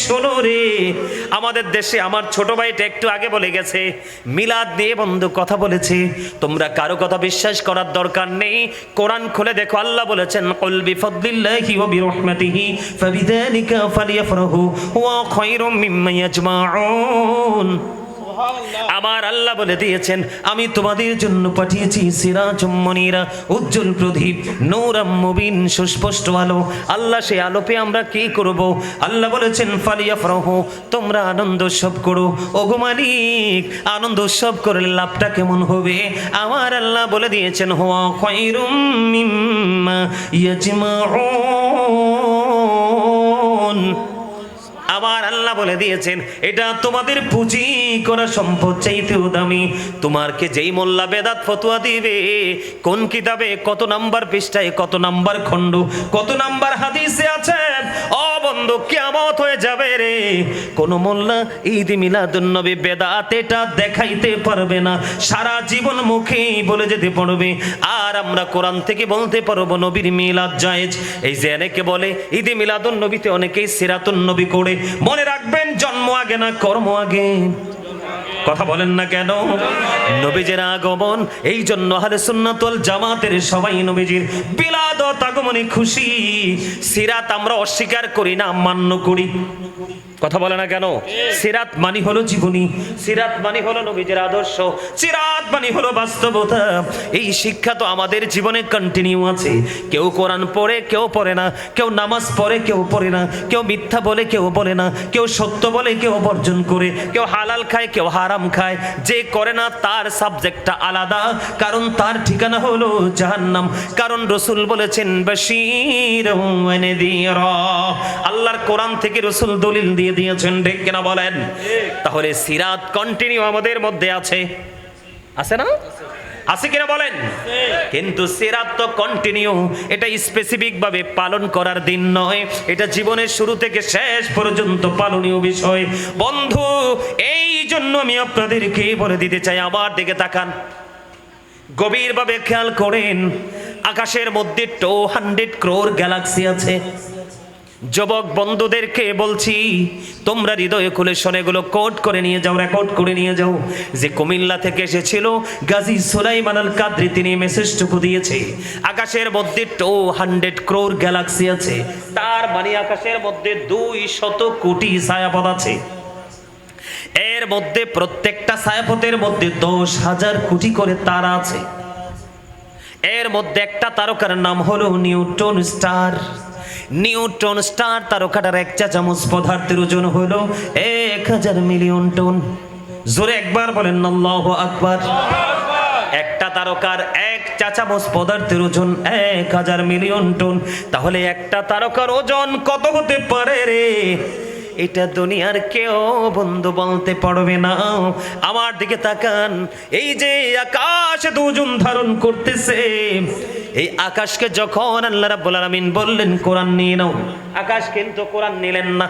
শোনো রে, আমাদের দেশে আমার ছোট ভাইটা একটু আগে বলে গেছে, মিলাদ নিয়ে বন্ধু কথা বলেছে। তোমরা কারো কথা বিশ্বাস করার দরকার নেই, কোরআন খুলে দেখো, আল্লাহ বলেছেন কুল বিফাদলিল্লাহি ওয়া বিরহমাতিহি ফাবিযালিকা ফালইফরাহু ওয়া খায়রুম মিম্মা ইয়াজমাউন। আমার আল্লাহ বলে দিয়েছেন, আমি তোমাদের জন্য পাঠিয়েছি সিরাজুম মুনীরা, উজ্জ্বল প্রদীপ, নূরাম মুবিন, সুস্পষ্ট আলো। আল্লাহ সেই আলো পেয়ে আমরা কি করব? আল্লাহ বলেছেন ফালিয়াফরাহু, তোমরা আনন্দ উৎসব করো। ওগো মালিক, আনন্দ উৎসব করলে লাভটা কেমন হবে? আমার আল্লাহ বলে দিয়েছেন হুয়া খায়রুম মিম্মা ইয়াজমাউন। আমার আল্লাহ বলে দিয়েছেন এটা তোমাদের পুঁজি করা সম্পদ চাইতেও দামি। তোমারকে যেই মোল্লা বেদাত ফতোয়া দিবে, কোন কিতাবে কত নাম্বার পৃষ্ঠায়, কত নাম্বার খণ্ড, কত নাম্বার হাদিসে আছে, ও বন্ধু কিয়ামত হয়ে যাবে রে। কোন মোল্লা ঈদ মিলাদুন নবী বেদাত এটা দেখাইতে পারবে না, সারা জীবন মুখেই বলে যেতে পারবে। আর আমরা কোরআন থেকে বলতে পারবো নবীর মিলাদ জায়েজ। এই যে অনেকে বলে ঈদ মিলাদুন নবীতে অনেকেই সিরাতুন নবী করে। মনে রাখবেন, জন্ম আগে না কর্ম আগে? কথা বলেন না কেন? নবীজির আগমন, এই জন্য আহলে সুন্নাত ওয়াল জামাতের সবাই নবীজির বিলাদত আগমনে খুশি। সিরাত আমরা অস্বীকার করি না, মান্য করি। কথা বলে না কেন? সিরাত মানে হলো জীবনী, সিরাত মানে হলো নবীজির আদর্শ, সিরাত মানে হলো বাস্তবতা। এই শিক্ষা তো আমাদের জীবনে কন্টিনিউ আছে। কেউ কোরআন পড়ে, কেউ পড়ে না, কেউ নামাজ পড়ে, কেউ পড়ে না, কেউ মিথ্যা বলে, কেউ বলে না, কেউ সত্য বলে, কেউ বর্জন করে, কেউ হালাল খায়, কেউ হারাম খায়। যে করে না তার সাবজেক্টটা আলাদা, কারণ তার ঠিকানা হলো জাহান্নাম। কারণ রাসূল বলেছেন বাশীরুম ওয়া নাযীরা। আল্লাহর কোরআন থেকে রাসূল দলিল দিয়ে দিয়েছেন, ঠিক কিনা বলেন? তাহলে সিরাত কন্টিনিউ আমাদের মধ্যে আছে, আছে না? আছে কিনা বলেন? কিন্তু সিরাত তো কন্টিনিউ, এটা স্পেসিফিক ভাবে পালন করার দিন নয়, এটা জীবনের শুরু থেকে শেষ পর্যন্ত পালনীয় বিষয়। বন্ধু, এই জন্য আমি আপনাদেরকে বলে দিতে চাই, আবার দিকে তাকান, গভীরভাবে খেয়াল করেন। আকাশের মধ্যে 200 crore গ্যালাক্সি আছে। যুবক বন্ধুদেরকে বলছি, তোমরা হৃদয়ে খুলে শোনেগুলো কোট করে নিয়ে যাও, রেকর্ড করে নিয়ে যাও। যে কুমিল্লা থেকে এসেছিল গাজী সুলাইমান আল কাদরি, তিনি মেসেজটুকু দিয়েছে, আকাশের মধ্যে 200 crore গ্যালাক্সি আছে। তার মানে আকাশের মধ্যে 200 কোটি ছায়াপথ আছে। এর মধ্যে প্রত্যেকটা ছায়াপথের মধ্যে 10,000 কোটি করে তারা আছে। এর মধ্যে একটা তারকার নাম হলো নিউটন স্টার। নিউটন স্টার তারকাটার 1 চা চামচ পদার্থের ওজন হলো 1000 মিলিয়ন টন। জোরে একবার বলেন আল্লাহু আকবার। একটা তারকার 1 চা চামচ পদার্থের ওজন 1000 মিলিয়ন টন। তাহলে একটা তারকার ওজন কত হতে পারে রে? এটা দুনিয়ার কেউ বন্ধু বলতে পারবে না। আমার দিকে তাকান, এই যে আকাশ এত ওজন ধারণ করতেছে, এই আকাশকে যখন আল্লাহ রাব্বুল আলামিন বললেন কোরআন নিয়ে নাও, আকাশ কিন্তু কোরআন নিলেন না।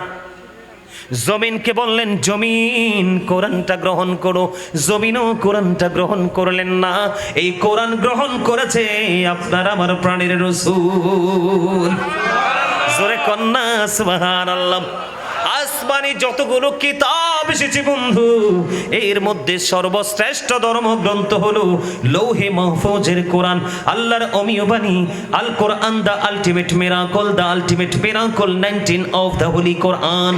জমিনকে বললেন জমিন কোরআনটা গ্রহণ করো, জমিনও কোরআনটা গ্রহণ করলেন না। এই কোরআন গ্রহণ করেছে আপনার আমার প্রাণের রাসূল। জোরে কন্যা সুবহানাল্লাহ। আসমানি যতগুলো কিতাব এসেছে বন্ধু, এর মধ্যে সর্বশ্রেষ্ঠ ধর্মগ্রন্থ হলো লৌহে মাহফুজের কোরআন, আল্লাহর অমীয় বাণী, Al Quran, the ultimate miracle, the ultimate miracle 19 of the holy Quran.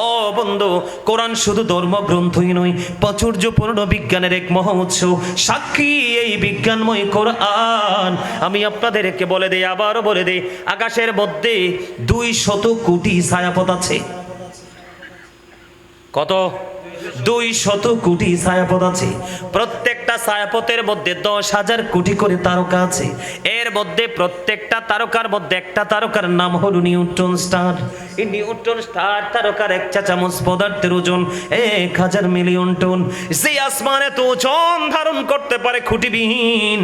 ও বন্ধু, কোরআন শুধু ধর্মগ্রন্থই নয়, প্রাচুর্যপূর্ণ বিজ্ঞানের এক মহোৎসব। সাক্ষী এই বিজ্ঞানময় কোরআন। আমি আপনাদেরকে বলে দেই, আবারও বলে দেই, আকাশের মধ্যে 200 কোটি ছায়াপথ আছে। কত? 200 কোটি ছায়াপথ আছে। প্রত্যেকটা ছায়াপথের মধ্যে 10,000 কোটি করে তারকা আছে। এর মধ্যে প্রত্যেকটা তারকার মধ্যে একটা তারকার নাম হলো নিউটন স্টার। এই নিউটন স্টার তারকার 1 চা চামচ পদার্থের ওজন 1000 মিলিয়ন টন। যে আসমানে তো ওজন ধারণ করতে পারে খুঁটিবিহীন,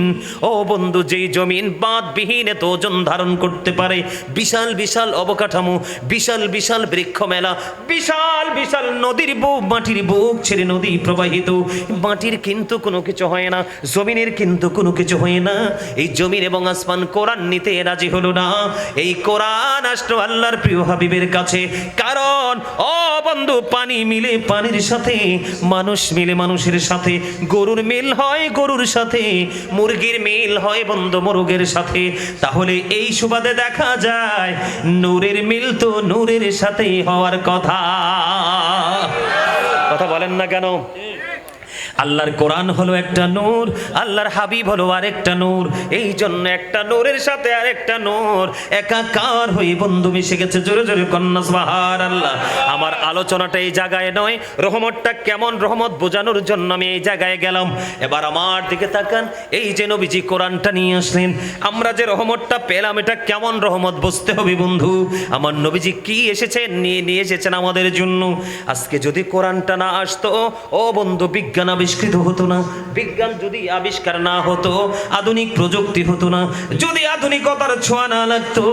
ও বন্ধু যেই জমিন বাঁধবিহীন এত ওজন ধারণ করতে পারে, বিশাল বিশাল অবকাঠামো, বিশাল বিশাল বৃক্ষ মেলা, বিশাল বিশাল নদীর বুক, মাটির বুক ছেড়ে নদী প্রবাহিত, মাটির কিন্তু কোনো কিছু কিছু হয় না, জমিনের কিন্তু কোনো কিছু হয় না। এই জমিন এবং আসমান কোরআন নিতে রাজি হলো না। এই কোরআন আসলো আল্লাহর প্রিয় হাবিবের কাছে, কারণ ও বন্ধু, পানি মিলে পানির সাথে, মানুষ মিলে মানুষের সাথে, গরুর মিল হয় গরুর সাথে, মুরগির মিল হয় বন্ধু মুরগের সাথে। তাহলে এই সুবাদে দেখা যায় নূরের মিল তো নূরের সাথেই হওয়ার কথা। কথা বলেন না কেন? আল্লাহর কোরআন হলো একটা নূর, আল্লাহর হাবিব হলো আরেকটা নূর। এই জন্য একটা নূরের সাথে আরেকটা নূর একাকার হয়ে বন্ধু মিশে গেছে। জোরে জোরে কন্যা সুবহানাল্লাহ। আমার আলোচনাটা এই জায়গায় নয়, রহমতটা কেমন রহমত বোঝানোর জন্য আমি এই জায়গায় গেলাম। এবার আমার দিকে তাকান, এই যে নবীজি কোরআনটা নিয়ে আসলেন, আমরা যে রহমতটা পেলাম এটা কেমন রহমত বুঝতে হবে বন্ধু। আমার নবীজি কি এসেছেন, নিয়ে এসেছেন আমাদের জন্য। আজকে যদি কোরআনটা না আসতো, ও বন্ধু, বিজ্ঞান আবিষ্কৃত হতো না। বিজ্ঞান যদি আবিষ্কার না হতো, আধুনিক প্রযুক্তি হতো না, যদি আধুনিকতার ছোঁয়া না লাগতো,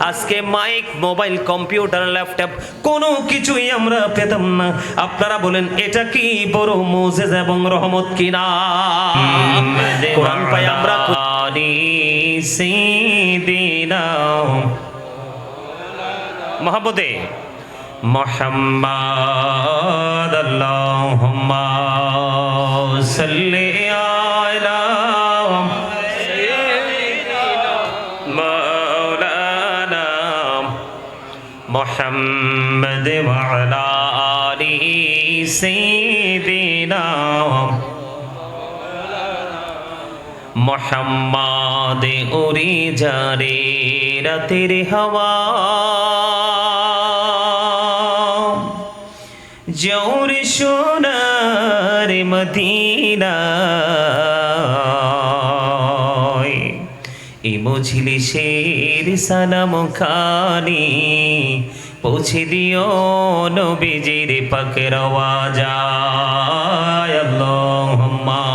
আজকে মাইক, মোবাইল, কম্পিউটার, ল্যাপটপ কোনো কিছুই আমরা পেতাম না। আপনারা বলেন এটা কি বড় মুজিজা এবং রহমত কিনা? কোরআন পাই আমরা মহব্বতে মুহাম্মদ আল্লাহুম্মা সাল্লি আলা সাইয়্যিদিনা মাওলানা মুহাম্মদ ওয়া আলা আলি সাইয়্যিদিনা মুহাম্মদ উড়ে যারে রাতের হাওয়া, জোর সোনার মদিনা, এই মজলিসের সালাম খানি পৌঁছে দিও নবীজির পাকের আওয়াজায়। আল্লাহুম্মা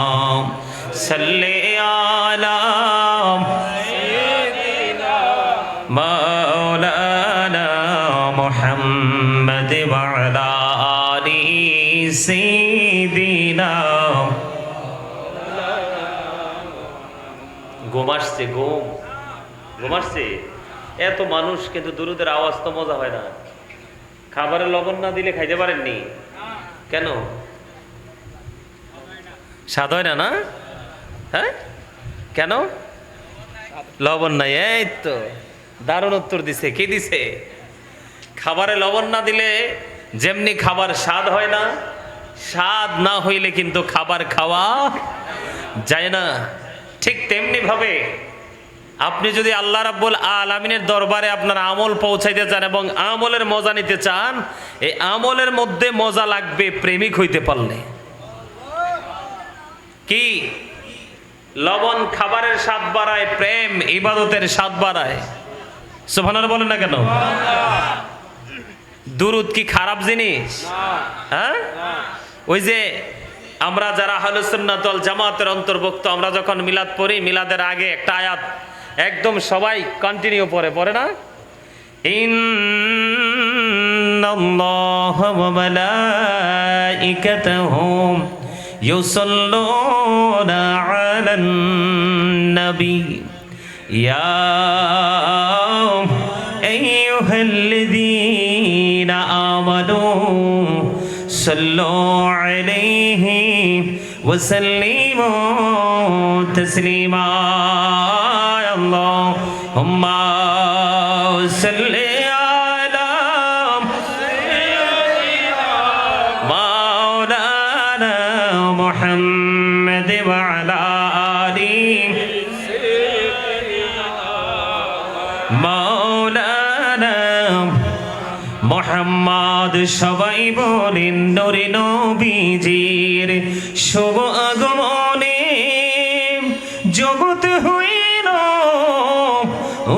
সাল্লি আলা সাইয়্যিদিনা মাওলানা মুহাম্মদ ওয়া আলা সাইয়্যিদিনা। ঘুম আসছে, ঘুম আসছে। এত মানুষ, কিন্তু দুরুদের আওয়াজ তো মজা হয় না। খাবারে লবণ না দিলে খাইতে পারেননি কেন? স্বাদ হয় না? না, হ্যাঁ, কেন? লবণ নাই। এই তো দারুণ উত্তর দিছে। কি দিছে? খাবারে লবণ না দিলে যেমনি খাবার স্বাদ হয় না, স্বাদ না হইলে কিন্তু খাবার খাওয়া যায় না, ঠিক তেমনি ভাবে আপনি যদি আল্লাহ রাব্বুল আলামিনের দরবারে আপনার আমল পৌঁছাইতে চান এবং আমলের মজা নিতে চান, এই আমলের মধ্যে মজা লাগবে প্রেমিক হইতে পারলে। কি? লবণ খাবারের স্বাদ বাড়ায়, প্রেম ইবাদতের স্বাদ বাড়ায়। সুবহানাল্লাহ বলেন না কেন? দুরুদ কি খারাপ জিনিস? হ্যাঁ, ওই যে আমরা যারা আহলুস সুন্নাত ওয়াল জামাতের অন্তর্ভুক্ত, আমরা যখন মিলাদ পড়ি, মিলাদের আগে একটা আয়াত একদম সবাই কন্টিনিউ পড়ে না? ইন্নাল্লাহা ওয়া মালাইকাতাহু ইউসাল্লুনা আলান নবী ইয়া আইয়ুহাল্লাযীনা আমানু সাল্লু আলাইহি ওয়া সাল্লিমু তাসলিমা। আল্লাহুম্মা সাল্লি আলা মাওলানা মুহাম্মদ ওয়া আলা আলি মাওলানা মুহাম্মদ। সবাই বলেন নূরে নবীজির শুভ আগমনে জগৎ হইল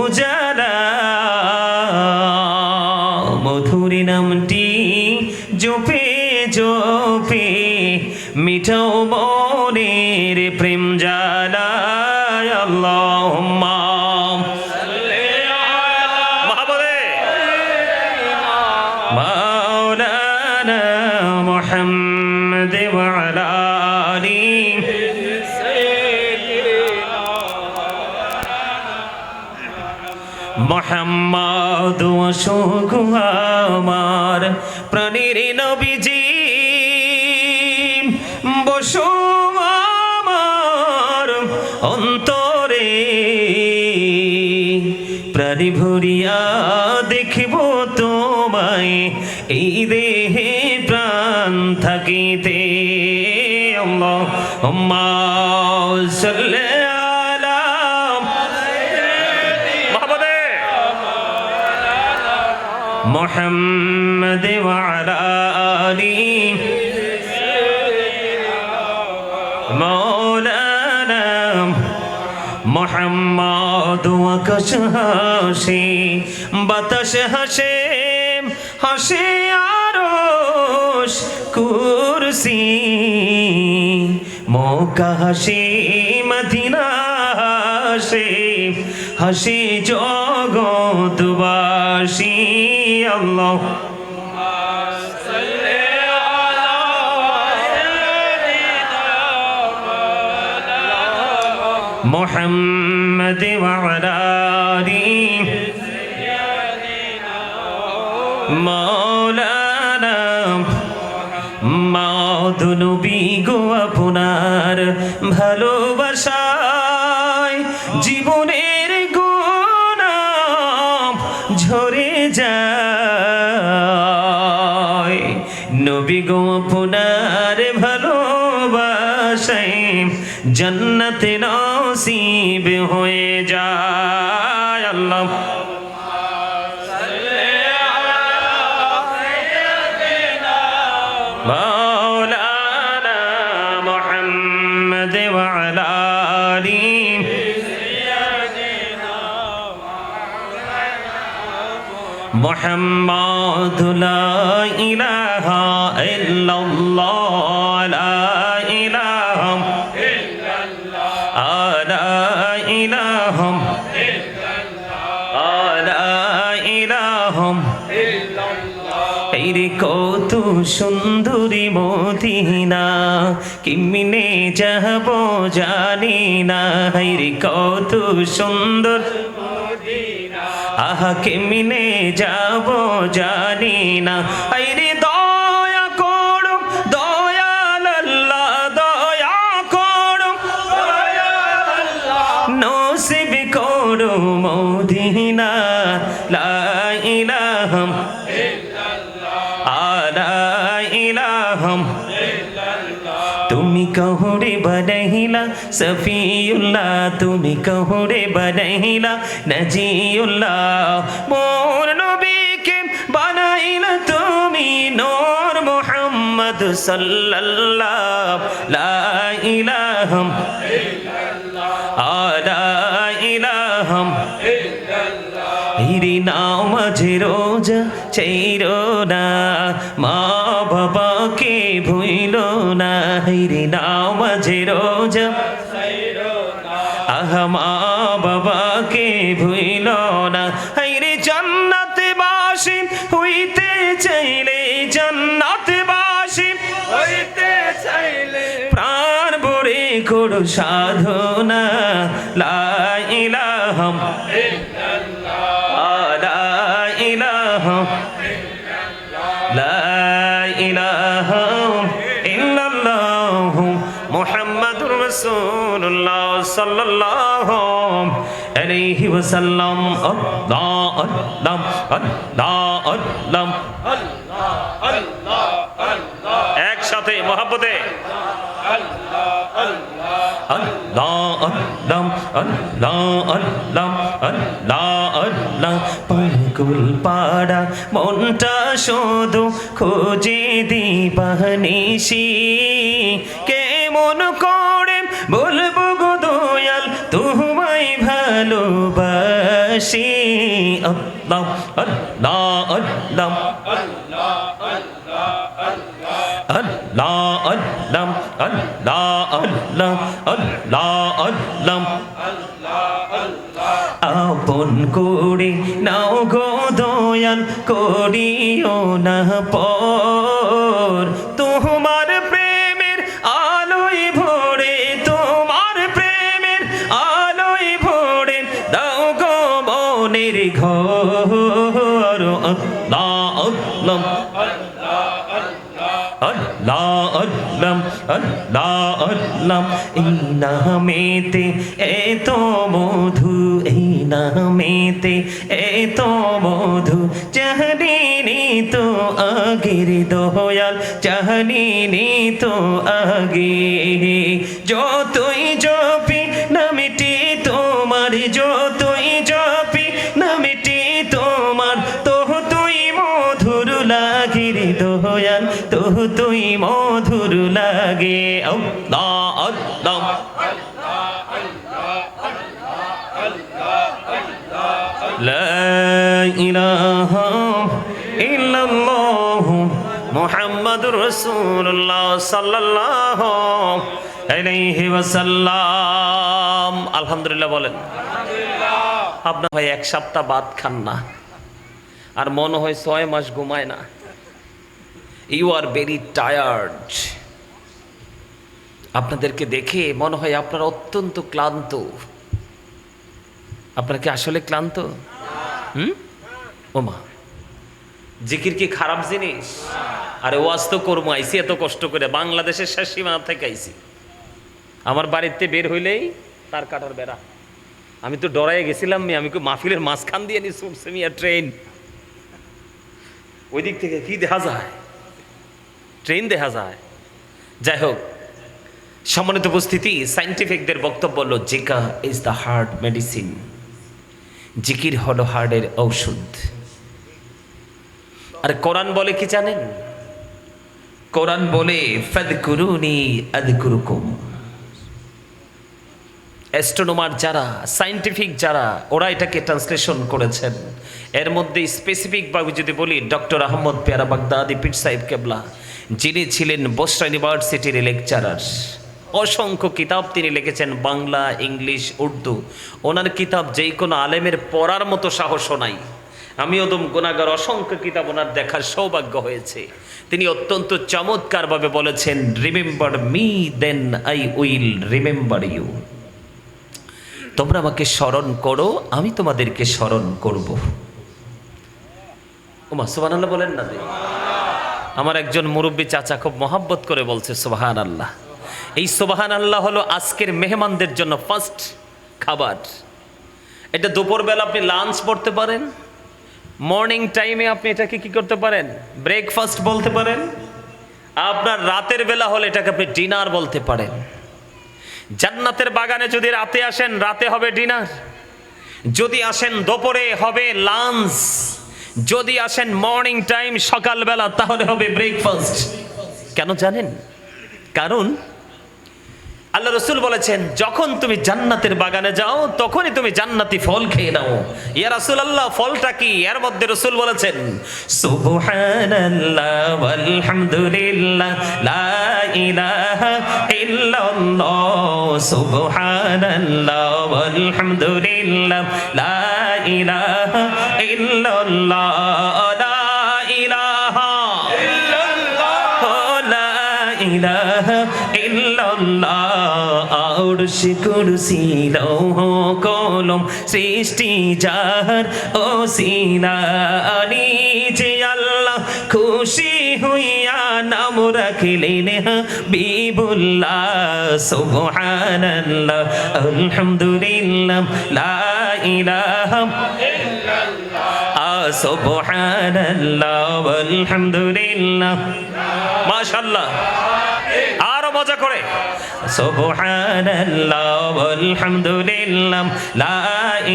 উজালা, মধুর নামটি জপে জপে মিঠাও মনের প্রেম জ্বালা। আল্লাহুম্মা সাল্লি আলা মাওলানা মুহাম্মদ ওয়া আলা আলি মোহাম্মদ অশোক আমার প্রাণের নবীজি বসো আমার অন্তরে প্রাণী ভরিয়া দেখব তোমায় এই দেহে প্রাণ থাকিতে আল্লাহুম্মা সাল্লি আলা মুহাম্মদ ওয়া আলা আলি মাওলানা মুহাম্মদ আকাশ হাসে বাতাস হাসে হাসে আরশ কুরসি মক্কা হাসে মদিনা হাসে হাসে জগৎবাসী আল্লাহ محمد وعلى آله مولانا মাওদু নবী গো আপনার ভালোবাসায় জীবনের গুনাহ ঝরে যায় নবী গো আপনার ভালোবাসায় जन्नत नसीब होए जाए अल्लाह मौलाना मुहम्मद व अला आली मुहम्मद ला इलाहा इल्लल्लाह ला इलाहा কত সুন্দরী মদিনা কেমনে যাব জানি না রে কত সুন্দর আহা কেমনে যাব জানি না রে দয়া করো দয়াল আল্লাহ দয়া করো নসিব করো মদিনা লা ইলাহা তুমি কহুরে বনহিলা সফিউল্লাহ তুমি কহুরে বনহিলা নজিউল্লাহ মোর নবীকে বানাইলা তুমি নূর মুহাম্মদ সাল্লাল্লাহু লা ইলাহা ইল্লাল্লাহ লা ইলাহা হিরি নামাজে রোজা চাইরো না মা বাবাকে ভুইলো না হিরি নামাজে রোজা আহা মা বাবাকে ভুইলো না হিরি জান্নাতে বাসী হইতে চাইলে জান্নাতে বাসী হইতে চাইলে প্রাণ ভরে করো সাধনা লা ইলাহা لا إله إلا الله محمد رسول الله صلى الله عليه وسلم الله الله الله الله এক সাথে মহব্বতে আল্লাহ আল্লাহ আল্লাহ আল্লাহ আল্লাহ আল্লাহ পাগল পাড়া মনটা শুধু খোঁজে দিবানিশি কেমন করে বলবো গো দয়াল তোমায় ভালোবাসি আল্লাহ আল্লাহ আল্লাহ আল্লাহ আল্লাহ আল্লাহ আল্লাহ আল্লাহ আল্লাহ আপন করে নাও গো দয়াল করিও না পর তোমার প্রেমের আলোয় ভরে তোমার প্রেমের আলোয় ভরে দাও গো মনের ঘর আল্লাহ আল্লাহ আল্লাহ আল্লাহ এই নামেতে এত মধু এই নামেতে এত মধু জানিনি তো আগের দয়াল জানিনি তো আগে যতই জপি নামটি তোমার যতই জপি নামটি তোমার তো তুই মধুর লাগে রে দয়াল তো তুই মধুর লাগে আল্লাহ আল্লাহ লা ইলাহা ইল্লাল্লাহু মুহাম্মাদুর রাসূলুল্লাহ সাল্লাল্লাহু আলাইহি ওয়াসাল্লাম। আলহামদুলিল্লাহ বলেন। আপনার ভাই এক সপ্তাহ ভাত খান না আর মনে হয় 6 মাস ঘুমায় না। You are very tired. আপনাদেরকে দেখে মনে হয় আপনারা অত্যন্ত ক্লান্ত। আপনারা কি আসলে ক্লান্ত? ওমা, জিকির কি খারাপ জিনিস? আরে ওয়াজ তো করবো, আইসি এত কষ্ট করে বাংলাদেশের শেষ সীমানা থেকে আইসি। আমার বাড়িতে বের হইলেই তার কাটার বেড়া। আমি তো ডরাই গেছিলাম, আমি মাহফিলের মাঝখান দিয়ে নি ছুটছে মিয়া ট্রেন। ওই দিক থেকে কি দেখা যায়? ট্রেন দেখা যায়। যাই হোক, সম্মানিত উপস্থিতি, সায়েন্টিফিকদের বক্তব্য হলো Zika is the heart medicine. জিকির হলো হার্টের ঔষধ। আর কোরআন বলে কি জানেন? কোরআন বলে ফাযকুরুনি আযকুরুকুম। অ্যাস্ট্রোনমার যারা, সায়েন্টিফিক যারা, ওরা এটাকে ট্রান্সলেশন করেছেন। এর মধ্যে স্পেসিফিকভাবে যদি বলি, ডক্টর আহমদ পেয়ারা বাগদাদি পীর সাহেব কেবলা, যিনি ছিলেন বসরা ইউনিভার্সিটির লেকচারার, অসংখ্য কিতাব তিনি লিখেছেন, বাংলা, ইংলিশ, উর্দু। ওনার কিতাব যেই কোনো আলেমের পড়ার মতো সাহসও নাই। আমি ওদম গুনাহগার, অসংখ্য কিতাব ওনার দেখার সৌভাগ্য হয়েছে। তিনি অত্যন্ত চমৎকারভাবে বলেছেন, remember me then I will remember you. তোমরা আমাকে স্মরণ করো, আমি তোমাদেরকে স্মরণ করব। ওমা সুবহানাল্লাহ বলেন না। আমার একজন মুরব্বী চাচা খুব মহাব্বত করে বলছে সুবহানাল্লাহ। এই সুবহানাল্লাহ হলো আজকের মেহমানদের জন্য ফার্স্ট খাবার। এটা দুপুরবেলা আপনি লাঞ্চ পড়তে পারেন, মর্নিং টাইমে আপনি এটাকে কি করতে পারেন? ব্রেকফাস্ট বলতে পারেন। আপনার রাতের বেলা হলে এটাকে আপনি ডিনার বলতে পারেন। জান্নাতের বাগানে যদি রাতে আসেন, রাতে হবে ডিনার। যদি আসেন দুপুরে হবে লাঞ্চ। যদি আসেন মর্নিং টাইম, সকালবেলা, তাহলে হবে ব্রেকফাস্ট। কেন জানেন? কারণ আল্লাহ রাসূল বলেছেন, যখন তুমি জান্নাতের বাগানে যাও তখনই তুমি জান্নাতি ফল খেয়ে নাও। ইয়া রাসূলুল্লাহ, ফলটা কি? এর মধ্যে রাসূল বলেছেন, সুবহানাল্লাহ ওয়ালহামদুলিল্লাহ লা ইলাহা ইল্লাল্লাহ, সুবহানাল্লাহ ওয়ালহামদুলিল্লাহ লা ইলাহা ইল্লাল্লাহ, লা ইলাহা ইল্লাল্লাহ, লা ইলাহা ইল্লাল্লাহ। আরশ কুরসি লৌহ কলম সৃষ্টি যার ওসিলানি, যে আল্লাহ খুশি হইয়া নাম রাখিলেন হাবিবুল্লাহ। সুবহানাল্লাহ আলহামদুলিল্লাহ লা ইলাহা ইল্লাল্লাহ, সুবহানাল্লাহ আলহামদুলিল্লাহ। মাশাআল্লাহ, আরো মজা করে, সুবহানাল্লাহ আলহামদুলিল্লাহ লা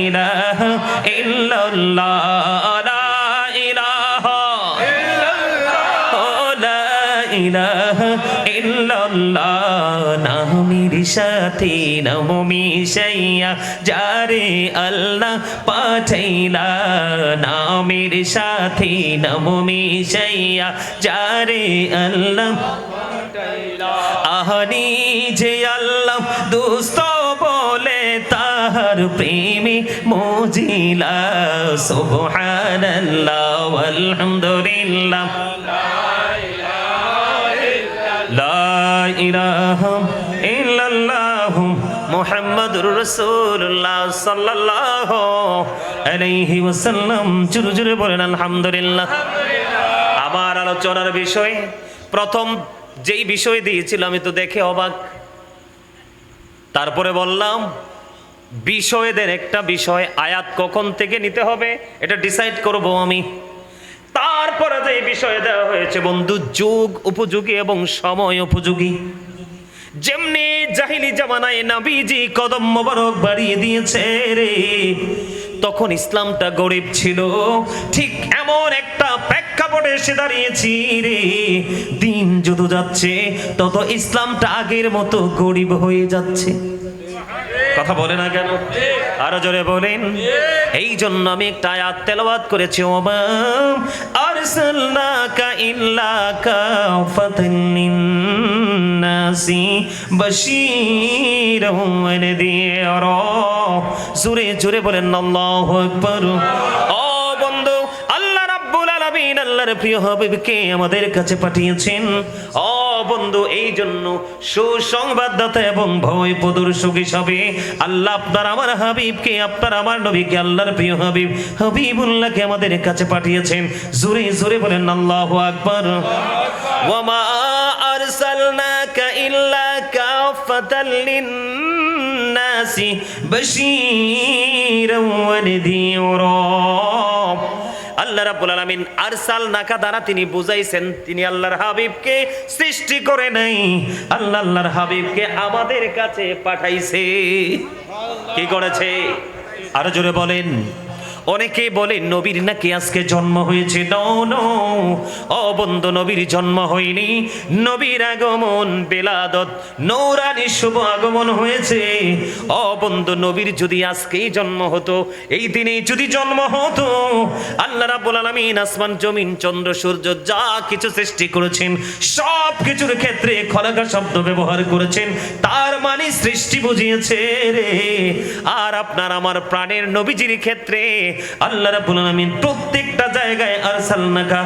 ইলাহা ইল্লাল্লাহ, লা ইলাহা ইল্লাল্লাহ, লা ইলাহা ইল্লাল্লাহ। নামের সাথে নাম মিশাইয়া যারে আল্লাহ পাঠাইলা, নামের সাথে নাম মিশাইয়া যারে আল্লাহ আহানি, যে আল্লাহ দোস্ত বলে তাহার প্রেমে মজিলা। সুবহানাল্লাহ আলহামদুলিল্লাহ লা ইলাহা ইল্লাল্লাহ মুহাম্মাদুর রাসূলুল্লাহ সাল্লাল্লাহু আলাইহি ওয়াসাল্লাম। জোরে জোরে বলেন আলহামদুলিল্লাহ। আমার আলোচনার বিষয় প্রথম যেই বিষয় দিয়েছিল আমি তো দেখে অবাক। তারপরে বললাম বিষয়দের একটা বিষয় আয়াত কখন থেকে নিতে হবে এটা ডিসাইড করব আমি। তারপরে যে বিষয় দেওয়া হয়েছে বন্ধু যুগ উপযোগী এবং সময় উপযোগী। যেমনি জাহিলি জামানায় নবীজি কদম মোবারক বাড়িয়ে দিয়েছে রে, তখন ইসলামটা গরিব ছিল, ঠিক এমন একটা প্রেক্ষাপটে এসে দাঁড়িয়েছি রে, দিন যত যাচ্ছে তত ইসলামটা আগের মতো গরিব হয়ে যাচ্ছে। কথা বলে না কেন? আরো জোরে বলেন। এই জন্য আমি একটা আয়াত তেলাওয়াত করেছি, ওমা আরসালনাকা ইল্লা কাফাতান লিন্নাসি বাশীরাও ওয়া নাযীরা। জোরে জোরে বলেন আল্লাহু আকবার। ও বন্ধু, আল্লাহ রাব্বুল আলামিন আল্লাহর প্রিয় হাবিবকে আমাদের কাছে পাঠিয়েছেন। ও বন্ধু, এই জন্য সুসংবাদদাতা এবং ভয় প্রদর্শক হিসাবে আল্লাহ আপনার আমার হাবিবকে, আপনার আমার নবীকে, আল্লাহর প্রিয় হাবিব হাবিবুল্লাহকে আমাদের কাছে পাঠিয়েছেন। জোরে জোরে বলেন আল্লাহু আকবার। ওয়ামা আরসালনাকা ইল্লা কাফাতাল লিন্নাসি বাশীরাও ওয়া নাযীরা। আল্লাহ রাব্বুল আলামিন আরসালনাকা দ্বারা তিনি বুঝাইছেন তিনি আল্লাহর হাবিবকে সৃষ্টি করে নাই, আল্লাহ আল্লাহর হাবিবকে আমাদের কাছে পাঠাইছে। কি করেছে? আরো জোরে বলেন। অনেকে বলে নবীর নাকি আজকে জন্ম হয়েছে। নো নো, ও বন্ধু, নবীর জন্ম হয়নি, নবীর আগমন বেলাদত নূরানি শুভ আগমন হয়েছে। ও বন্ধু, নবীর যদি আজকেই জন্ম হতো, এই দিনে যদি জন্ম হতো, আল্লাহ রাব্বুল আলামিন আসমান জমিন চন্দ্র সূর্য যা কিছু সৃষ্টি করেছেন সব কিছুর ক্ষেত্রে খলাকা শব্দ ব্যবহার করেছেন, তার মানে সৃষ্টি বুঝিয়েছে রে। আর আপনার আমার প্রাণের নবীজির ক্ষেত্রে আল্লাহ রাব্বুল আলামিন প্রত্যেকটা জায়গায় আরসালনাকা,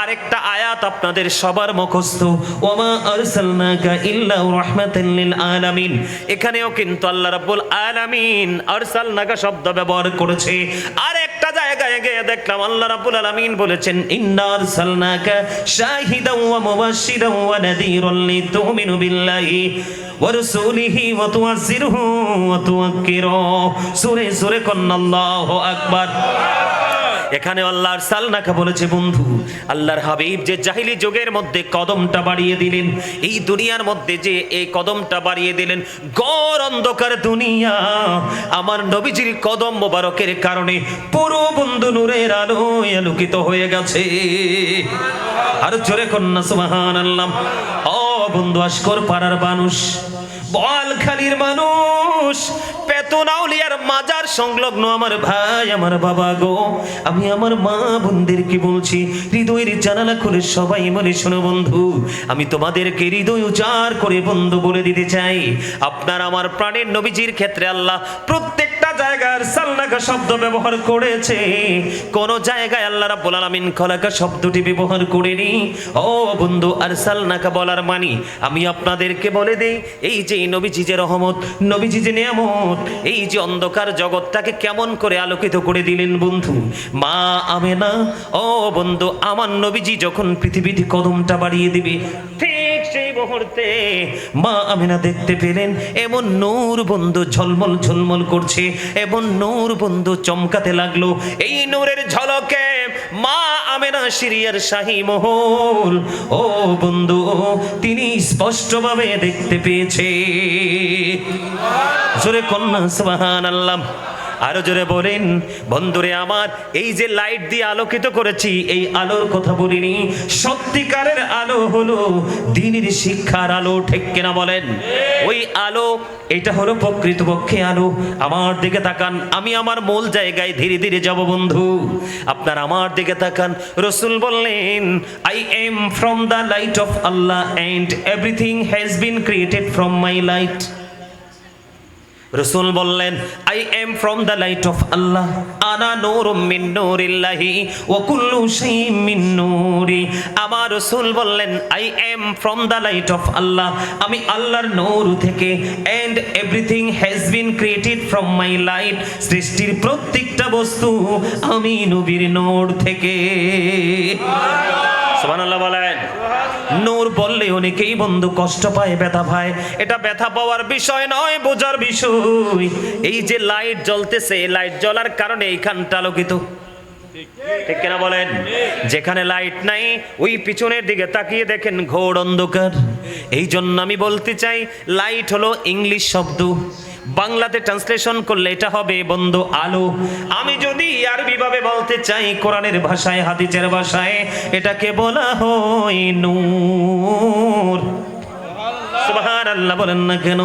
আরেকটা আয়াত আপনাদের সবার মুখস্থ, ওয়ামা আরসালনাকা ইল্লা রাহমাতাল লিল আলামিন। এখানেও কিন্তু আল্লাহ রাব্বুল আলামিন আরসালনাকা শব্দ ব্যবহার করেছে। আর একটা জায়গায় গিয়ে দেখলাম আল্লাহ রাব্বুল আলামিন বলেছেন ইন্না আরসালনাকা শাহিদান ওয়া মুবাশশিরান ওয়া নাযীরান লিতুমিনু বিল্লাহি ওয়া রাসূলিহি ওয়া তুআজ্জিরুহু ওয়া তুওয়াক্কিরু। সূরা সূরা কন্না আল্লাহু আকবার। এখানে আল্লাহ আরসালনাকা বলেছে বন্ধু, আল্লাহর হাবিব যে জাহিলি যুগের মধ্যে কদমটা বাড়িয়ে দিলেন, এই দুনিয়ার মধ্যে যে এই কদমটা বাড়িয়ে দিলেন, ঘোর অন্ধকার দুনিয়া আমার নবীজির কদম মোবারকের কারণে পুরো বন্ধু নূরের আলোয় আলোকিত হয়ে গেছে। আর জোরে কন্যা সুবহানাল্লাহ। ও বন্ধু, আশকর পাড়ার মানুষ, বোয়ালখালীর মানুষ, পেতনাউলিয়ার মাজার সংলগ্ন আমার ভাই আমার বাবা গো, আমি আমার মা বোনদেরকে বলছি, হৃদয়ের জানালা খুলে সবাই বলে শোনো বন্ধু, আমি তোমাদেরকে হৃদয় উজাড় করে বন্ধু বলে দিতে চাই, আপনার আমার প্রাণের নবীজির ক্ষেত্রে আল্লাহ প্রত্যেকটা জায়গায় আরসালনাকা শব্দ ব্যবহার করেছে, কোন জায়গায় আল্লাহ রাব্বুল আলামিন খলাকা শব্দটি ব্যবহার করেনি। ও বন্ধু, আরসালনাকা বলার মানে আমি আপনাদেরকে বলে দেই, এই যে নবীজি যে রহমত, নবীজি যে নিয়ামত, এই যে অন্ধকার জগৎটাকে কেমন করে আলোকিত করে দিলেন বন্ধু। মা আমেনা, ও বন্ধু, আমার নবীজি যখন পৃথিবীতে কদমটা বাড়িয়ে দিবে, ঠিক সেই মুহূর্তে মা আমেনা দেখতে পেলেন এমন নূর বন্ধু ঝলমল ঝলমল করছে, এমন নূর বন্ধু চমকাতে লাগলো। এই নূরের ঝলকে মা আমেনা সিরিয়ার শাহী মহল, ও বন্ধু, তিনি স্পষ্টভাবে দেখতে পেয়েছে। জোরে কন্যা সুবহানাল্লাহ। আরো জোরে বলেন বন্ধুরে আমার, এই যে লাইট দিয়ে আলোকিত করেছি, এই আলোর কথা বলিনি, সত্যিকারের আলো হলো দ্বীনের শিক্ষার আলো, ঠিক কিনা বলেন? ওই আলো, এটা হলো প্রকৃতপক্ষে আলো। আমার দিকে তাকান, আমি আমার মূল জায়গায় ধীরে ধীরে যাব বন্ধু, আপনার আমার দিকে তাকান। রাসূল বললেন, I am from the light of Allah and everything has been created from my light. রাসূল বললেন, I am from the light of Allah, আনা নূরুম মিন নূরিল্লাহি ওয়া কুল্লু শাইইন মিন নূরি। আমার রাসূল বললেন, I am from the light of Allah, আমি আল্লাহর নূর থেকে, and everything has been created from my light, সৃষ্টির প্রত্যেকটা বস্তু আমি নবীর নূর থেকে। সুবহানাল্লাহ বলেন। নূর বললে অনেকেই বন্ধু কষ্ট পায়, ব্যথা পায়। এটা ব্যথা পাওয়ার বিষয় নয়, বোঝার বিষয়। এই যে লাইট জ্বলতেছে, লাইট জ্বলার কারণে এইখানটা আলোকিত, ঠিক কিনা বলেন? যেখানে লাইট নাই ওই পিছনের দিকে তাকিয়ে দেখেন ঘোর অন্ধকার। এই জন্য আমি বলতে চাই, লাইট হলো ইংলিশ শব্দ, বাংলাতে ট্রান্সলেশন করলে এটা হবে বন্ধু আলো। আমি যদি আরবি ভাবে বলতে চাই, কোরআনের ভাষায়, হাদিসের ভাষায়, এটাকে বলা হয় নূর। সুবহানাল্লাহ বলেন না কেন?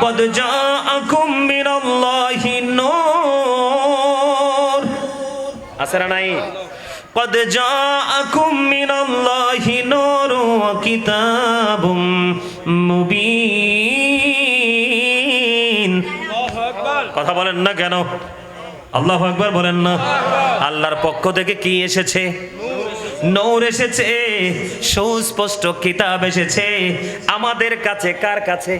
কদ জাআকুম মিনাল্লাহি নূর, আছে না নাই? কদ জাআকুম মিনাল্লাহি নূর ওয়া কিতাবুম মুবিন। কথা বলেন না কেন? আল্লাহু আকবার বলেন না। আল্লাহর পক্ষ থেকে কি এসেছে? নূর এসেছে, সুস্পষ্ট কিতাব এসেছে আমাদের কাছে। কার কাছে?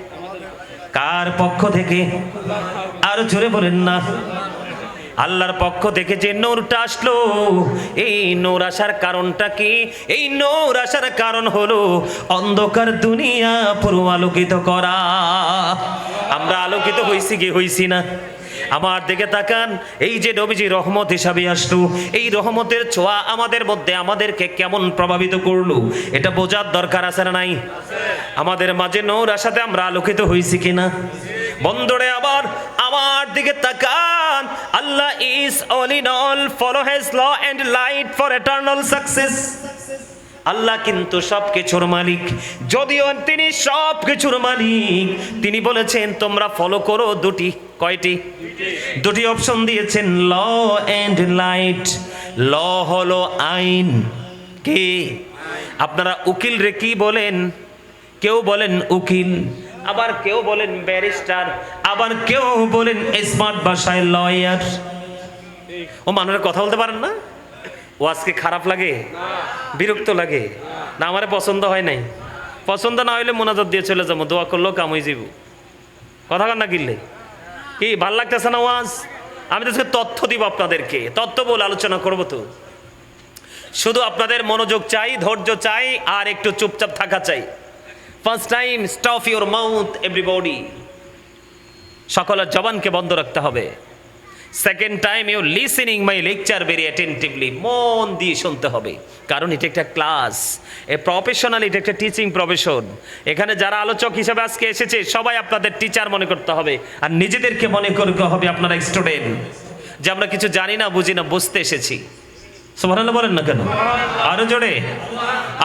কার পক্ষ থেকে? আর জোরে বলেন না। আল্লাহর পক্ষ থেকে যে নূরটা আসলো, এই নূর আসার কারণটা কি? এই নূর আসার কারণ হলো অন্ধকার দুনিয়া পুরো আলোকিত করা। আমরা আলোকিত হইছি কি হইছি না? আমার দিকে তাকান, এই যে নবীজি রহমত হিসাবে আসলো, এই রহমতের ছোঁয়া আমাদের মধ্যে আমাদেরকে কেমন প্রভাবিত করলো, এটা বোঝার দরকার আছে না নাই? আমাদের মাঝে নূর আসাতে আমরা আলোকিত হইছি কিনা? বন্ধুরে আবার আমার দিকে তাকান, Allah is all in all, follow his law and light for eternal success. Allah কিন্তু সবকিছুর মালিক। যদিও তিনি সবকিছুর মালিক, তিনি বলেছেন তোমরা ফলো করো দুটি। কয়টি? দুটি অপশন দিয়েছেন, ল এন্ড লাইট। ল হলো আইন। কি? আপনারা উকিল রে কি বলেন? কেউ বলেন উকিল, আবার কেউ বলেন ব্যারিস্টার, আবার কেউ বলেন স্মার্ট ভাষায় লয়ার। ও মানুষের কথা বলতে পারেন না? ও আজকে খারাপ লাগে, বিরক্ত লাগে না? আমারে পছন্দ হয় নাই। পছন্দ না হইলে মোনাজাত দিয়ে চলে যাবো, দোয়া করলেও কাম হয়ে যাব। কথা কন না কিনলে কি ভাল লাগতেছে না ওয়াজ? আমি তো তথ্য দিব আপনাদেরকে, তথ্য বলে আলোচনা করবো। তো শুধু আপনাদের মনোযোগ চাই, ধৈর্য চাই, আর একটু চুপচাপ থাকা চাই। First time stop your mouth everybody, সকলের জবানকে বন্ধ রাখতে হবে। Second time you listening my lecture very attentively, মন দিয়ে শুনতে হবে, কারণ এটা একটা ক্লাস, এ প্রফেশনাল, এটা একটা টিচিং প্রফেশন। এখানে যারা আলোচক হিসেবে আজকে এসেছে সবাই আপনাদের টিচার মনে করতে হবে, আর নিজেদেরকে মনে করতে হবে আপনারা স্টুডেন্ট, যে আমরা কিছু জানি না, বুঝি না, বুঝতে এসেছি। সুবহানাল্লাহ বলেন না কেন? আরো জোরে,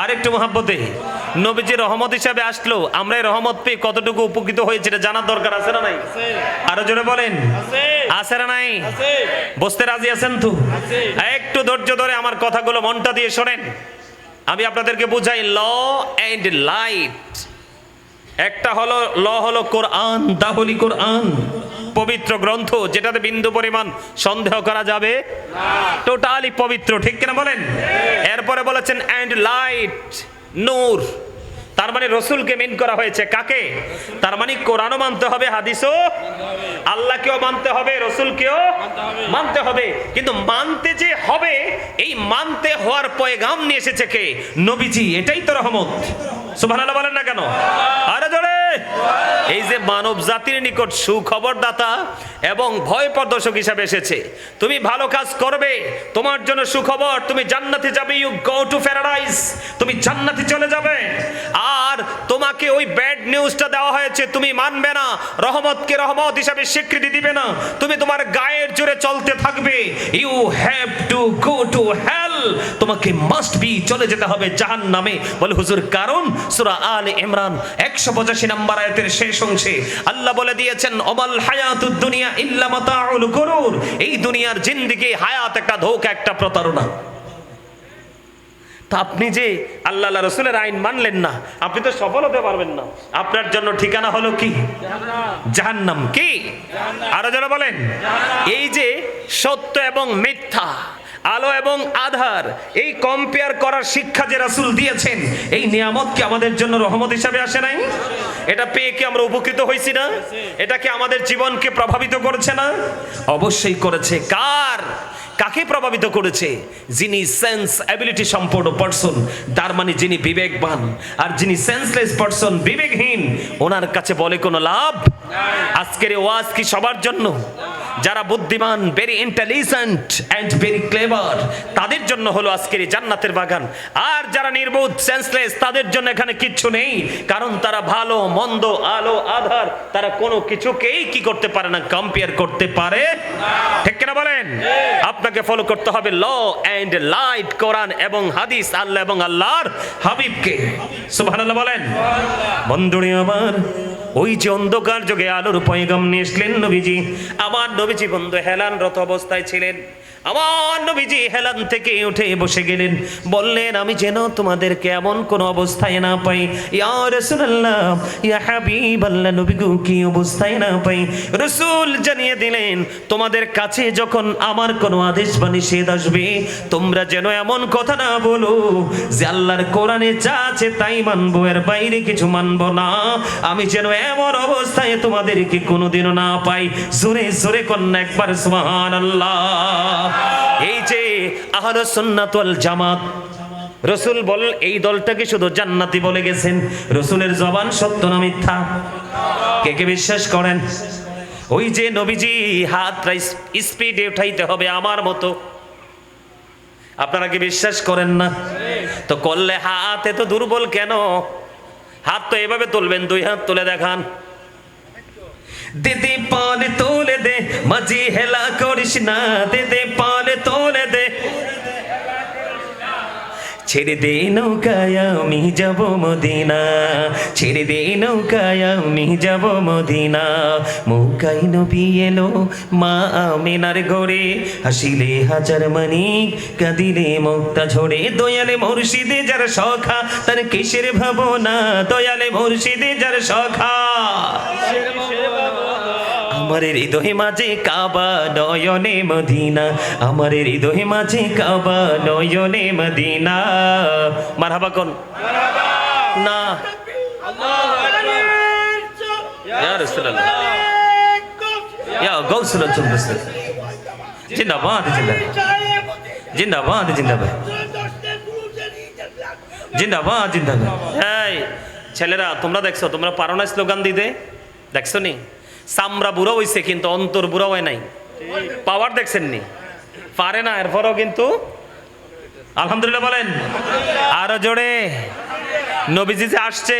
আর একটু মহাব্বতে। নবীজি রহমত হিসাবে আসলো, আমরা এই রহমত পেয়ে কতটুকু উপকৃত হয়েছে এটা জানার দরকার আছে না নাই? আরো জোরে বলেন, আছে না নাই? বসতে রাজি আছেন তো? একটু ধৈর্য ধরে আমার কথাগুলো মনটা দিয়ে শোনেন, আমি আপনাদেরকে বুঝাই। ল এন্ড লাইট, একটা হলো ল হলো কোরআন, দা হোলি কোরআন, পবিত্র গ্রন্থ, যেটাতে বিন্দু পরিমাণ সন্দেহ করা যাবে না, টোটালি পবিত্র, ঠিক কিনা বলেন? এরপরে বলেছেন এন্ড লাইট, নূর। তার মানে রসুলকে মেন করা হয়েছে। কাকে? তার মানে কোরআনও মানতে হবে, হাদিসও, আল্লাহকেও মানতে হবে, রসুলকেও মানতে হবে। কিন্তু মানতে যে হবে, এই মানতে হওয়ার পয়গাম নিয়ে এসেছে কে? নবীজি। এটাই তো রহমত। সুবহানাল্লাহ বলেন না কেন? আরে জোরে। এই যে মানব জাতির নিকট সুখবরদাতা এবং ভয় প্রদর্শক হিসাবে এসেছে। তুমি ভালো কাজ করবে, তোমার জন্য সুখবর, তুমি জান্নাতে যাবে, ইউ গো টু প্যারাডাইস, তুমি জান্নাতে চলে যাবে। আর তোমাকে ওই ব্যাড নিউজটা দেওয়া হয়েছে, তুমি মানবে না, রহমতকে রহমত হিসাবে স্বীকৃতি দিবে না, তুমি তোমার গায়ের জোরে চলতে থাকবে। You have to go to hell, তোমাকে মাস্ট বি চলে যেতে হবে জাহান্নামে। বলে হুজুর কারণ? সূরা আলে ইমরান 185 নম্বর আয়াতের শেষ অংশে আল্লাহ বলে দিয়েছেন, ওমাল হায়াতুদ দুনিয়া ইল্লা মাতাউল গুরুর, এই দুনিয়ার জিন্দেগি, হায়াত একটা ধোঁকা, একটা প্রতারণা। তা আপনি যে আল্লাহ রাসূলের আইন মানলেন না, আপনি তো সফল হতে পারবেন না। আপনার জন্য ঠিকানা হলো কি? জাহান্নাম। কি? আরো যারা বলেন, এই যে সত্য এবং মিথ্যা, আলো এবং আধার, এই কম্পেয়ার করার শিক্ষা যে রাসূল দিয়েছেন, এই নিয়ামত কি আমাদের জন্য রহমত হিসাবে আসে নাই? এটা পেয়ে কি আমরা উপকৃত হইছি না? এটা কি আমাদের জীবনকে প্রভাবিত করেছে না? অবশ্যই করেছে। কার? কাকে প্রভাবিত করেছে? যিনি সেন্স অ্যাবিলিটি সম্পন্ন পারসন, তার মানে যিনি বিবেকবান। আর যিনি সেন্সলেস পারসন, বিবেকহীন, ওনার কাছে বলে কোনো লাভ। আজকের এই ওয়াজ কি সবার জন্য? যারা বুদ্ধিমান, very intelligent and very clever, তাদের জন্য হলো আজকের এই জান্নাতের বাগান। আর যারা নির্বোধ, সেন্সলেস, তাদের জন্য এখানে কিচ্ছু নেই। কারণ তারা ভালো মন্দ, আলো আধার, তারা কোনো কিছুকেই কি করতে পারে না, কম্পেয়ার করতে পারে ঠিক কিনা বলেন? আপনাকে ফলো করতে হবে ল এন্ড লাইট, কোরআন এবং হাদিস, আল্লাহ এবং আল্লাহর হাবিবকে। সুবহানাল্লাহ বলেন। বন্ধুরে আমার, ওই যে অন্ধকার যুগে আলোর পয়গাম নিয়ে এসলেন নবীজি। আমার নবীজি বন্ধু হেলানরত অবস্থায় ছিলেন। আমার নবীজি হেলান থেকে উঠে বসে গেলেন, বললেন আমি যেন তোমাদেরকে এমন কোন অবস্থায় না পাই। ইয়া রাসূলুল্লাহ, ইয়া হাবিবাল্লাহ, নবী গো কি অবস্থায় না পাই? রাসূল জানিয়ে দিলেন, তোমাদের কাছে যখন আমার কোনো আদেশ বা নিষেধ আসবে, তোমরা যেন এমন কথা না বলো যে আল্লাহর কোরআনে যা আছে তাই মানবো, এর বাইরে কিছু মানবো না। আমি যেন এমন অবস্থায় তোমাদেরকে কোনোদিনও না পাই। জোরে জোরে কন্যা একবার সুবহানাল্লাহ। এই যে আহলুস সুন্নাত ওয়াল জামাত, রাসূল বল এই দলটাকে শুধু জান্নাতি বলে গেছেন। রাসূলের জবান সত্য না মিথ্যা? কে কে বিশ্বাস করেন? ওই যে নবীজি হাতটা স্পিডে উঠাইতে হবে আমার মতো, আপনারা কি বিশ্বাস করেন না? তো করলে হাত এত দুর্বল কেন? হাত তো এভাবে তুলবেন, দুই হাত তুলে দেখান। দিদি পালে তোলে দে, মাঝি হেলা করিস না, দিদি পালে তোলে দে, ছেড়ে দে নৌকায় আমি যাব মদিনা, ছেড়ে দে নৌকায় আমি যাব মদিনা। মৌকাই নবী এলো মা আমিনার ঘরে, হাসিলে হাজার মানিক, কাঁদিলে মুক্তা ঝরে। দয়ালে মুর্শিদে যার সখা, তার কিসের ভাবনা, দয়ালে মুর্শিদে যার সখা। আমার হৃদয় মাঝে কাবা, নয়নে মদিনা, আমার হৃদয় মাঝে কাবা, নয়নে মদিনা। মারহাবা কোন না? ইয়া রাসূলুল্লাহ, ইয়া গাউসুল আজম, জিন্দাবাদ জিন্দাবাদ, জিন্দাবাদ জিন্দাবাদ, জিন্দাবাদ জিন্দাবাদ। এই ছেলেরা, তোমরা দেখছো, তোমরা পারো না স্লোগান দিতে? দেখছো নি? সামরা বুড়ো হইছে কিন্তু অন্তর বুড়ো হয় নাই। পাওয়ার দেখছেন নি? পারে না, এরপরও কিন্তু আলহামদুলিল্লাহ বলেন। আরো জোরে। নবীজি যে আসছে,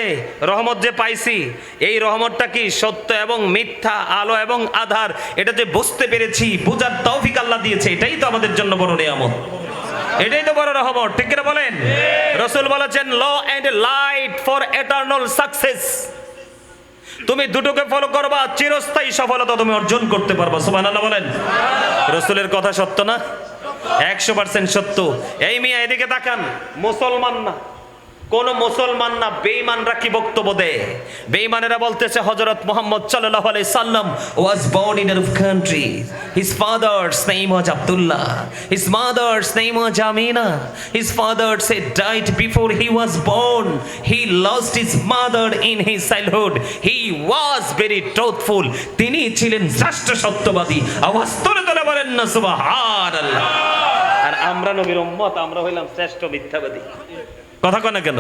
রহমত যে পাইছি, এই রহমতটা কি সত্য এবং মিথ্যা, আলো এবং আধার, এটা যে বুঝতে পেরেছি, বুঝার তৌফিক আল্লাহ দিয়েছে, এটাই তো আমাদের জন্য বড় নিয়ামত, এটাই তো বড় রহমত, ঠিক কিনা বলেন? রাসূল বলেছেন law and light for eternal success. তুমি দুটোকে ফলো করবা, চিরস্থায়ী সফলতা তুমি অর্জন করতে পারবা। সুবহানাল্লাহ বলেন। রাসূলের কথা সত্য না? 100% সত্য। এই মিয়া এদিকে তাকান, মুসলমান না, কোন মুসলমান না, বেঈমানরা কি বক্তব্য দেয়? বেঈমানেরা বলতেছে হযরত মুহাম্মদ সাল্লাল্লাহু আলাইহি সাল্লাম was born in a country, his father's name was Abdullah, his mother's name was Amina, his father said died before he was born, he lost his mother in his childhood, he was very truthful, তিনি ছিলেন শ্রেষ্ঠ সত্যবাদী। আওয়াজ তুলে তুলে বলেন না সুবহানাল্লাহ। আর আমরা নবীর উম্মত, আমরা হইলাম শ্রেষ্ঠ মিথ্যাবাদী। কথা কয় না কেন?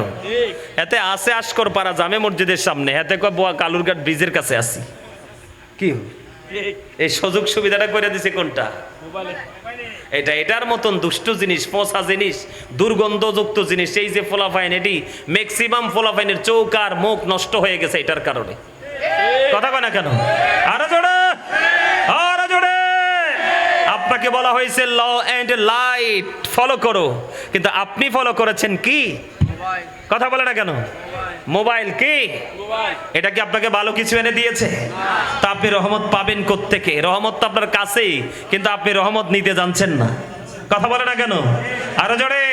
এতে আছে আশকর পাড়া জামে মসজিদের সামনে, এতে কয় বোয়া কালুরঘাট ব্রিজের কাছে আসি। কি এই সুযোগ সুবিধাটা করে দিছে কোনটা? এটা এটার মতন দুষ্ট জিনিস, পচা জিনিস, দুর্গন্ধযুক্ত জিনিস, এই যে ফোলাফাইন, এটি ম্যাক্সিমাম ফোলাফাইনের চোখ আর মুখ নষ্ট হয়ে গেছে এটার কারণে। কথা কয় না কেন? আরো জোরে, আরো জোরে। আপনাকে বলা হয়েছে ল এন্ড লাইট ফলো করো, কিন্তু আপনি ফলো করেছেন কি? কথা বলে না কেন? মোবাইল। কি এটা কি আপনাকে ভালো কিছু এনে দিয়েছে? তা আপনি রহমত পাবেন কোত্থেকে? রহমত তো আপনার কাছেই, কিন্তু আপনি রহমত নিতে জানছেন না। কথা বলে না কেন? আরো জোরে।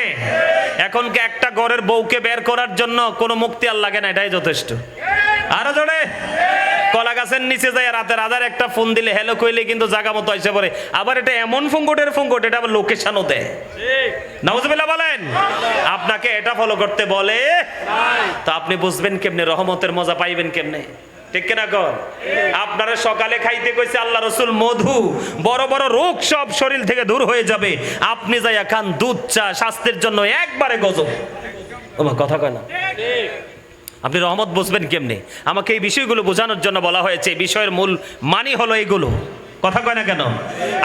এখন কি একটা ঘরের বউকে বের করার জন্য কোনো মুক্তি আর লাগে না, এটাই যথেষ্ট। আরো জোরে। কলা গাছের নিচে যায় রাতের আধার একটা ফোন দিলে হ্যালো কইলে কিন্তু জায়গা মতো এসে পড়ে। আবার এটা এমন ফুঙ্গটের ফুঙ্গট, এটা আবার লোকেশনও দেয়। নাউজুবিল্লাহ বলেন। আপনাকে এটা ফলো করতে বলে, তো আপনি বুঝবেন কেমনে, রহমতের মজা পাইবেন কেমনে? ঠিক কিনা কর? আপনারা সকালে খাইতে কইছে আল্লাহ রসুল মধু, বড় বড় রোগ সব শরীর থেকে দূর হয়ে যাবে। আপনি যাইয়া খান দুধ চা, স্বাস্থ্যের জন্য একবারে গজব। ওমা কথা কয় না। আপনি রহমত বুঝবেন কেমনে? আমাকে এই বিষয়গুলো বোঝানোর জন্য বলা হয়েছে। বিষয়ের মূল মানি হলো এইগুলো। কথা কয় না কেন?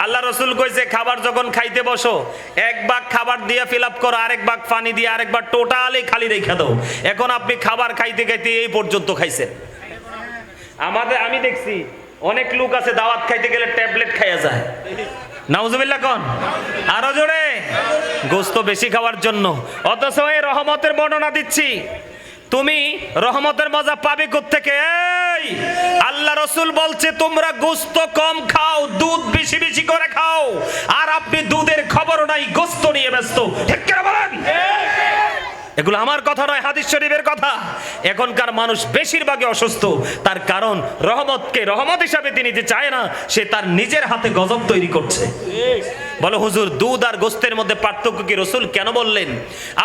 আল্লাহ রসুল কইছে খাবার যখন খাইতে বসো, এক ভাগ খাবার দিয়ে ফিল আপ করো, আরেক ভাগ পানি দিয়ে, আরেকবার টোটালি খালি রেখে দাও। এখন আপনি খাবার খাইতে খাইতে এই পর্যন্ত খাইছেন। আমি দেখছি অনেক লোক আছে দাওয়াত খাইতে গেলে ট্যাবলেট খাইয়া যায়। নাউজুবিল্লাহ কোন? আরো জোরে। গোস্ত বেশি খাওয়ার জন্য। অথচ এই রহমতের বর্ণনা দিচ্ছি, তুমি রহমতের মজা পাবে কোত্থেকে? এই আল্লাহ রসুল বলছে তোমরা গোস্ত কম খাও, দুধ বেশি বেশি করে খাও। আর আপনি দুধের খবর নাই, গোস্ত নিয়ে ব্যস্ত। ঠিক করে বলেন? এগুলো আমার কথা নয়, হাদিস শরীফের কথা। এখনকার মানুষ বেশিরভাগই অসুস্থ। তার কারণ রহমতকে রহমত হিসাবে তিনি যে চায় না, সে তার নিজের হাতে গজব তৈরি করছে। বলো হুজুর, দুধ আর গোস্তের মধ্যে পার্থক্য কি? রসুল কেন বললেন?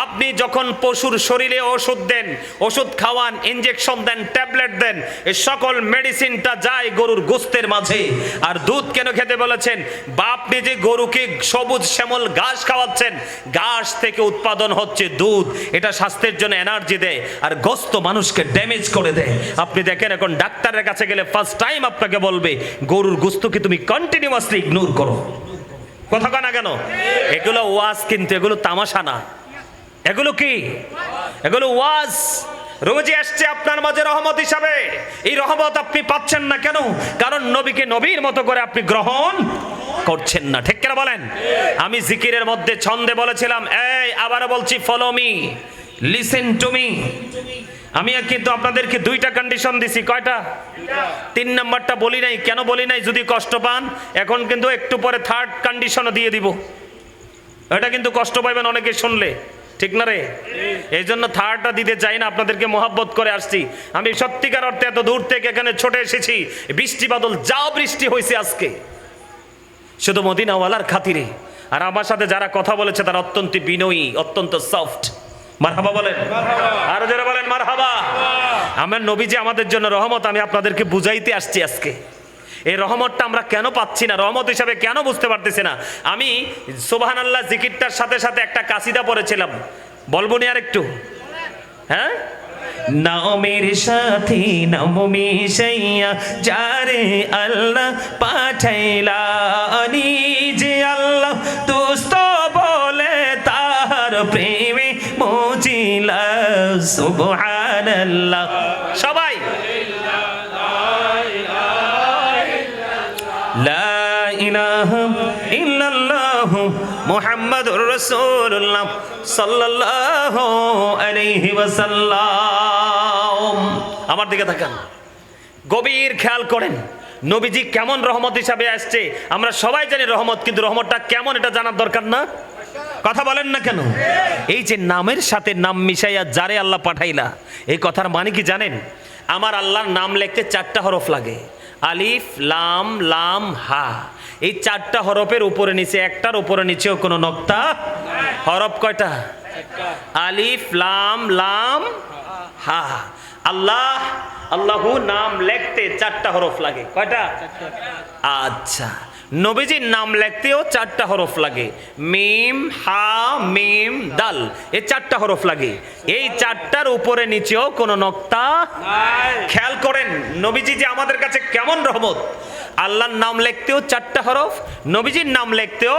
আপনি যখন পশুর শরীরে ওষুধ দেন, ওষুধ খাওয়ান, ইনজেকশন দেন, ট্যাবলেট দেন, এই সকল মেডিসিনটা যায় গরুর গোস্তের মাঝে। আর দুধ কেন খেতে বলেছেন? বা আপনি যে গরুকে সবুজ শ্যামল ঘাস খাওয়াচ্ছেন, ঘাস থেকে উৎপাদন হচ্ছে দুধ। এটা স্বাস্থ্যের জন্য এনার্জি দেয়, আর গোস্ত মানুষকে ড্যামেজ করে দেয়। আপনি দেখেন এখন ডাক্তারের কাছে গেলে ফার্স্ট টাইম আপনাকে বলবে গরুর গোস্তকে তুমি কন্টিনিউয়াসলি ইগনোর করো। কথা কয় না কেন? এগুলো ওয়াজ, কিন্তু এগুলো তামাশা না। এগুলো কি? এগুলো ওয়াজ। রোজই আসছে আপনার মাঝে রহমত হিসাবে। এই রহমত আপনি পাচ্ছেন না কেন? কারণ নবীকে নবীর মতো করে আপনি গ্রহণ করছেন না। ঠিক কিনা বলেন? আমি জিকিরের মধ্যে ছন্দে বলেছিলাম, এই আবারও বলছি, follow me, listen to me. আমি কিন্তু আপনাদেরকে দুইটা কন্ডিশন দিছি। কয়টা? 3 নাম্বারটা বলি নাই। কেন বলি নাই? যদি কষ্ট পান, এখন কিন্তু একটু পরে থার্ড কন্ডিশনও দিয়ে দিব। এটা কিন্তু কষ্ট পাইবেন অনেকে শুনলে, ঠিক না রে? এই জন্য থার্ডটা দিতে চাই না, আপনাদেরকে মোহাব্বত করে আসছি। আমি সত্যিকার অর্থে এত দূর থেকে এখানে ছুটে এসেছি। বৃষ্টি বাদল যা বৃষ্টি হয়েছে আজকে, শুধু মদিনাওয়ালার খাতিরে। আর আমার সাথে যারা কথা বলেছে তারা অত্যন্ত বিনয়ী, অত্যন্ত সফট। মারহাবা বলেন, আর যারা বলেন মারহাবা। আমার নবী যে আমাদের জন্য রহমত, আমি আপনাদেরকে বুঝাইতে আসছি আজকে। এই রহমতটা আমরা কেন পাচ্ছি না, রহমত হিসাবে কেন বুঝতে পারতেছি না? আমি সুবহানাল্লাহ জিকিরটার সাথে সাথে একটা কাসিদা পড়েছিলাম, বলবো নি আর একটু? হ্যাঁ, নামের সাথে নাম মিশাইয়া যারে আল্লাহ পাঠাইলা, যে আল্লাহ দোস্ত বলে তার প্রেমে মজিলা। সুবহানাল্লাহ। সবাই লা ইলাহা ইল্লাল্লাহ মুহাম্মাদুর রাসূলুল্লাহ সাল্লাল্লাহু আলাইহি ওয়াসাল্লাম। আমার দিকে তাকান, গভীর খেয়াল করেন নবীজি কেমন রহমত হিসাবে আসছে। আমরা সবাই জানি রহমত, কিন্তু রহমতটা কেমন এটা জানার দরকার না? কথা বলেন না কেন? এই যে নামের সাথে নাম মিশাইয়া যারে আল্লাহ পাঠাইলা, এই কথার মানে কি জানেন? আমার আল্লাহর নাম লিখতে 4টা হরফ লাগে, আলিফ লাম লাম হা। এই 4টা হরফের উপরে নিচে, একটার উপরে নিচেও কোনো নক্তা। হরফ কয়টা? আলিফ লাম লাম হা। আল্লাহ, আল্লাহু নাম লিখতে 4টা হরফ লাগে। কয়টা? আচ্ছা, নবীজির নাম লিখতেও 4টা হরফ লাগে, মিম হা মিম দাল। এই 4টা হরফ লাগে। এই 4টার উপরে নিচেও কোনো নক্তা নাই। খেয়াল করেন নবীজি যে আমাদের কাছে কেমন রহমত। আল্লাহর নাম লিখতেও 4টা হরফ, নবীজির নাম লিখতেও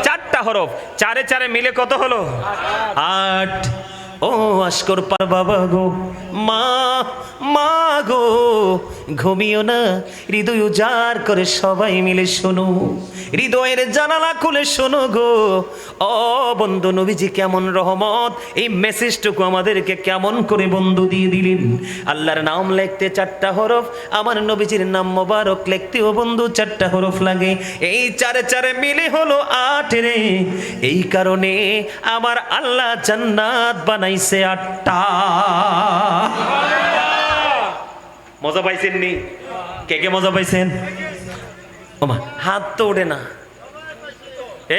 4টা হরফ। 4 এ 4 মিলে কত হলো? 8। ও আশকর পার বাবা গো, মা মা গো, ঘুমিও না, হৃদয় উজাড় করে সবাই মিলে শোনো, হৃদয়ের জানালা খুলে শোনো গো। ও বন্ধু, নবীজি কেমন রহমত, এই মেসেজটুকু আমাদেরকে কেমন করে বন্ধু দিয়ে দিলেন। আল্লাহর নাম লিখতে 4টা হরফ, আমার নবীজির নাম মোবারক লিখতেও বন্ধু 4টা হরফ লাগে। এই 4 এ 4 মিলে হলো 8 রে। এই কারণে আমার আল্লাহ জান্নাত বানাইছে 8টা। মজা পাইছেন নি? কে কে মজা পাইছেন? ওমা হাত তো ওঠে না,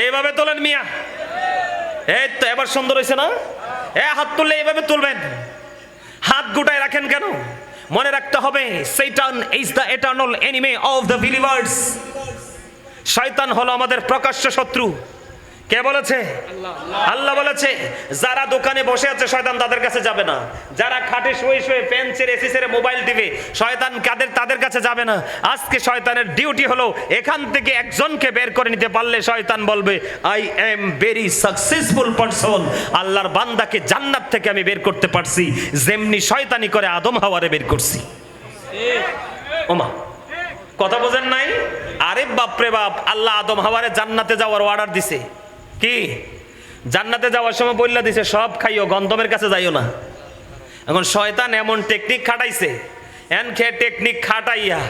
এইভাবে তোলেন মিয়া। এই তো এবার সুন্দর হয়েছে না? হাত তুললে এইভাবে তুলবেন, হাত গুটায় রাখেন কেন? মনে রাখতে হবে, শয়তান is the eternal enemy of the believers. শয়তান হলো আমাদের প্রকাশ্য শত্রু। কে বলেছে? আল্লাহ বলেছে, যারা দোকানে বসে আছে শয়তান তাদের কাছে যাবে না, যারা খাটে শুয়ে শুয়ে ফ্যান ছেড়ে এসি ছেড়ে মোবাইল টিপে শয়তান তাদের কাছে যাবে না। আজকে শয়তানের ডিউটি হলো এখান থেকে একজনকে বের করে নিতে পারলে শয়তান বলবে I am very successful person, আল্লাহর বান্দাকে জান্নাত থেকে আমি বের করতে পারছি, যেমনি শয়তানি করে আদম হাওয়ারে বের করছি। ওমা, কথা বোঝেন নাই? আরে বাপরে বাপ, আল্লাহ আদম হাওয়ারে জান্নাতে যাওয়ার অর্ডার দিছে। কি জান্নাতে যাওয়ার সময় বললা দিছে সব খাইও, গন্ধমের কাছে যাইও না। এখন শয়তান এমন টেকনিক খাটাইছে, টেকনিক খাটাইয়া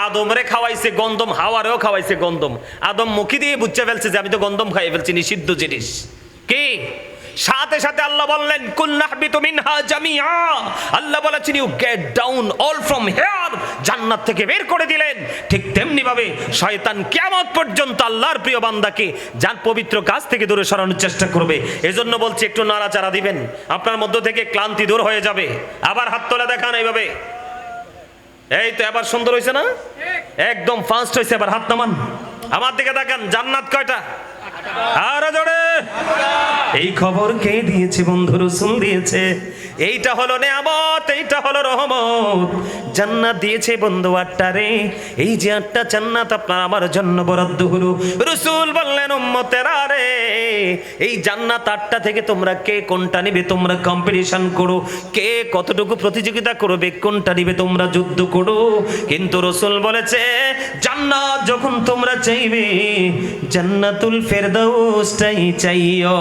আদমরে খাওয়াইছে গন্ধম, হাওয়ারেও খাওয়াইছে গন্ধম। আদম মুখি দিয়ে বুঝতে ফেলছে যে আমি তো গন্ধম খাইয়ে ফেলছি, নিষিদ্ধ জিনিস। কি সাথে সাথে আল্লাহ বললেন কুল নাহবিতু মিনহা জামিআ, আল্লাহ বলেছেন you get down all from here, জান্নাত থেকে বের করে দিলেন। ঠিক তেমনি ভাবে শয়তান কিয়ামত পর্যন্ত আল্লাহর প্রিয় বান্দাকে যার পবিত্র কাজ থেকে দূরে সরানোর চেষ্টা করবে। এজন্য বলছি একটু নাড়াচাড়া দিবেন, আপনার মধ্য থেকে ক্লান্তি দূর হয়ে যাবে। আবার হাত তোলা দেখান এইভাবে, এই তো এবার সুন্দর হয়েছে না, একদম ফাস্ট হয়েছে। এবার হাত নামান, আমার দিকে তাকান। জান্নাত কয়টা? আরো জোরে। এই খবর কে দিয়েছে? বন্ধু রাসূল দিয়েছে। এইটা হলো নেয়ামত, এইটা হলো রহমত। জান্নাত দিয়েছে বন্ধু আটটা রে, এই যে আটটা জান্নাত আপনার আমার জন্য বরাদ্দ হলো। রাসূল বললেন উম্মতেরা রে, এই জান্নাত আটটা থেকে তোমরা কে কোনটা নিবে তোমরা কম্পিটিশন করো, কে কতটুকু প্রতিযোগিতা করবে, কোনটা নিবে তোমরা যুদ্ধ করো। কিন্তু রাসূল বলেছে জান্নাত যখন তোমরা চাইবে জান্নাতুল ফেরদাউসটাই চাইও।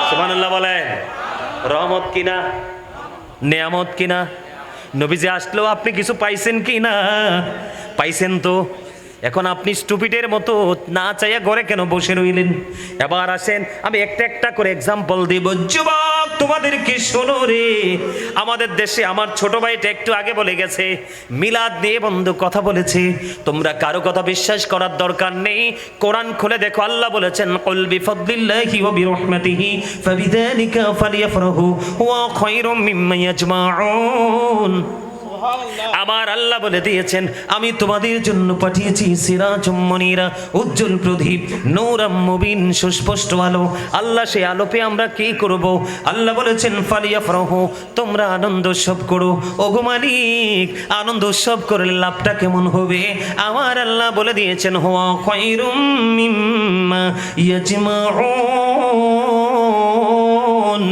সুবহানাল্লাহ বলেন। রহমত কিনা, নেয়ামত কিনা? নবীজি আসলেও আপনি কিছু পাইছেন কি না? পাইছেন তো। এখন আপনি স্টুপিডের মতো না চাইয়া ঘরে কেন বসে রইলেন? এবার আসেন আমি একটা একটা করে এক্সাম্পল দিব। যুবক তোমাদেরকে শোনো রে, আমাদের দেশে আমার ছোট ভাইটা একটু আগে বলে গেছে মিলাদ নিয়ে বন্ধু কথা বলেছে। তোমরা কারো কথা বিশ্বাস করার দরকার নেই, কোরআন খুলে দেখো। আল্লাহ বলেছেন কুল বিফাদলিল্লাহি ওয়া বিরহমাতিহি ফাবিযালিকা ফালইফরাহু হুয়া খায়রুম মিম্মা ইয়াজমাউন। আমার আল্লাহ বলে দিয়েছেন আমি তোমাদের জন্য পাঠিয়েছি সিরাজুম মুনীরা, উজ্জ্বল প্রদীপ, নূরাম মুবিন, সুস্পষ্ট আলো। আল্লাহ সেই আলো পেয়ে আমরা কি করব? আল্লাহ বলেছেন ফালিয়াফরাহু, তোমরা আনন্দ উৎসব করো। ওগো মালিক, আনন্দ উৎসব করলে লাভটা কেমন হবে? আমার আল্লাহ বলে দিয়েছেন হুয়া খায়রুম মিম্মা ইয়াজমাউন।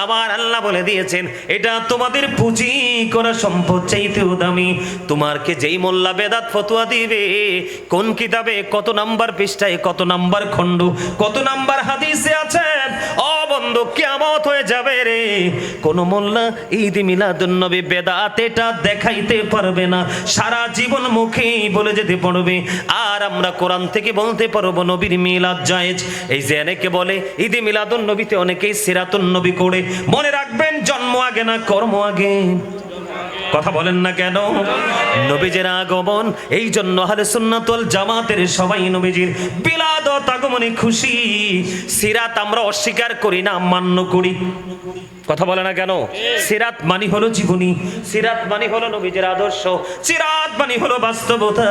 আবার আল্লাহ বলে দিয়েছেন এটা তোমাদের পুঁজি করা সম্পদ চাইতেও দামি। তোমারকে যেই মোল্লা বেদাত ফতোয়া দিবে কোন কিতাবে কত নাম্বার পৃষ্ঠায় কত নাম্বার খণ্ড কত নাম্বার হাদিসে আছে, ও বন্ধু কিয়ামত হয়ে যাবে রে। কোন মোল্লা ঈদ মিলাদুন নবী বেদাত এটা দেখাইতে পারবে না, সারা জীবন মুখেই বলে যেতে পারবে। আর আমরা কোরআন থেকে বলতে পারবো নবীর মিলাদ জায়েজ। এই যে অনেকে বলে ঈদ মিলাদুন নবীতে অনেকেই সিরাতুন নবী করে। মনে রাখবেন জন্ম আগে না কর্ম আগে? কথা বলেন না কেন? নবীজির আগমন, এই জন্য আহলে সুন্নাত ওয়াল জামাতের সবাই নবীজির বিলাদত আগমনে খুশি। সিরাত আমরা অস্বীকার করি না, মান্য করি। কথা বলে না কেন? সিরাত মানে হলো জীবনী, সিরাত মানে হলো নবীজির আদর্শ, সিরাত মানে হলো বাস্তবতা।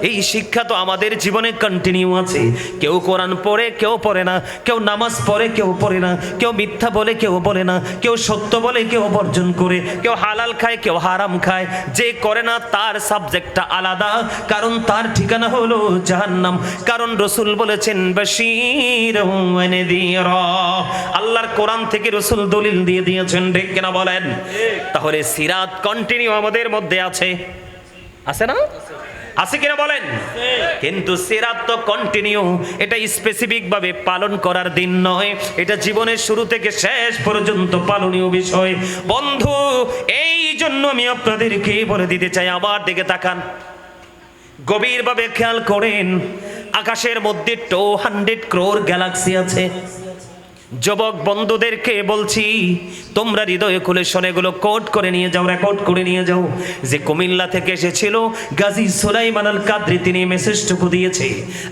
এই শিক্ষা তো আমাদের জীবনে কন্টিনিউ আছে। কেউ কোরআন পড়ে কেউ পড়ে না, কেউ নামাজ পড়ে কেউ পড়ে না, কেউ মিথ্যা বলে কেউ বলে না, কেউ সত্য বলে কেউ বর্জন করে, কেউ হালাল খায় কেউ হারাম খায়। যে করে না তার সাবজেক্টটা আলাদা, কারণ তার ঠিকানা হলো জাহান্নাম। কারণ রাসূল বলেছেন বাশীরুন ওয়া নাযীরা। আল্লাহর কোরআন থেকে রাসূল দলিল দিয়ে দিয়েছেন, ঠিক কিনা বলেন? তাহলে সিরাত কন্টিনিউ আমাদের মধ্যে আছে, আছে না? আছে কিনা বলেন? কিন্তু সিরাত তো কন্টিনিউ, এটা স্পেসিফিক ভাবে পালন করার দিন নয়, এটা জীবনের শুরু থেকে শেষ পর্যন্ত পালনীয় বিষয়। বন্ধু এই জন্য আমি আপনাদেরকে বলে দিতে চাই, আবার দিকে তাকান, গভীরভাবে খেয়াল করেন। আকাশের মধ্যে 200 crore গ্যালাক্সি আছে। যুবক বন্ধুদেরকে বলছি তোমরা হৃদয়ে খুলে শোনেগুলো কোট করে নিয়ে যাও, রেকর্ড করে নিয়ে যাও। যে কুমিল্লা থেকে এসেছিল গাজী সুলাইমান আল কাদরি, তিনি মেসেজটুকু দিয়েছে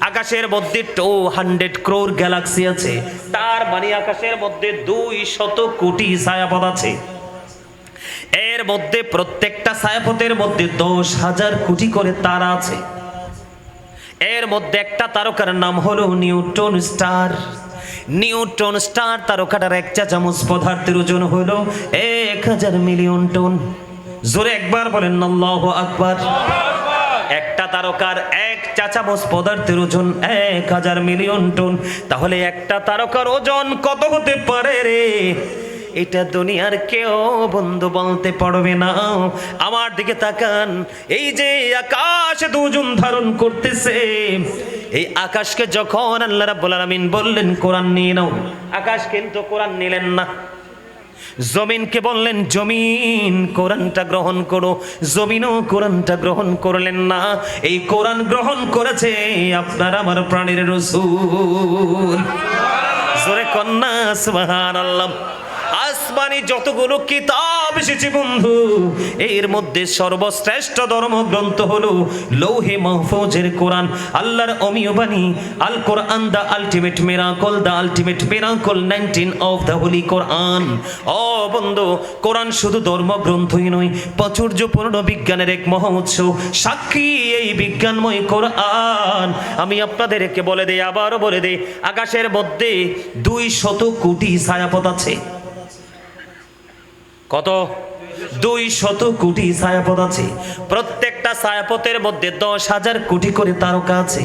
আকাশের মধ্যে 200 crore গ্যালাক্সি আছে। তার মানে আকাশের মধ্যে 200 কোটি ছায়াপথ আছে। এর মধ্যে প্রত্যেকটা ছায়াপথের মধ্যে 10,000 কোটি করে তারা আছে। এর মধ্যে একটা তারকার নাম হলো নিউটন স্টার। নিউটন স্টার তারকাটার 1 চা চামচ পদার্থের ওজন হলো 1000 মিলিয়ন টন। জোরে একবার বলেন আল্লাহু আকবার। একটা তারকার 1 চা চামচ পদার্থের ওজন 1000 মিলিয়ন টন। তাহলে একটা তারকার ওজন কত হতে পারে রে? এটা দুনিয়ার কেউ বন্ধু বলতে পারবে না। আমার দিকে তাকান, এই যে আকাশ এত ওজন ধারণ করতেছে, এই আকাশকে যখন আল্লাহ রাব্বুল আলামিন বললেন কোরআন নিয়ে নাও, আকাশ কিন্তু কোরআন নিলেন না। জমিনকে বললেন জমিন কোরআনটা গ্রহণ করো, জমিনও কোরআনটা গ্রহণ করলেন না। এই কোরআন গ্রহণ করেছে আপনার আমার প্রাণের রাসূল। জোরে কন্যা সুবহানাল্লাহ। আসমানি যতগুলো কিতাব এসেছে বন্ধু, এর মধ্যে সর্বশ্রেষ্ঠ ধর্মগ্রন্থ হলো লৌহে মাহফুজের কোরআন, আল্লাহর অমীয় বাণী Al Quran, the ultimate miracle, the ultimate miracle 19 of the holy Quran. ও বন্ধু, কোরআন শুধু ধর্মগ্রন্থই নয়, প্রাচুর্যপূর্ণ বিজ্ঞানের এক মহোৎসব। সাক্ষী এই বিজ্ঞানময় কোরআন। আমি আপনাদেরকে বলে দেই, আবারও বলে দেই, আকাশের মধ্যে 200 কোটি ছায়াপথ আছে। কত? 200 কোটি ছায়াপথ আছে। প্রত্যেকটা ছায়াপথের মধ্যে 10,000 কোটি করে তারকা আছে।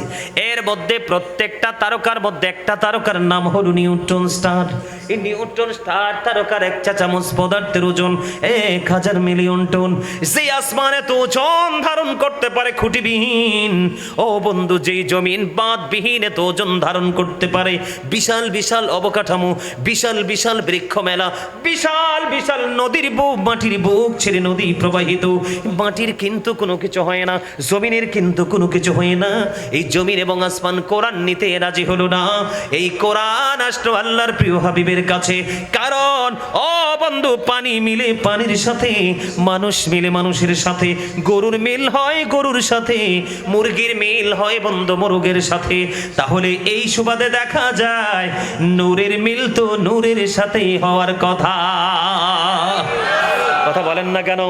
এর মধ্যে প্রত্যেকটা তারকার মধ্যে একটা তারকার নাম হলো নিউটন স্টার। এই নিউটন স্টার তারকার 1 চা চামচ পদার্থের ওজন 1000 মিলিয়ন টন। যে আসমানে তো ওজন ধারণ করতে পারে খুঁটিবিহীন, ও বন্ধু যেই জমিন বাঁধবিহীন এত ওজন ধারণ করতে পারে, বিশাল বিশাল অবকাঠামো, বিশাল বিশাল বৃক্ষ মেলা, বিশাল বিশাল নদীর বুক, মাটির বুক ছেড়ে নদী প্রবাহিত, মাটির কিন্তু কোনো কিছু হয় না, জমিনের কিন্তু কোনো কিছু হয় না। এই জমিন এবং আসমান কোরআন নিতে রাজি হলো না। এই কোরআন আসলো আল্লাহর প্রিয় হাবিবের কাছে, কারণ ও বন্ধু পানি মিলে পানির সাথে, মানুষ মিলে মানুষের সাথে, গরুর মিল হয় গরুর সাথে, মুরগির মিল হয় বন্ধু মুরগের সাথে। তাহলে এই সুবাদে দেখা যায় নূরের মিল তো নূরের সাথেই হওয়ার কথা। কথা বলেন না কেন?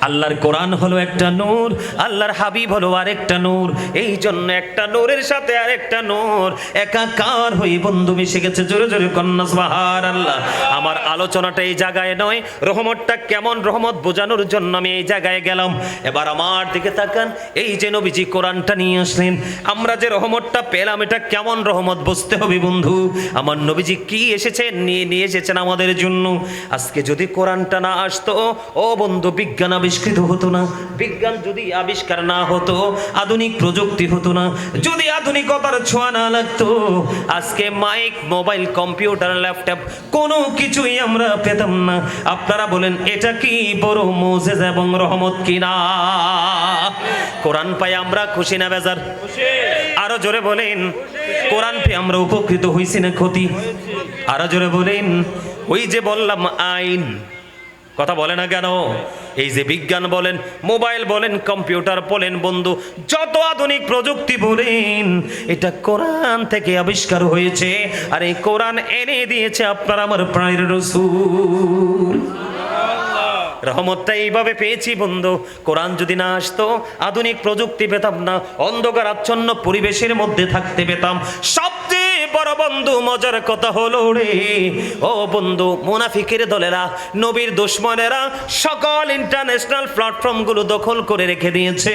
আল্লাহর কোরআন হলো একটা নূর, আল্লাহর হাবিব হলো আরেকটা নূর। এই জন্য একটা নূরের সাথে আরেকটা নূর একাকার হয়ে বন্ধু মিশে গেছে। জোরে জোরে কন্যা সুবহানাল্লাহ। আমার আলোচনাটা এই জায়গায় নয়, রহমতটা কেমন রহমত বোঝানোর জন্য আমি এই জায়গায় গেলাম। এবার আমার দিকে তাকান, এই যে নবীজি কোরআনটা নিয়ে আসলেন, আমরা যে রহমতটা পেলাম এটা কেমন রহমত বুঝতে হবে বন্ধু। আমার নবীজি কি এসেছেন, নিয়ে এসেছেন আমাদের জন্য। আজকে যদি কোরআনটা না আসতো, ও বন্ধু বিজ্ঞান আবিষ্কৃত হতো না। বিজ্ঞান যদি আবিষ্কার না হতো, আধুনিক প্রযুক্তি হতো না, যদি আধুনিকতার ছোঁয়া না লাগতো, আজকে মাইক, মোবাইল, কম্পিউটার, ল্যাপটপ কোনো কিছুই আমরা পেতাম না। আপনারা বলেন এটা কি বড় মুজিজা এবং রহমত কিনা? কোরআন পাই আমরা খুশি না বেজার? আরো জোরে বলেন, কোরআন পেয়ে আমরা উপকৃত হইছি না ক্ষতি? আরো জোরে বলেন। ওই যে বললাম আইন, কথা বলে না কেন? এই যে বিজ্ঞান বলেন, মোবাইল বলেন, কম্পিউটার বলেন বন্ধু, যত আধুনিক প্রযুক্তি বলেন, এটা কোরআন থেকে আবিষ্কার হয়েছে। আর এই কোরআন এনে দিয়েছে আপনার আমার প্রাণের রাসূল। রহমতটা এইভাবে পেয়েছি বন্ধু। কোরআন যদি না আসতো, আধুনিক প্রযুক্তি পেতাম না, অন্ধকার আচ্ছন্ন পরিবেশের মধ্যে থাকতে পেতাম। সবচেয়ে বড় বন্ধু মজার কথা হলো রে, ও বন্ধু মুনাফিকের দলেরা, নবীর দুশমনেরা সকল ইন্টারন্যাশনাল প্ল্যাটফর্মগুলো দখল করে রেখে দিয়েছে।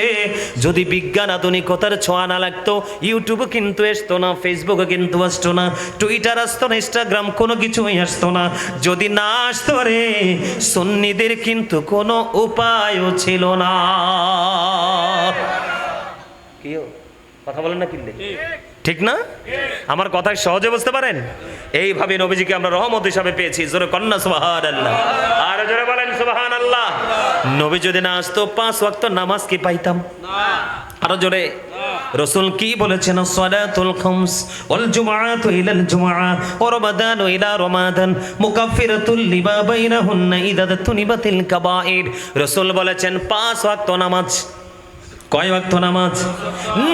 যদি বিজ্ঞান আধুনিকতার ছোঁয়া না লাগতো, ইউটিউবে কিন্তু আসতো না, ফেসবুকে কিন্তু আসতো না, টুইটার আসতো না, ইনস্টাগ্রাম কোনো কিছুই আসতো না। যদি না আসতো রে, সুন্নিদের কিন্তু কোনো উপায়ও ছিল না। কি কথা বলেন না কিনলে? ঠিক না? আমার কথা সহজে বুঝতে পারেন? এইভাবে নবীজিকে আমরা রহমত হিসাবে পেয়েছি। জোরে কন্যা সুবহানাল্লাহ। আর জোরে বলেন সুবহানাল্লাহ। নবী যদি না আসতো 5 ওয়াক্ত নামাজ কি পাইতাম? আরো জোরে। রাসূল কি বলেছেন? সালাতুল খামস ওয়াল জুমআতু ইলাল জুমআ ওয়া রমাদানু ইলা রমাদান মুকাফফিরাতুল লিমা বাইনাহুন্না ইযা তুনিবাতিল কাবাইর। রাসূল বলেছেন 5 ওয়াক্ত নামাজ কয় ওয়াক্ত নামাজ।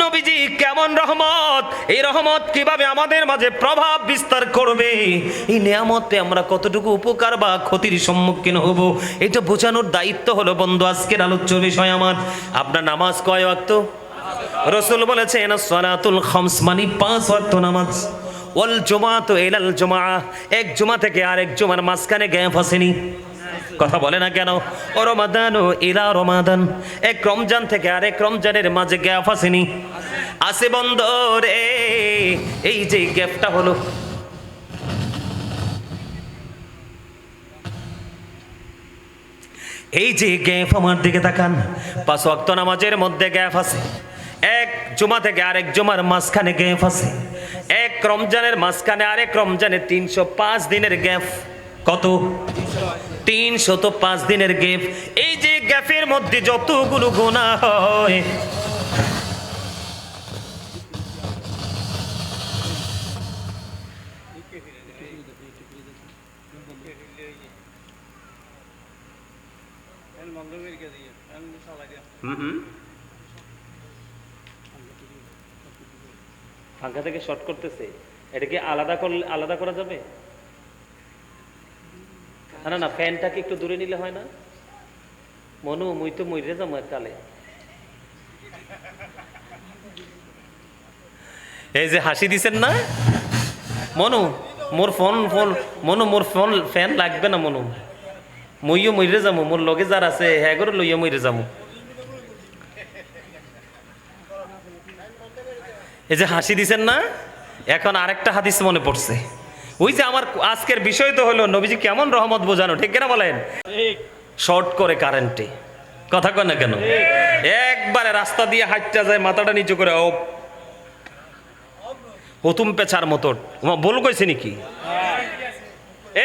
নবীজি কেমন রহমত, এই রহমত কিভাবে আমাদের মাঝে প্রভাব বিস্তার করবে, এই নিয়ামতে আমরা কতটুকু উপকার বা ক্ষতির সম্মুখীন হব, এটা বোঝানোর দায়িত্ব হলো বন্ধু আজকের আলোচ্য বিষয় আমার। আপনার নামাজ কয় ওয়াক্ত? রাসূল বলেছেন সালাতুল খামস মানে 5 ওয়াক্ত নামাজ। ওয়াল জুমাতু ইলাল জুমআ, এক জুমা থেকে আরেক জুমার মাঝখানে গ্যাপ আসেনি, কথা বলে না কেন? ও রমাদানু ইলা রমাদান, এক রমজান থেকে আরেক রমজানের মাঝে গ্যাপ আসেনি, আছে বন্ধ রে। এই যে গ্যাপটা হলো, এই যে গ্যাপ, আমার দিকে তাকান, 5 ওয়াক্ত নামাজের মধ্যে গ্যাপ আছে, এক জুমা থেকে আরেক জুমার মাঝখানে গ্যাপ আছে, এক রমজানের মাঝখানে আরেক রমজানে 305 দিনের গ্যাপ। কত? 305 দিনের গ্যাপ। এই যে গ্যাপের মধ্যে যতগুলো গুনাহ হয়, ফাঁকা থেকে শর্ট করতেছে, এটা কি আলাদা করা যাবে? না না, ফ্যানটাকে একটু দূরে নিলে হয় না? মনু মুই তো মইরে যাবো কালে। এই যে হাসি দিছেন না মনু, মোর ফোন ফ্যান লাগবে না মনু, মইও মইরে যাবো, মোর লগে যার আছে হ্যাঁ করে লইয়া মইরে যাবো। এই যে হাসি দিছেন না, এখন আরেকটা হাদিস মনে পড়ছে। ওই যে আমার আজকের বিষয় তো হলো নবীজি কেমন রহমত বোঝানো, ঠিক কিনা বলেন? শর্ট করে কারেন্টে, কথা কয় না কেন? একবারে রাস্তা দিয়ে হাঁটতে যায়, মাথাটা নিচু করে ও হতুম পেছার মতো বল কইছে নাকি?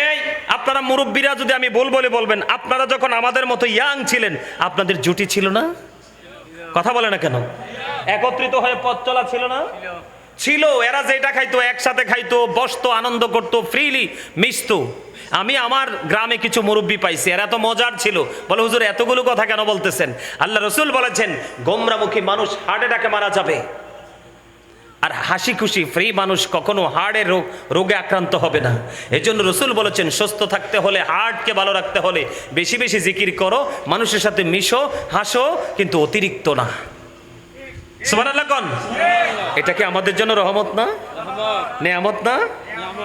এই আপনারা মুরব্বীরা যদি আমি বলে বলবেন, আপনারা যখন আমাদের মতো ইয়াং ছিলেন আপনাদের জুটি ছিল না? কথা বলে না কেন? একত্রিত হয়ে পথ চলা ছিল না? ছিল। এরা যেটা খাইতো একসাথে খাইতো, বসতো, আনন্দ করতো, ফ্রিলি মিশতো। আমি আমার গ্রামে কিছু মুরব্বী পাইছি, এরা তো মজার ছিল। বলে হুজুর এতগুলো কথা কেন বলতেছেন? আল্লাহ রসুল বলেছেন গোমরামুখী মানুষ হার্ট অ্যাটাকে মারা যাবে, আর হাসি খুশি ফ্রি মানুষ কখনো হার্টের রোগে আক্রান্ত হবে না। এই জন্য রসুল বলেছেন সুস্থ থাকতে হলে, হার্টকে ভালো রাখতে হলে বেশি বেশি জিকির করো, মানুষের সাথে মিশো, হাসো, কিন্তু অতিরিক্ত না। সুবহানাল্লাহ কোন? এটা কি আমাদের জন্য রহমত না, নেয়ামত না?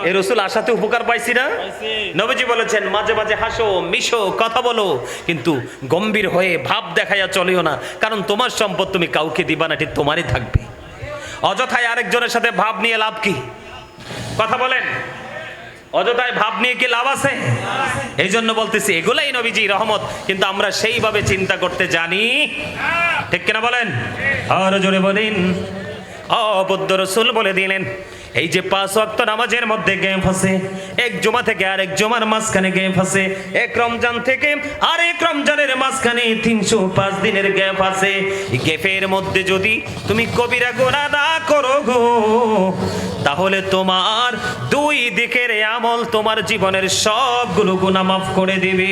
এই রসুল আশাতে উপকার পাইছি না? নবীজি বলেছেন মাঝে মাঝে হাসো, মিশো, কথা বলো, কিন্তু গম্ভীর হয়ে ভাব দেখাইয়া চলিও না, কারণ তোমার সম্পদ তুমি কাউকে দিবা না, ঠিক তোমারই থাকবে। অযথায় আরেকজনের সাথে ভাব নিয়ে লাভ কি? কথা বলেন, অযথায় ভাব নিয়ে কি লাভ আছে? এই জন্য বলতেছি এগুলাই নবীজি রহমত, কিন্তু আমরা সেইভাবে চিন্তা করতে জানি, ঠিক কিনা বলেন? আর জোরে বলেন। অবদ্ধ রসুল বলে দিলেন এই যে 5 ওয়াক্ত নামাজের মধ্যে গ্যাপ আছে, এক জুমা থেকে আরেক জুমার মাঝখানে গ্যাপ আছে, এক রমজান থেকে আরেক রমজানের মাঝখানে 305 দিনের গ্যাপ আছে। এই গ্যাপের মধ্যে যদি তুমি কবিরা গুনাহ না করো গো, তাহলে তোমার 2 দিকের আমল তোমার জীবনের সবগুলো গুনাহ মাফ করে দিবে।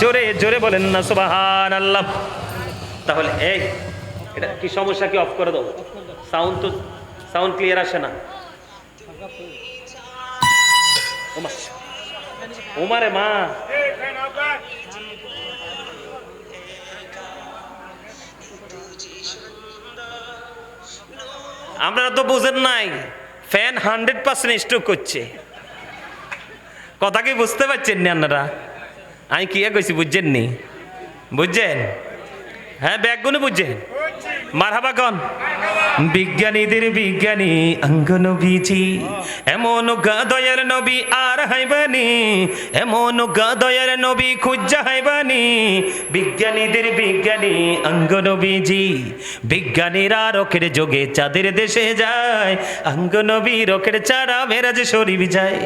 জোরে জোরে বলেন না সুবহানাল্লাহ। তাহলে এই এটা কি সমস্যা, কি অফ করে দাও? সাউন্ড ক্লিয়ার আসে না। ওমারে মা, আপনারা তো বুঝেন নাই, ফ্যান 100% স্ট্রোক করছে। কথা কি বুঝতে পারছেন না আপনারা? আমি কি কইছি বুঝছেন নি? বুঝছেন? হ্যাঁ ব্যাগগুলো বুঝছেন? মারহাবা কোন? বিজ্ঞানীদের বিজ্ঞানী অঙ্গনবীজি, এমন দয়ার নবী আর হাইবানি, এমন দয়ার নবী খুঁজা হাইবানি। বিজ্ঞানীদের বিজ্ঞানী অঙ্গনবীজি, বিজ্ঞানীরা রকের যোগে চাঁদের দেশে যায়, অঙ্গনবী রকের চারা মেরাজ শরীফ যায়।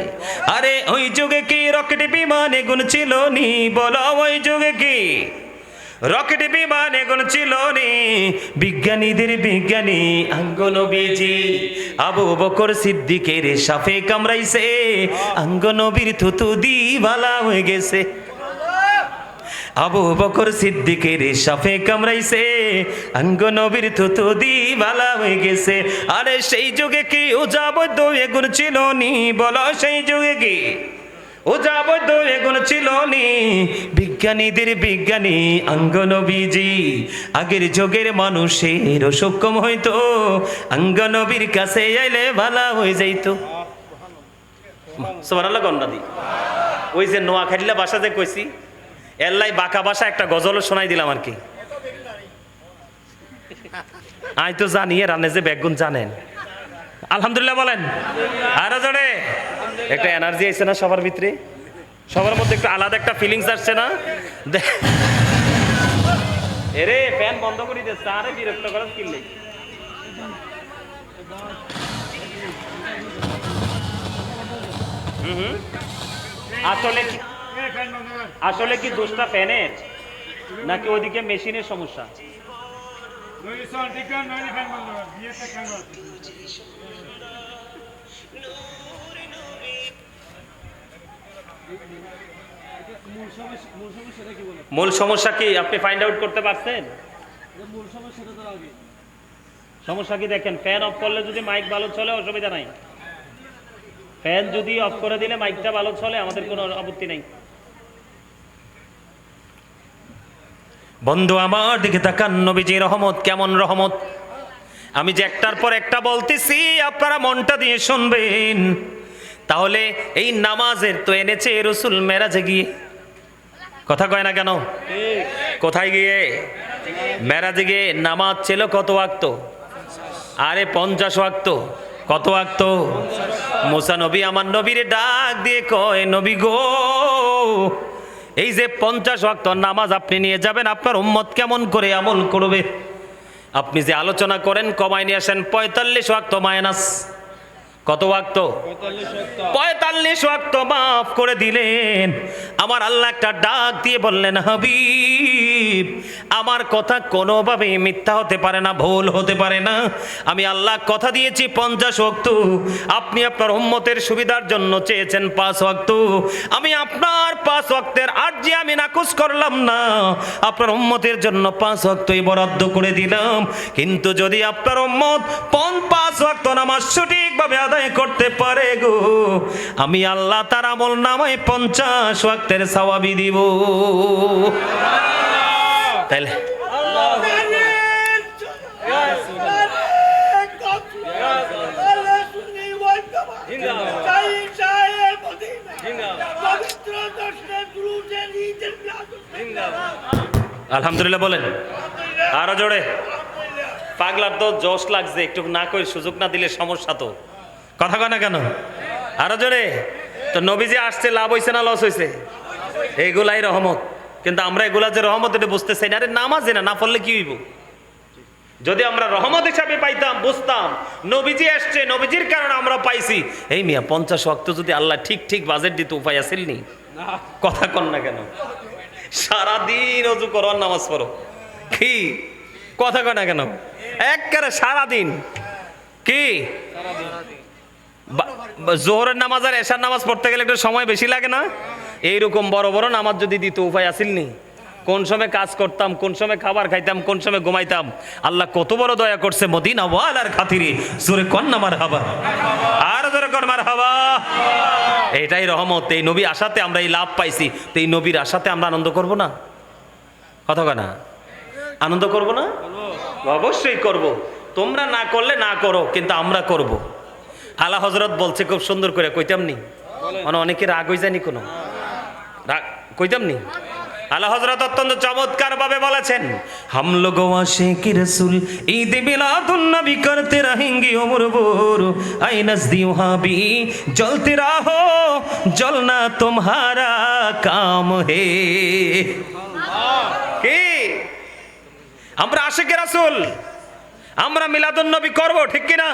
আরে ওই যুগে কি রকেট বিমান এগুন ছিল নি? বলো ওই যুগে কি রকেট বিমান এগুলো ছিল নি? বিজ্ঞানীদের বিজ্ঞানী অঙ্গনবীজি, আবু বকর সিদ্দিকের সাফে কামড়াইছে, অঙ্গনবীর থুতু দি বালা হয়ে গেছে। আবু বকর সিদ্দিকের সাফে কামড়াইছে, আঙ্গ নবীর থুতু দি বালা হয়ে গেছে। আরে সেই যুগে কি ও যাবত এগুন ছিল নি? বলো সেই যুগে কি ও যাবত এগুন ছিল নি? বিজ্ঞানীদের বিজ্ঞানী আঙ্গ নবীজি, আগের যুগের মানুষের অসুখ কম হইতো, আঙ্গ নবীর কাছে আইলে ভালা হয়ে যাইতো। সুবহানাল্লাহ গন্ডা দি। ওই যে নোয়াখালীলা ভাষা যে কইছি, এল্লাই বাঁকা ভাষা একটা গজলও শোনাই দিলাম আর কি। আই তো জানি রান্নে যে ব্যাগুন জানেন। আলহামদুলিল্লাহ বলেন। আর জোরে একটা এনার্জি আইছে না সবার ভিতরে? সবার মধ্যে একটু আলাদা একটা ফিলিংস আসছে না? এরে ফ্যান বন্ধ করে দিচ্ছে, আরে বিরক্ত করার কিনলে। আসলে কি দোষটা ফ্যানের নাকি ওইদিকে মেশিনের সমস্যা? মূল সমস্যা কি আপনি ফাইন্ড আউট করতে পারছেন? সমস্যা কি দেখেন, ফ্যান অফ করলে যদি মাইক ভালো চলে অসুবিধা নাই, ফ্যান যদি অফ করে দিলে মাইকটা ভালো চলে, আমাদের কোনো আপত্তি নেই। বন্ধু আমার দিকে তাকান, নবীজির রহমত কেমন রহমত। আমি যে একটার পর একটা বলতেছি, আপনারা মনটা দিয়ে শুনবেন। তাহলে এই নামাজের তো এনেছে রাসূল মেরাজে গিয়ে, কথা কয় না কেন? কোথায় গিয়ে? মেরাজে গিয়ে। নামাজ ছিল কত ওয়াক্ত? আরে 50 ওয়াক্ত। কত ওয়াক্ত? মুসা নবী আমার নবীরে ডাক দিয়ে কয়, নবী গো, এই যে 50 ওয়াক্ত নামাজ আপনি নিয়ে যাবেন, আপনার উম্মত কেমন করে আমল করবে? আপনি যে আলোচনা করেন কমাই নিয়ে আসেন 45 ওয়াক্ত মাইনাস। কত ওয়াক্ত? 45 ওয়াক্ত মাফ করে দিলেন। আমার আল্লাহ একটা ডাক দিয়ে বললেন, হাবিব, আমার কথা কোনোভাবে মিথ্যা হতে পারে না, ভুল হতে পারে না। আমি আল্লাহ কথা দিয়েছি 50 ওয়াক্ত, আপনি আপনার উম্মতের সুবিধার জন্য চেয়েছেন 5 ওয়াক্ত। আমি আপনার 5 ওয়াক্তের আরজি আমি নাকচ করলাম না, আপনার উম্মতের জন্য 5 ওয়াক্তই বরাদ্দ করে দিলাম। কিন্তু যদি আপনার উম্মত 5 ওয়াক্ত নামাজ সঠিকভাবে আদায় করতে পারে গো, আমি আল্লাহ তার আমল নামায় 50 ওয়াক্তের সওয়াবই দিব। তাইলে আলহামদুলিল্লাহ বলেন। আরো জোরে। পাগলার তো জোশ লাগছে, একটু না করে সুযোগ না দিলে সমস্যা তো, কথা কয় না কেন? আরো জোরে। তো নবীজি আসছে, লাভ হয়েছে না লস হয়েছে? এইগুলাই রহমত। কিন্তু আমরা এগুলা যে রহমত এটা বুঝতে চাই না। আরে নামাজে না পড়লে কি হইব? যদি আমরা রহমত হিসাবে পাইতাম, বুঝতাম নবীজি আসছে, নবীজির কারণে আমরা পাইছি। এই মিয়া 50 ওয়াক্ত যদি আল্লাহ ঠিক ঠিক বাজেট দিতে উপায় আছিল নি? কথা কন না কেন? সারাদিন অজু করো, নামাজ পড়ো, কি কথা কয় না কেন? একবারে সারাদিন কি জোহরের নামাজ আর এশার নামাজ পড়তে গেলে একটু সময় বেশি লাগে না? এইরকম বড় বড় নামাজ যদি দিত উপায় আছিল নি? কোন সময় কাজ করতাম, কোন সময় খাবার খাইতাম, কোন সময় ঘুমাইতাম। আল্লাহ কত বড় দয়া করছে মদিনা ওয়ালার খাতিরে। জোরে কন না মারহাবা, আর জোরে কন মারহাবা। এটাই রহমত। এই নবী আশাতে আমরা এই লাভ পাইছি, তো এই নবীর আশাতে আমরা আনন্দ করব না? কথা কয় না? আনন্দ করব না? অবশ্যই করব। তোমরা না করলে না করো, কিন্তু আমরা করব। আলা হযরত বলছে খুব সুন্দর করে, কইতাম নি? অনেকে রাগ হয়ে যায়নি? কোনো রাগ কইতাম নি? আলা হযরত অত্যন্ত চমৎকার ভাবে বলেছেন, হাম লোগ আশিক রাসূল ঈদ মিলাদুন নবী করতে रहेंगे उम्र भर, आए नज़दी वहां भी जलते रहो, जलना तुम्हारा काम है। কি আমরা আশিক রাসূল, আমরা মিলাদুন নবী করব, ঠিক কি না?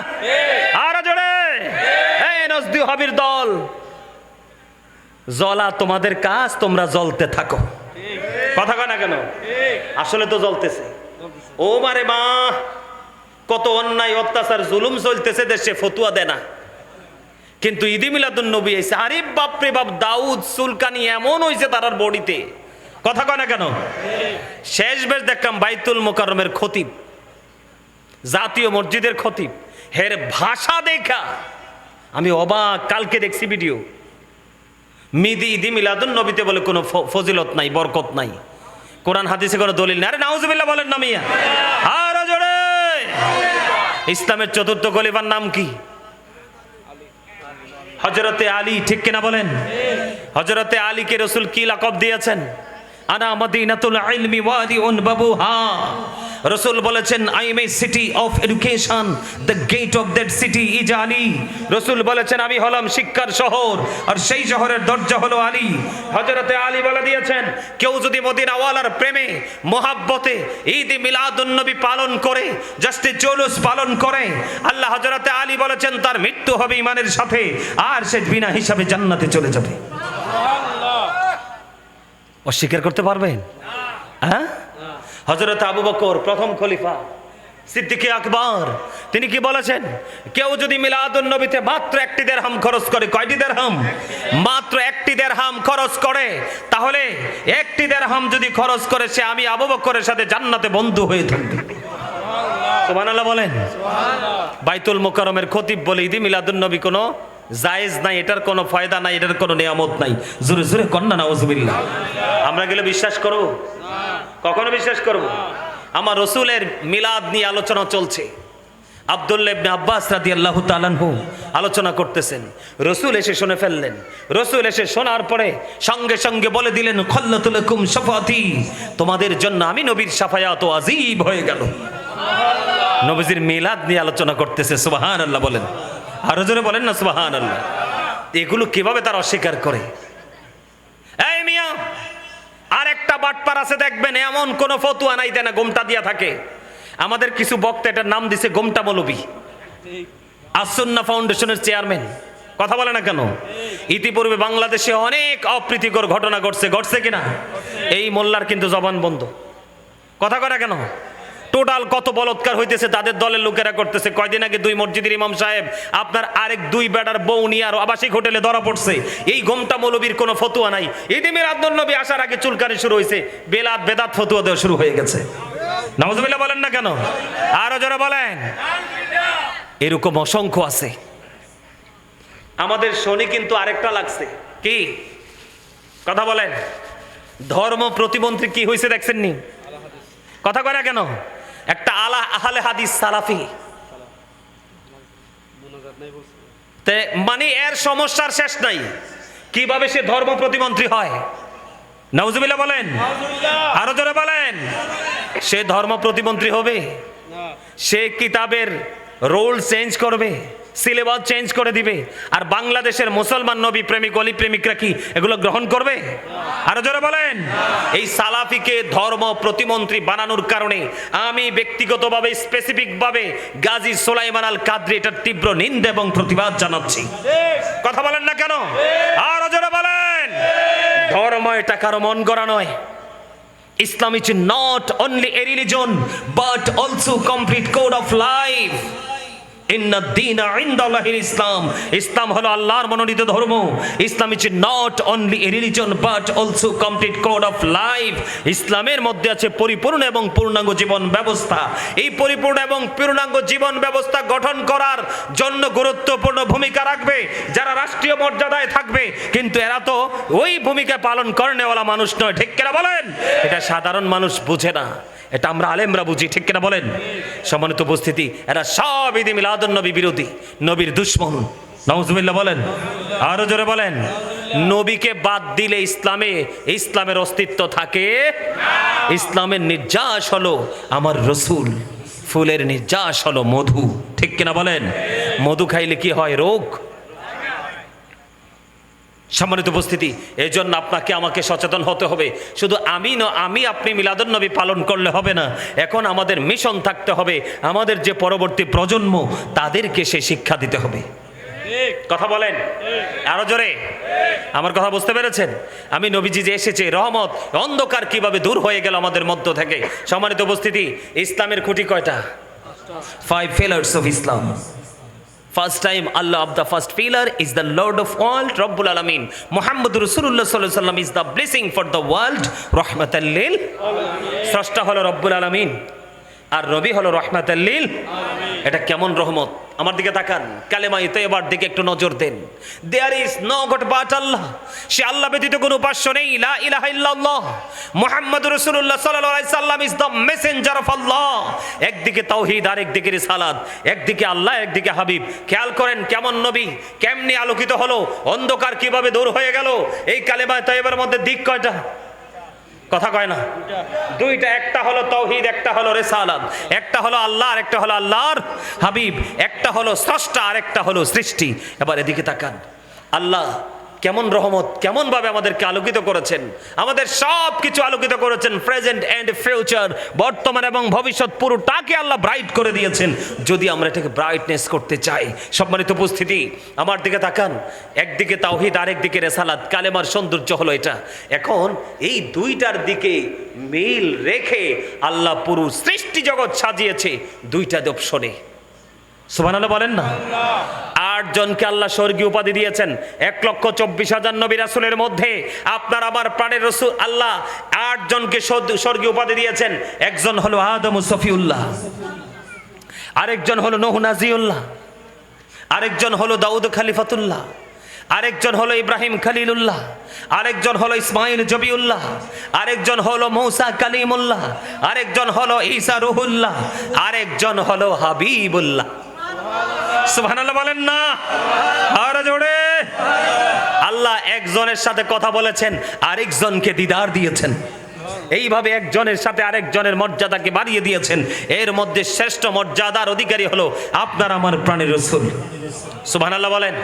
আর জোরে। এই নজদি হাবির দল, জ্বলা তোমাদের কাজ, তোমরা জ্বলতে থাকো। কথা কয় না কেন? আসলে তো জ্বলতেছে। ও মারে মা, কত অন্যায় অত্যাচার জুলুম চলতেছে দেশে, ফতুয়া দেয় না। কিন্তু ঈদে মিলাদুন নবী আইছে, আরে বাপ রে বাপ, দাউদ চুলকানি এমন হইছে তার বডিতে, কথা কয় না কেন? শেষ বেশ দেখলাম বাইতুল মোকাররমের খতিব, জাতীয় মসজিদের খতিব, হের ভাষা দেখা আমি অবাক। কালকে দেখছি ভিডিও, ঈদ মিলাদুন নবীতে বলে কোনো ফজিলত নাই, বরকত নাই, কোরআন হাদিসে কোনো দলিল নাই। আরে নাউজুবিল্লাহ বলেন না মিয়া, আর জোরে। ইসলামের চতুর্থ খলিফার নাম কি? হযরতে আলী, ঠিক কিনা বলেন? হযরতে আলীকে রাসূল কি লাকব দিয়েছেন? আনা মাদিনাতুল ইলমি ওয়াদিউন বাবুহা। রাসূল বলেছেন I am a city of education, the gate of that city is Ali. রাসূল বলেছেন আমি হলাম শিক্ষার শহর, আর সেই শহরের দরজা হলো আলী। হযরতে আলী বলে দিয়েছেন কেউ যদি মদিনাওয়ালার প্রেমে মোহাব্বতে ঈদ মিলাদুন নবী পালন করে, জাস্ট জুলুস পালন করে, আল্লাহ হযরতে আলী বলেছেন তার মৃত্যু হবে ঈমানের সাথে, আর সে বিনা হিসাবে জান্নাতে চলে যাবে। অস্বীকার করতে পারবেন? হ্যাঁ, হযরত আবু বকর প্রথম খলিফা, সিদ্দিকে আকবর, তিনি কি বলেছেন? কেউ যদি মিলাদুন নবীতে মাত্র 1টি দিরহাম খরচ করে, কয়টি দিরহাম? মাত্র 1টি দিরহাম খরচ করে, তাহলে 1টি দিরহাম যদি খরচ করে সে আমি আবু বকরের সাথে জান্নাতে বন্ধু হয়ে থাকবে। সুবহানাল্লাহ বলেন। বাইতুল মোকাররমের খতিব বলে ঈদ মিলাদুন নবী কোনো জায়েজ নাই, এটার কোনো ফায়দা নাই, এটার কোনো নিয়ামত নাই। জোরে জোরে কন্না নাউজুবিল্লাহ। আমরা গেলে বিশ্বাস করব? কখনো বিশ্বাস করব? আমার রাসূলের মিলাদ নিয়ে আলোচনা চলছে, আব্দুল্লাহ ইবনে আব্বাস রাদিয়াল্লাহু তাআলা আনহু আলোচনা করতেছেন, রাসূল এসে শুনে ফেললেন। রাসূল এসে শোনার পরে সঙ্গে সঙ্গে বলে দিলেন খাল্লাতু লাকুম শাফাতি, তোমাদের জন্য আমি নবীর শাফায়াত ওয়াজিব হয়ে গেল। নবীজির মিলাদ নিয়ে আলোচনা করতেছে, সুবহানাল্লাহ বলেন। আরো জোরে বলেন না সুবহানাল্লাহ। এগুলো কিভাবে তারা অস্বীকার করে? এই মিয়া, আর একটা বাটপার আছে দেখবেন, এমন কোন ফতোয়া নাই দেনা গোমটা দিয়া থাকে। আমাদের কিছু বক্তা এটার নাম দিছে গোমটা মৌলবী, আস-সুন্নাহ ফাউন্ডেশনের চেয়ারম্যান। কথা বলে না কেন? ইতিপূর্বে বাংলাদেশে অনেক অপ্রীতিকর ঘটনা ঘটছে কিনা? এই মোল্লার কিন্তু জবান বন্ধ, কথা কয় না কেন? টোটাল কত বলৎকার হইতেছে তাদের দলের লোকেরা করতেছে। কয়দিন আগে 2 মসজিদের ইমাম সাহেব আপনার আরেক 2 বেটার বউ নিয়ে আর আবাসিক হোটেলে ধরা পড়ছে। এই গোমটা মৌলবীর কোনো ফতোয়া নাই। ঈদ মিলাদুন নবী আসার আগে চুলকানি শুরু হয়েছে, বেদাত ফতোয়া দেওয়া শুরু হয়ে গেছে। নাউজুবিল্লাহ বলেন না কেন? আরো জোরে বলেন। এরকম অসংখ্য আছে। আমাদের শনি কিন্তু আরেকটা লাগছে, কি কথা বলেন? ধর্ম প্রতিমন্ত্রী কি হয়েছে দেখছেন নি? কথা কয় না কেন? একটা আহলে হাদিস সালাফি, মানে এর সমস্যার শেষ নাই। কিভাবে সে ধর্ম প্রতিমন্ত্রী হয়? নাউজুবিল্লাহ বলেন, আরো জোরে বলেন। সে ধর্ম প্রতিমন্ত্রী হবে, সে কিতাবের রোল চেঞ্জ করবে, সিলেবাস চেঞ্জ করে দিবে, আর বাংলাদেশের মুসলমান নবী প্রেমিক অলি প্রেমিকরা কি এগুলো গ্রহণ করবে? আরো জোরে বলেন। এই সালাফিকে ধর্ম প্রতিমন্ত্রী বানানোর কারণে আমি ব্যক্তিগতভাবে স্পেসিফিক ভাবে গাজী সুলাইমান আল কাদরি এটার তীব্র নিন্দা এবং প্রতিবাদ জানাচ্ছি। কথা বলেন না কেন? আরো জোরে বলেন। ধর্ম এটা কারো মন গড়া নয়। Islam is not only a religion but also complete code of life. ইন্না দীনা ইনদাল্লাহিল ইসলাম। ইসলাম হলো আল্লাহর মনোনীত ধর্ম। Islam is not only a religion but also complete code of life. ইসলামের মধ্যে আছে পরিপূর্ণ এবং পূর্ণাঙ্গ জীবন ব্যবস্থা। এই পরিপূর্ণ এবং পূর্ণাঙ্গ জীবন ব্যবস্থা গঠন করার জন্য গুরুত্বপূর্ণ ভূমিকা রাখবে যারা রাষ্ট্রীয় মর্যাদায় থাকবে, কিন্তু এরা তো ওই ভূমিকা পালন করেনেওয়ালা মানুষ নয়। ঠিক কিনা বলেন? এটা সাধারণ মানুষ বুঝে না, এটা আমরা আলেমরা বুঝি। ঠিক কিনা বলেন? সম্মানিত উপস্থিতি, এরা সব ঈদ মিলাদুন নবী বিরোধী, নবীর দুশমন। নাউজুবিল্লাহ বলেন, আরো জোরে বলেন। নবীকে বাদ দিলে ইসলামের অস্তিত্ব থাকে? ইসলামের নির্যাস হলো আমার রসুল, ফুলের নির্যাস হলো মধু। ঠিক কিনা বলেন? মধু খাইলে কি হয়? রোগ। সম্মানিত উপস্থিতি, এই জন্য আপনাকে আমাকে সচেতন হতে হবে। শুধু আমি আপনি মিলাদুন নবী পালন করলে হবে না। এখন আমাদের মিশন থাকতে হবে, আমাদের যে পরবর্তী প্রজন্ম তাদেরকে সে শিক্ষা দিতে হবে। কথা বলেন আরো জোরে। আমার কথা বুঝতে পেরেছেন? আমি নবীজি যে এসেছে রহমত, অন্ধকার কিভাবে দূর হয়ে গেল আমাদের মধ্য থেকে। সম্মানিত উপস্থিতি, ইসলামের খুঁটি কয়টা? 5 pillars of Islam. First time, Allah of the first pillar is the Lord of all, Rabbul Alameen. Muhammad Rasulullah sallallahu alaihi wasallam is the blessing for the world, Rahmatan lil Alamin. Srashta holo Rabbul Alameen, আর নবী হলো রহমাতাল লিল আলামিন। এটা কেমন রহমত! আমার দিকে তাকান, কালেমায়ে তয়্যবার দিকে একটু নজর দেন। There is no god but Allah, সে আল্লাহ ব্যতীত কোনো উপাস্য নেই। লা ইলাহা ইল্লাল্লাহ মুহাম্মাদুর রাসূলুল্লাহ সাল্লাল্লাহু আলাইহি সাল্লাম ইজ দ্য মেসেঞ্জার অফ আল্লাহ। একদিকে তাওহীদ, আর একদিকে রিসালাত, একদিকে আল্লাহ, একদিকে হাবিব। খেয়াল করেন কেমন নবী, কেমনি আলোকিত হলো, অন্ধকার কিভাবে দূর হয়ে গেল। এই কালেমায়ে তয়্যবার মধ্যে দিক কয়টা? কথা কয় না, দুইটা। একটা হলো তাওহীদ, একটা হলো রিসালাত। একটা হলো আল্লাহ, আর একটা হলো আল্লাহর হাবিব। একটা হলো স্রষ্টা, আর একটা হলো সৃষ্টি। এবার এদিকে তাকান, আল্লাহ কেমন রহমত, কেমন ভাবে আমাদেরকে আলোকিত করেছেন, আমাদের সব কিছু আলোকিত করেছেন। প্রেজেন্ট এন্ড ফিউচার, বর্তমান এবং ভবিষ্যৎ, পুরোটাকে আল্লাহ ব্রাইট করে দিয়েছেন, যদি আমরা এটাকে ব্রাইটনেস করতে চাই। সম্মানিত উপস্থিতি, আমার দিকে তাকান, একদিকে তাওহীদ, আরেকদিকে রিসালাত। কালেমার সৌন্দর্য হলো এটা। এখন এই দুইটার দিকে মিল রেখে আল্লাহ পুরো সৃষ্টি জগৎ সাজিয়েছে দুইটা অপশনে। সুবহানাল্লাহ বলেন না। 8 জনকে আল্লাহ স্বর্গীয় উপাধি দিয়েছেন। 1,24,000 নবী রাসূলের মধ্যে আপনার আমার প্রাণের রাসূল আল্লাহ 8 জনকে স্বর্গীয় উপাধি দিয়েছেন। একজন হলো আদম সফিউল্লাহ, আরেকজন হলো নূহ নাজিউল্লাহ, আরেকজন হলো দাউদ খলিফাতুল্লাহ, আরেকজন হলো ইব্রাহিম খলিলুল্লাহ, আরেকজন হলো ইসমাইল জবিউল্লাহ, আরেকজন হলো মূসা কালিমুল্লাহ, আরেকজন হলো ঈসা রুহুল্লাহ, আরেকজন হলো হাবিবুল্লাহ। সুবহানাল্লাহ বলেন না, আর জোরে। আল্লাহ একজনের সাথে কথা বলেছেন, আরেকজনকে দিদার দিয়েছেন। এইভাবে একজনের সাথে আরেকজনের মর্যাদাকে বাড়িয়ে দিয়েছেন। এর মধ্যে শ্রেষ্ঠ মর্যাদার অধিকারী হলো আপনার আমার প্রাণের রাসূল। সুবহানাল্লাহ বলেন,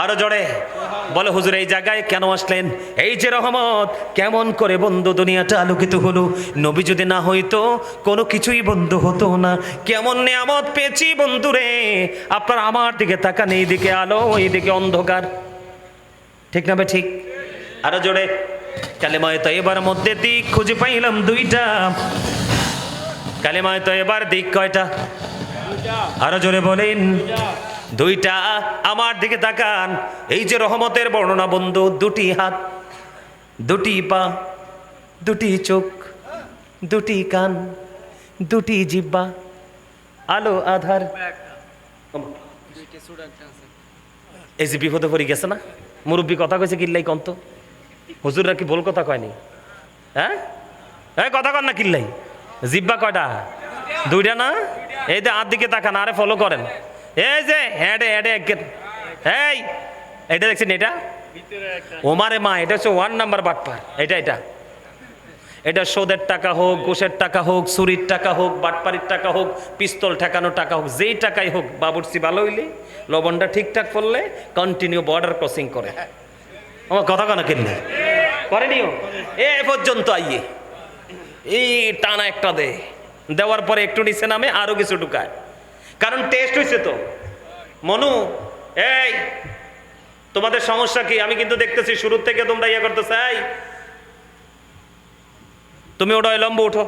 আরো জোরে। বলে হুজুর এই জায়গায় কেন আসলেন? এই যে রহমত, কেমন করে বন্ধু দুনিয়াটা আলোকিত হলো? নবী যদি না হইতো কোনো কিছুই বন্ধ হতো না। কেমন নিয়ামত পেয়েছি বন্ধুরে। আপনার আমার দিকে তাকান, এই দিকে আলো, এই দিকে অন্ধকার। ঠিক না ভাই? ঠিক। আরো জোরে। কালেমায়ে তয়্যবার মধ্যে দিক খুঁজে পাইলাম দুইটা। কালেমায়ে তয়্যবার দিক কয়টা? আরো জোরে বলেন, দুইটা। আমার দিকে তাকান, এই যে রহমতের বর্ণনা বন্ধু, দুটি হাত, দুটি পা, দুটি চোখ, দুটি কান, দুটি জিহ্বা, আলো আধার। এই যে বিপদে পড়ে গেছে না, মুরব্বী কথা কইছে কিল্লাই কন্ত, হুজুররা কি ভুল কথা কয়নি? হ্যাঁ কথা কন না, কিল্লাই জিহ্বা কয়টা? দুইটা না? এই যে হাত দিকে তাকান, আরে ফলো করেন। এই যে হেডে হেডে, এই এটা দেখছেন, এটা ওমারে মা, এটা হচ্ছে 1 নাম্বার বাটপার। এটা সোদের টাকা হোক, ঘুষের টাকা হোক, চুরির টাকা হোক, বাটপারির টাকা হোক, পিস্তল ঠেকানোর টাকা হোক, যেই টাকাই হোক, বাবুর্চি ভালো হইলে, লবণটা ঠিকঠাক করলে কন্টিনিউ বর্ডার ক্রসিং করে। আমার কথা কেন কিনলে করেনিও এ পর্যন্ত আইয়ে এই টানা একটা দেওয়ার পরে একটু নিচে নামে আরো কিছু ঢুকায়, কারণ টেস্ট হয়েছে তো। মনু, এই তোমাদের সমস্যা কি? আমি কিন্তু দেখতেছি শুরু থেকে তোমরা ইয়ে করতে চাই। তুমি ওটা লম্ব উঠো,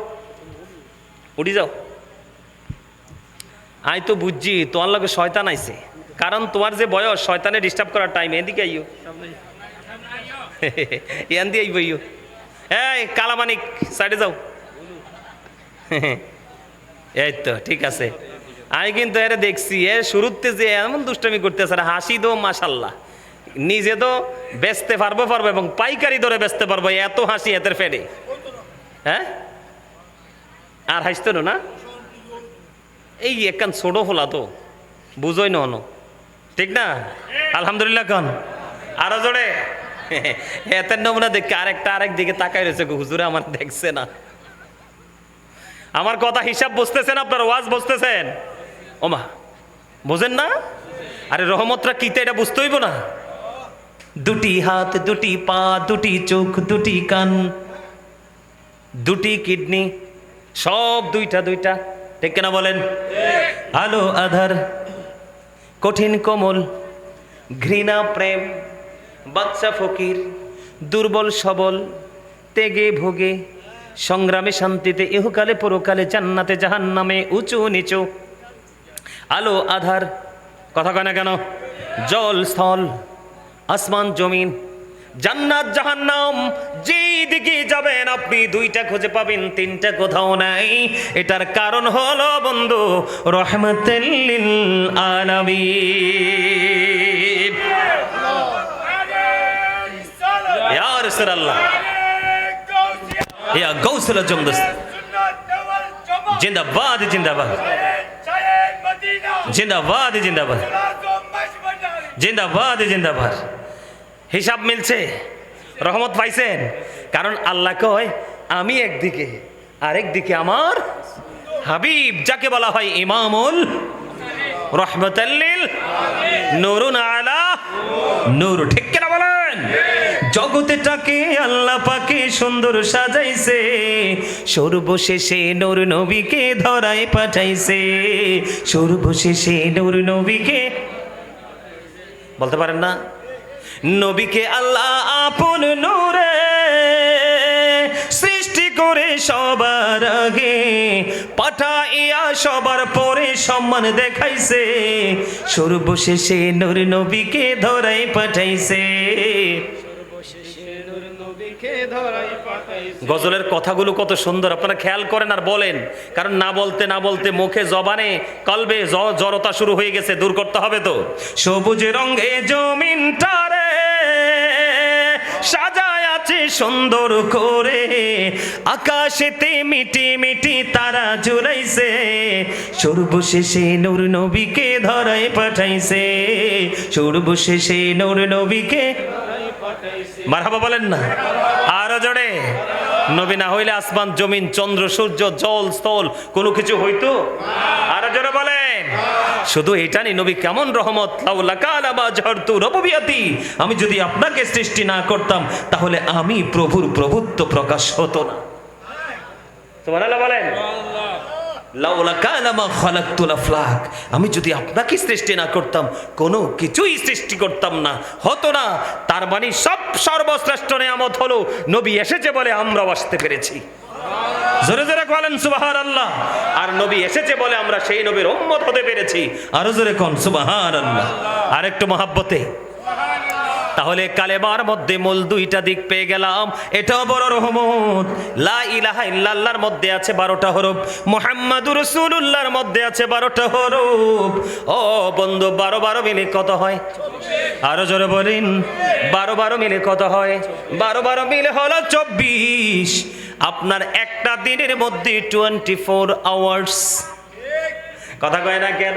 উঠি যাও। আই তো বুঝছি তোমার লগে শয়তান আইছে, কারণ তোমার যে বয়স, শয়তানে ডিস্টার্ব করার টাইম। এদিকে আইও, এন দিয়ে আইব। এই কালামানিক সাইডে যাও। এই তো ঠিক আছে। আমি কিন্তু এর দেখছি, এর শুরুতে যে এমন দুষ্টামি করতেছে, হাসি দো মাশাল্লাহ, নিজে তো বেচতে পারবো এবং পাইকারি দরে বেচতে পারবো, এত হাসি এদের ফেডে। হ্যাঁ, আর হাসতো না, এই একখান ছোট ফোলা তো বুঝোই না, ঠিক না? আলহামদুলিল্লাহ কন আরো জোরে। এতের নমুনা দেখে আরেক দিকে তাকাই রয়েছে, হুজুরে আমার দেখছে না। আমার কথা হিসাব বুঝতেছেন? আপনার ওয়াজ বুঝতেছেন? ওমা বোঝেন না? আরে রহমতরা কি এটা বুঝতে হইব না? দুটি হাত, দুটি পা, দুটি চোখ, দুটি কান, দুটি কিডনি, সব দুইটা, ঠিক কিনা বলেন? আলো আধার, কঠিন কোমল, ঘৃণা প্রেম, বাচ্চা ফকির, দুর্বল সবল, তেগে ভোগে, সংগ্রামে শান্তিতে, ইহকালে পরকালে, জান্নাতে জাহান্নামে, উঁচু নিচু, আলো আধার, কথা কয় না কেন? জল স্থল, আসমান জমিন, জান্নাত জাহান্নাম, যেই দিকে যাবেন আপনি দুইটা খুঁজে পাবেন, তিনটা কোথাও নাই। এটার কারণ হলো বন্ধু রহমাতুল লিল আলামিন। ইয়া রাসূলুল্লাহ, ইয়া গাউসুল আজম দোস্ত, জিন্দাবাদ জিন্দাবাদ জিন্দাবাদ জিন্দাবাদ জিন্দাবাদ জিন্দাবাদ। হিসাব মিলছে, রহমত পাইছেন? কারণ আল্লাহ কয় আমি একদিকে, আরেক দিকে আমার হাবিব, যাকে বলা হয় ইমামুল রহমাতুল লিল নূরুন আলা নূর। ঠিক কিনা বলেন? জগতেটাকে আল্লাহ পাকে সুন্দর সাজাইছে, সর্বশেষে নূর নবীকে ধরায় পাঠাইছে, সর্বশেষে নূর নবীকে, বলতে পারেন না? নবীকে আল্লাহ আপন নূরে সৃষ্টি করে সবার আগে, পাঠাইয়া সবার পরে সম্মান দেখাইছে, সর্বশেষে নূর নবীকে ধরাই পাঠাইছে। গজলের কথাগুলো কত সুন্দর, আপনারা খেয়াল করেন আর বলেন, কারণ না বলতে না বলতে মুখে জবানে কলবে জড়তা শুরু হয়ে গেছে, দূর করতে হবে তো। সবুজ রঙে জমিনটারে সাজায় আছে সুন্দর করে, আকাশেতে মিটি মিটি তারা ঝুলাইছে, সর্বশেষে নূর নবীকে ধরায় পাঠাইছে, সর্বশেষে নূর নবীকে। মারহাবা বলেন না আরো জোরে। নবী না হইলে আসমান জমিন চন্দ্র সূর্য জল স্থল কোনো কিছু হইতো? আরো জোরে বলেন। শুধু এটা নেই, নবী কেমন রহমত। আমি যদি আপনাকে সৃষ্টি না করতাম তাহলে আমি প্রভুর প্রভুত্ব প্রকাশ হতো না। সুবহানাল্লাহ বলেন। আমি যদি আপনাকে সৃষ্টি না করতাম কোনো কিছুই সৃষ্টি করতাম না, হতো না। তার মানে সর্বশ্রেষ্ঠ নিয়ামত হলো নবী এসেছে বলে আমরাও আসতে পেরেছি। জোরে জোরে বলেন সুবহানাল্লাহ। আর নবী এসেছে বলে আমরা সেই নবীর উম্মত হতে পেরেছি। আরো জোরে কোন সুবহানাল্লাহ। আর একটু মহাব্বতে। তাহলে কালেমার মধ্যে মূল দুইটা দিক পেয়ে গেলাম, এটাও বড় রহমত। লা ইলাহা ইল্লাল্লাহর মধ্যে আছে 12টা হরফ, মুহাম্মাদুর রাসূলুল্লাহর মধ্যে আছে 12টা হরফ। ও বন্ধু, 12 মিলে কত হয়? আরো জোরে বলেন। 12 মিলে কত হয়? 12 মিলে হলো 24। আপনার একটা দিনের মধ্যে 24 আওয়ার্স। কথা কয় না কেন?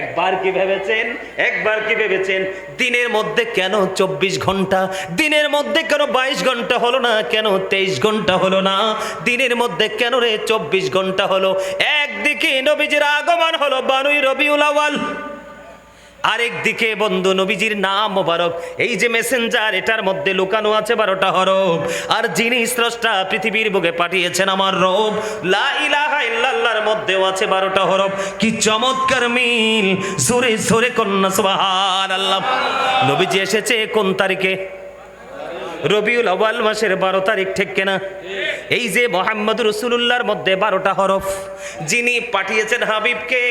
একবার কি ভেবেছেন? একবার কি ভেবেছেন দিনের মধ্যে কেন 24 ঘন্টা? দিনের মধ্যে কেন 22 ঘন্টা হলো না? কেন 23 ঘন্টা হলো না? দিনের মধ্যে কেন রে 24 ঘন্টা হলো? একদিকে নবীজির আগমন হলো 12ই রবিউল আউয়াল, আরেকদিকে বন্ধু নবীজির নাম মোবারক, এই যে মেসেঞ্জার, এটার মধ্যে লুকানো আছে 12টা হরফ। আর যিনি স্রষ্টা পৃথিবীর বুকে পাঠিয়েছেন আমার রব, লা ইলাহা ইল্লাল্লাহর মধ্যেও আছে 12টা হরফ। কি চমৎকার মিল! জোরে জোরে কন্যা সুবহানাল্লাহ। নবীজি এসেছে কোন তারিখে? রবিউল আউয়াল মাসের 12 তারিখ, ঠিক কিনা? এই যে মুহাম্মদুর রাসূলুল্লাহর মধ্যে 12টা হরফ, যিনি পাঠিয়েছেন হাবিবকে,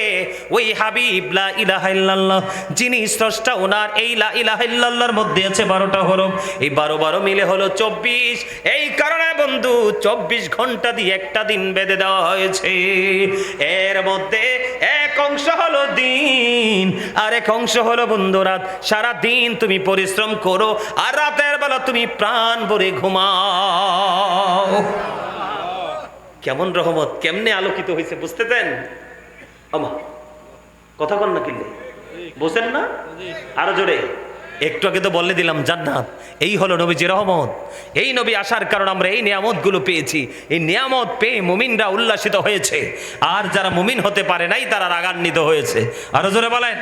ওই হাবিব লা ইলাহা ইল্লাল্লাহ, যিনি স্রষ্টা, ওনার এই লা ইলাহা ইল্লাল্লাহর মধ্যে আছে 12টা হরফ। এই 12 মিলে হলো 24। এই কারণে বন্ধু 24 ঘন্টা দিয়ে একটা দিন বেঁধে দেওয়া হয়েছে। এর মধ্যে এক অংশ হলো দিন, আর এক অংশ হলো বন্ধু রাত। সারা দিন তুমি পরিশ্রম করো, আর রাতের বেলা তুমি প্রাণ ভরে ঘুমাও। কেমন রহমত, কেমনে আলোকিত হয়েছে বুঝতেছেন? আমার কথা কন না কিনলে বুঝেন না? আরো জোরে। একটু আগে তো বলে দিলাম জান্নাত। এই হলো নবীজির রহমত। এই নবী আসার কারণে আমরা এই নিয়ামতগুলো পেয়েছি। এই নিয়ামত পেয়ে মুমিনরা উল্লাসিত হয়েছে, আর যারা মুমিন হতে পারে নাই তারা রাগান্বিত হয়েছে। আরো জোরে বলেন।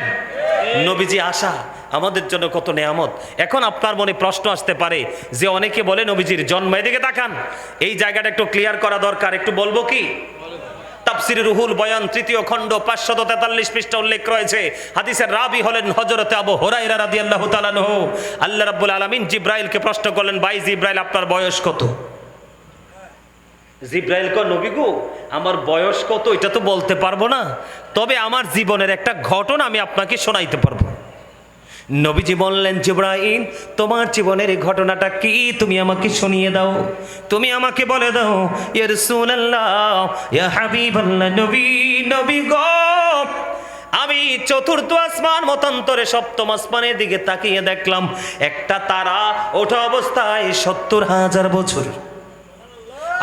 নবীজি আসা আমাদের জন্য কত নিয়ামত। এখন আপনার মনে প্রশ্ন আসতে পারে যে অনেকে বলে নবীজির জন্ম, এদিকে তাকান, এই জায়গাটা একটু ক্লিয়ার করা দরকার। একটু বলবো কি? তাফসির রুহুল বয়ান 3য় খণ্ড 543 পৃষ্ঠা উল্লেখ রয়েছে। হাদিসের রাবি হলেন হযরতে আবু হুরায়রা রাদিয়াল্লাহু তাআলা আনহু। আল্লাহ রাব্বুল আলামিন জিব্রাইলকে প্রশ্ন করলেন, ভাই জিব্রাইল আপনার বয়স কত? জিব্রাইল কয় নবী গো, আমার বয়স কত এটা তো বলতে পারবো না, তবে আমার জীবনের একটা ঘটনা আমি আপনাকে শোনাইতে পারবো। নবীজি বললেন, জিব্রাইল তোমার জীবনের এই ঘটনাটা কি তুমি আমাকে শুনিয়ে দাও, তুমি আমাকে বলে দাও। ইয়া রাসূলুল্লাহ, ইয়া হাবিবাল্লাহ, নবী গো, আমি চতুর্থ আসমান মতান্তরে সপ্তম আসমানের দিকে তাকিয়ে দেখলাম একটা তারা ওঠা অবস্থায় 70,000 বছর।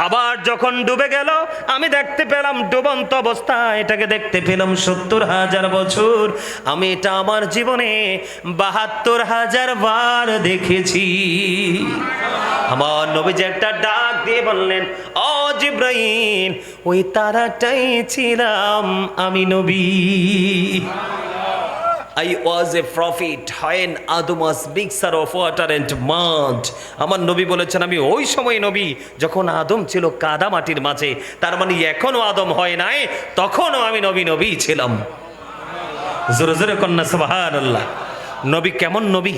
আবার যখন ডুবে গেল আমি দেখতে পেলাম ডুবন্ত অবস্থায় এটাকে দেখতে পেলাম 70,000 বছর। আমি এটা আমার জীবনে 72,000 বার দেখেছি। আমার নবীজি একটা ডাক দিয়ে বললেন, ও জিব্রাইল, ওই তারাটাই ছিলাম আমি নবী। I was a prophet when Adam was mixture of water and mud. আমার নবী বলেছেন আমি ওই সময় নবী যখন আদম ছিল কাদা মাটির মাঝে, তার মানে এখনো আদম হয় নাই, তখনও আমি নবী ছিলাম। জোরে জোরে কন্যা সুবহানাল্লাহ। নবী কেমন নবী?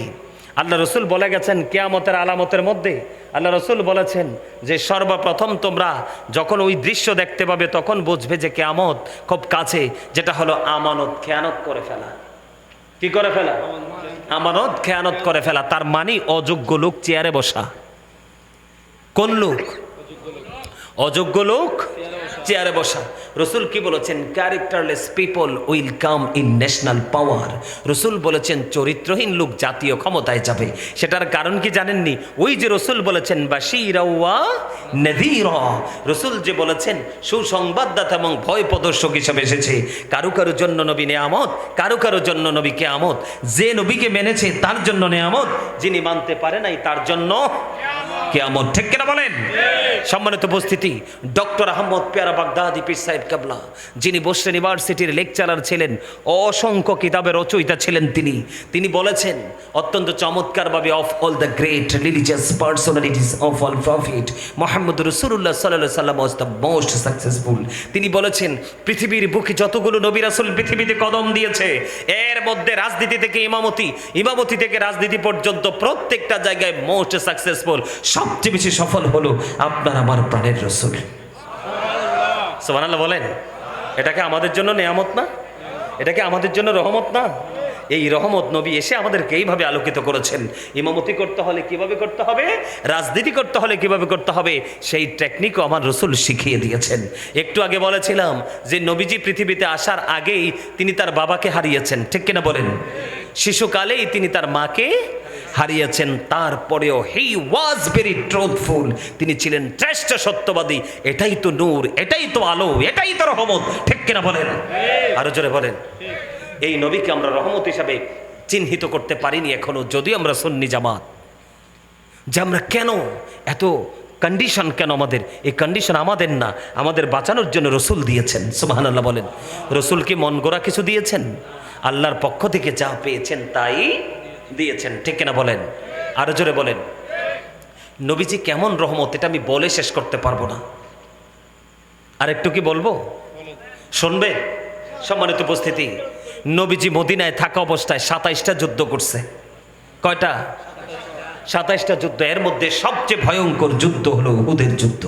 আল্লাহ রসুল বলে গেছেন কিয়ামতের আলামতের মধ্যে আল্লাহ রসুল বলেছেন যে সর্বপ্রথম তোমরা যখন ওই দৃশ্য দেখতে পাবে তখন বুঝবে যে কিয়ামত খুব কাছে, যেটা হলো আমানত খেয়ানত করে ফেলা। কি করে ফেলা? আমানত খেয়ানত করে ফেলা। তার মানে অযোগ্য লোক চেয়ারে বসা। কোন লোক? অযোগ্য লোক চেয়ারে বসা। রসুল কি বলেছেন? Characterless people will come in national power. রসুল বলেছেন চরিত্রহীন লোক জাতীয় ক্ষমতায় যাবে। সেটার কারণ কি জানেননি? ওই যে রসুল বলেছেন বাশীরা ওয়া নাযীরা, রসুল যে বলেছেন সুসংবাদদাতা এবং ভয় প্রদর্শক হিসেবে এসেছে। কারো কারোর জন্য নবী নেয়ামত, কারো কারোর জন্য নবী কিয়ামত। যে নবীকে মেনেছে তার জন্য নেয়ামত, যিনি মানতে পারে নাই তার জন্য কিয়ামত। ঠিক কিনা বলেন? সম্মানিত উপস্থিতি, ডক্টর আহমদ পেয়ারা বাগদাদি পীর সাহেব কেবলা, যিনি বসরা ইউনিভার্সিটির লেকচারার ছিলেন, অসংখ্য কিতাবের রচয়িতা ছিলেন, তিনি বলেছেন অত্যন্ত চমৎকারভাবে, of all the great religious personalities of all prophet Muhammad রাসূলুল্লাহ সাল্লাল্লাহু আলাইহি ওয়াসাল্লাম ওয়াজ দ্য মোস্ট সাকসেসফুল। তিনি বলেছেন পৃথিবীর বুকে যতগুলো নবী রাসূল পৃথিবীতে কদম দিয়েছে, এর মধ্যে রাজনীতি থেকে ইমামতি থেকে রাজনীতি পর্যন্ত প্রত্যেকটা জায়গায় মোস্ট সাকসেসফুল, সবচেয়ে বেশি সফল হলো আপনার আমার প্রাণের রাসূল। সুবহানাল্লাহ বলেন। এটাকে আমাদের জন্য নেয়ামত না? এটাকে আমাদের জন্য রহমত না? এই রহমত নবী এসে আমাদেরকে এইভাবে আলোকিত করেছেন। ইমামতি করতে হলে কিভাবে করতে হবে, রাজনীতি করতে হলে কিভাবে করতে হবে, সেই টেকনিকও আমার রসুল শিখিয়ে দিয়েছেন। একটু আগে বলেছিলাম যে নবীজি পৃথিবীতে আসার আগেই তিনি তার বাবাকে হারিয়েছেন। ঠিক কিনা বলেন? শিশুকালেই তিনি তার মাকে হারিয়েছেন। তারপরেও হি ওয়াজ ভেরি ট্রুথফুল, তিনি ছিলেন শ্রেষ্ঠ সত্যবাদী। এটাই তো নূর, এটাই তো আলো, এটাই তো রহমত। ঠিক কিনা বলেন? আরো জোরে বলেন। এই নবীকে আমরা রহমত হিসাবে চিহ্নিত করতে পারিনি এখনো, যদিও আমরা সুন্নি জামাত। যে আমরা কেন এত কন্ডিশন, কেন আমাদের এই কন্ডিশন? আমাদের না, আমাদের বাঁচানোর জন্য রসুল দিয়েছেন। সুবহানাল্লাহ বলেন। রসুল কি মন গড়া কিছু দিয়েছেন? আল্লাহর পক্ষ থেকে যা পেয়েছেন তাই দিয়েছেন। ঠিক কিনা বলেন? আরো জোরে বলেন। নবীজি কেমন রহমত এটা আমি বলে শেষ করতে পারবো না। আর একটু কি বলবো? শুনবে? সম্মানিত উপস্থিতি, নবীজি মদিনায় থাকা অবস্থায় 27টা যুদ্ধ করছে। কয়টা? 27টা যুদ্ধ। এর মধ্যে সবচেয়ে ভয়ঙ্কর যুদ্ধ হলো উহুদের যুদ্ধ।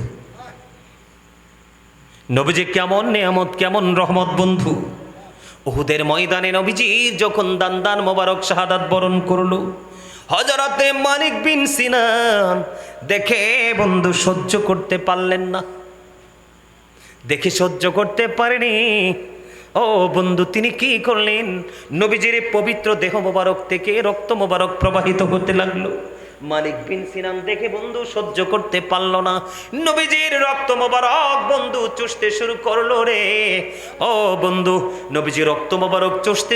নবীজি কেমন নেয়ামত, কেমন রহমত বন্ধু। উহুদের ময়দানে নবীজি যখন দান মোবারক শাহাদাত বরণ করলো, হযরতে মালিক বিন সিনান দেখে বন্ধু সহ্য করতে পারলেন না, দেখে সহ্য করতে পারেনি। ও বন্ধু, তিনি কি করলেন? নবীজির পবিত্র দেহ মোবারক থেকে রক্ত মোবারক প্রবাহিত হতে লাগলো। মালিক বিন সিনান দেখে বন্ধু সহ্য করতে পারল না। নবীজির রক্ত মোবারক বন্ধু চুষতে শুরু করলো রে। ও বন্ধু, নবীজির রক্ত মোবারক চুষতে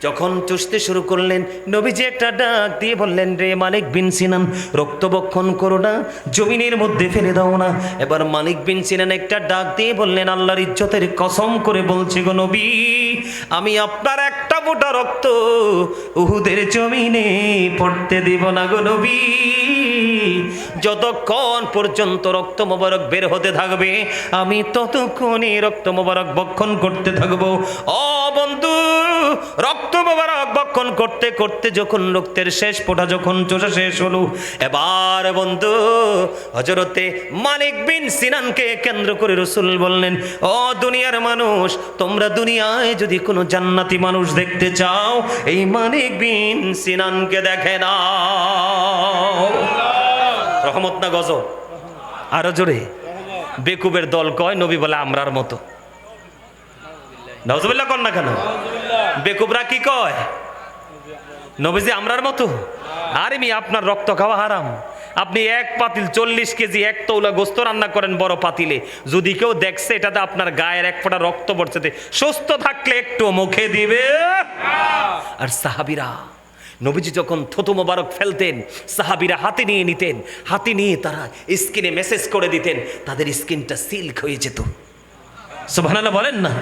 যখন চুষতে শুরু করলেন, নবীজি একটা ডাক দিয়ে বললেন, রে মালিক বিন সিনান, রক্তবক্ষণ করো না, জমিনের মধ্যে ফেলে দাও না। এবার মালিক বিন সিনান একটা ডাক দিয়ে বললেন, আল্লাহর ইজ্জতের কসম করে বলছি গো নবী, আমি আপনার একটা ফোঁটা রক্ত উহুদের জমিনে পড়তে দেব না গো নবী। যতক্ষণ পর্যন্ত রক্ত মোবারক বের হতে থাকবে আমি ততক্ষণই রক্ত মোবারক বক্ষণ করতে থাকবো। ও বন্ধু, রক্ত মোবারক বক্ষণ সংরক্ষণ করতে করতে যখন রক্তের শেষ ফোঁটা যখন চোষা শেষ হলো, এবার বন্ধু হযরতে মালিক বিন সিনানকে কেন্দ্র করে রাসূল বললেন, ও দুনিয়ার মানুষ, তোমরা দুনিয়ায় যদি কোনো জান্নাতি মানুষ দেখতে চাও, এই মালিক বিন সিনানকে দেখে নাও। রহমত না গজব? আরো জোরে। বেকুবের দল কয় নবী বলে আমরার মতো। নাউজুবিল্লাহ কন না কেন? বেকুবরা কি কয়? নবীজি আমরার মতো। আরে মি আপনার রক্ত খাওয়া হারাম। আপনি এক পাতিল 40 কেজি 1 তৌলা গোস্ত রান্না করেন বড় পাতিলে, যদি কেউ দেখছে এটাতে আপনার গায়ের এক ফোঁটা রক্ত পড়ছে, সুস্থ থাকলে একটু মুখে দিবে? আর সাহাবীরা নবীজি যখন থুতু মোবারক ফেলতেন, সাহাবীরা হাতে নিয়ে নিতেন, হাতে নিয়ে তারা স্কিনে মেসেজ করে দিতেন, তাদের স্কিনটা সিল্ক হয়ে যেত। সুবহানাল্লাহ বলেন না?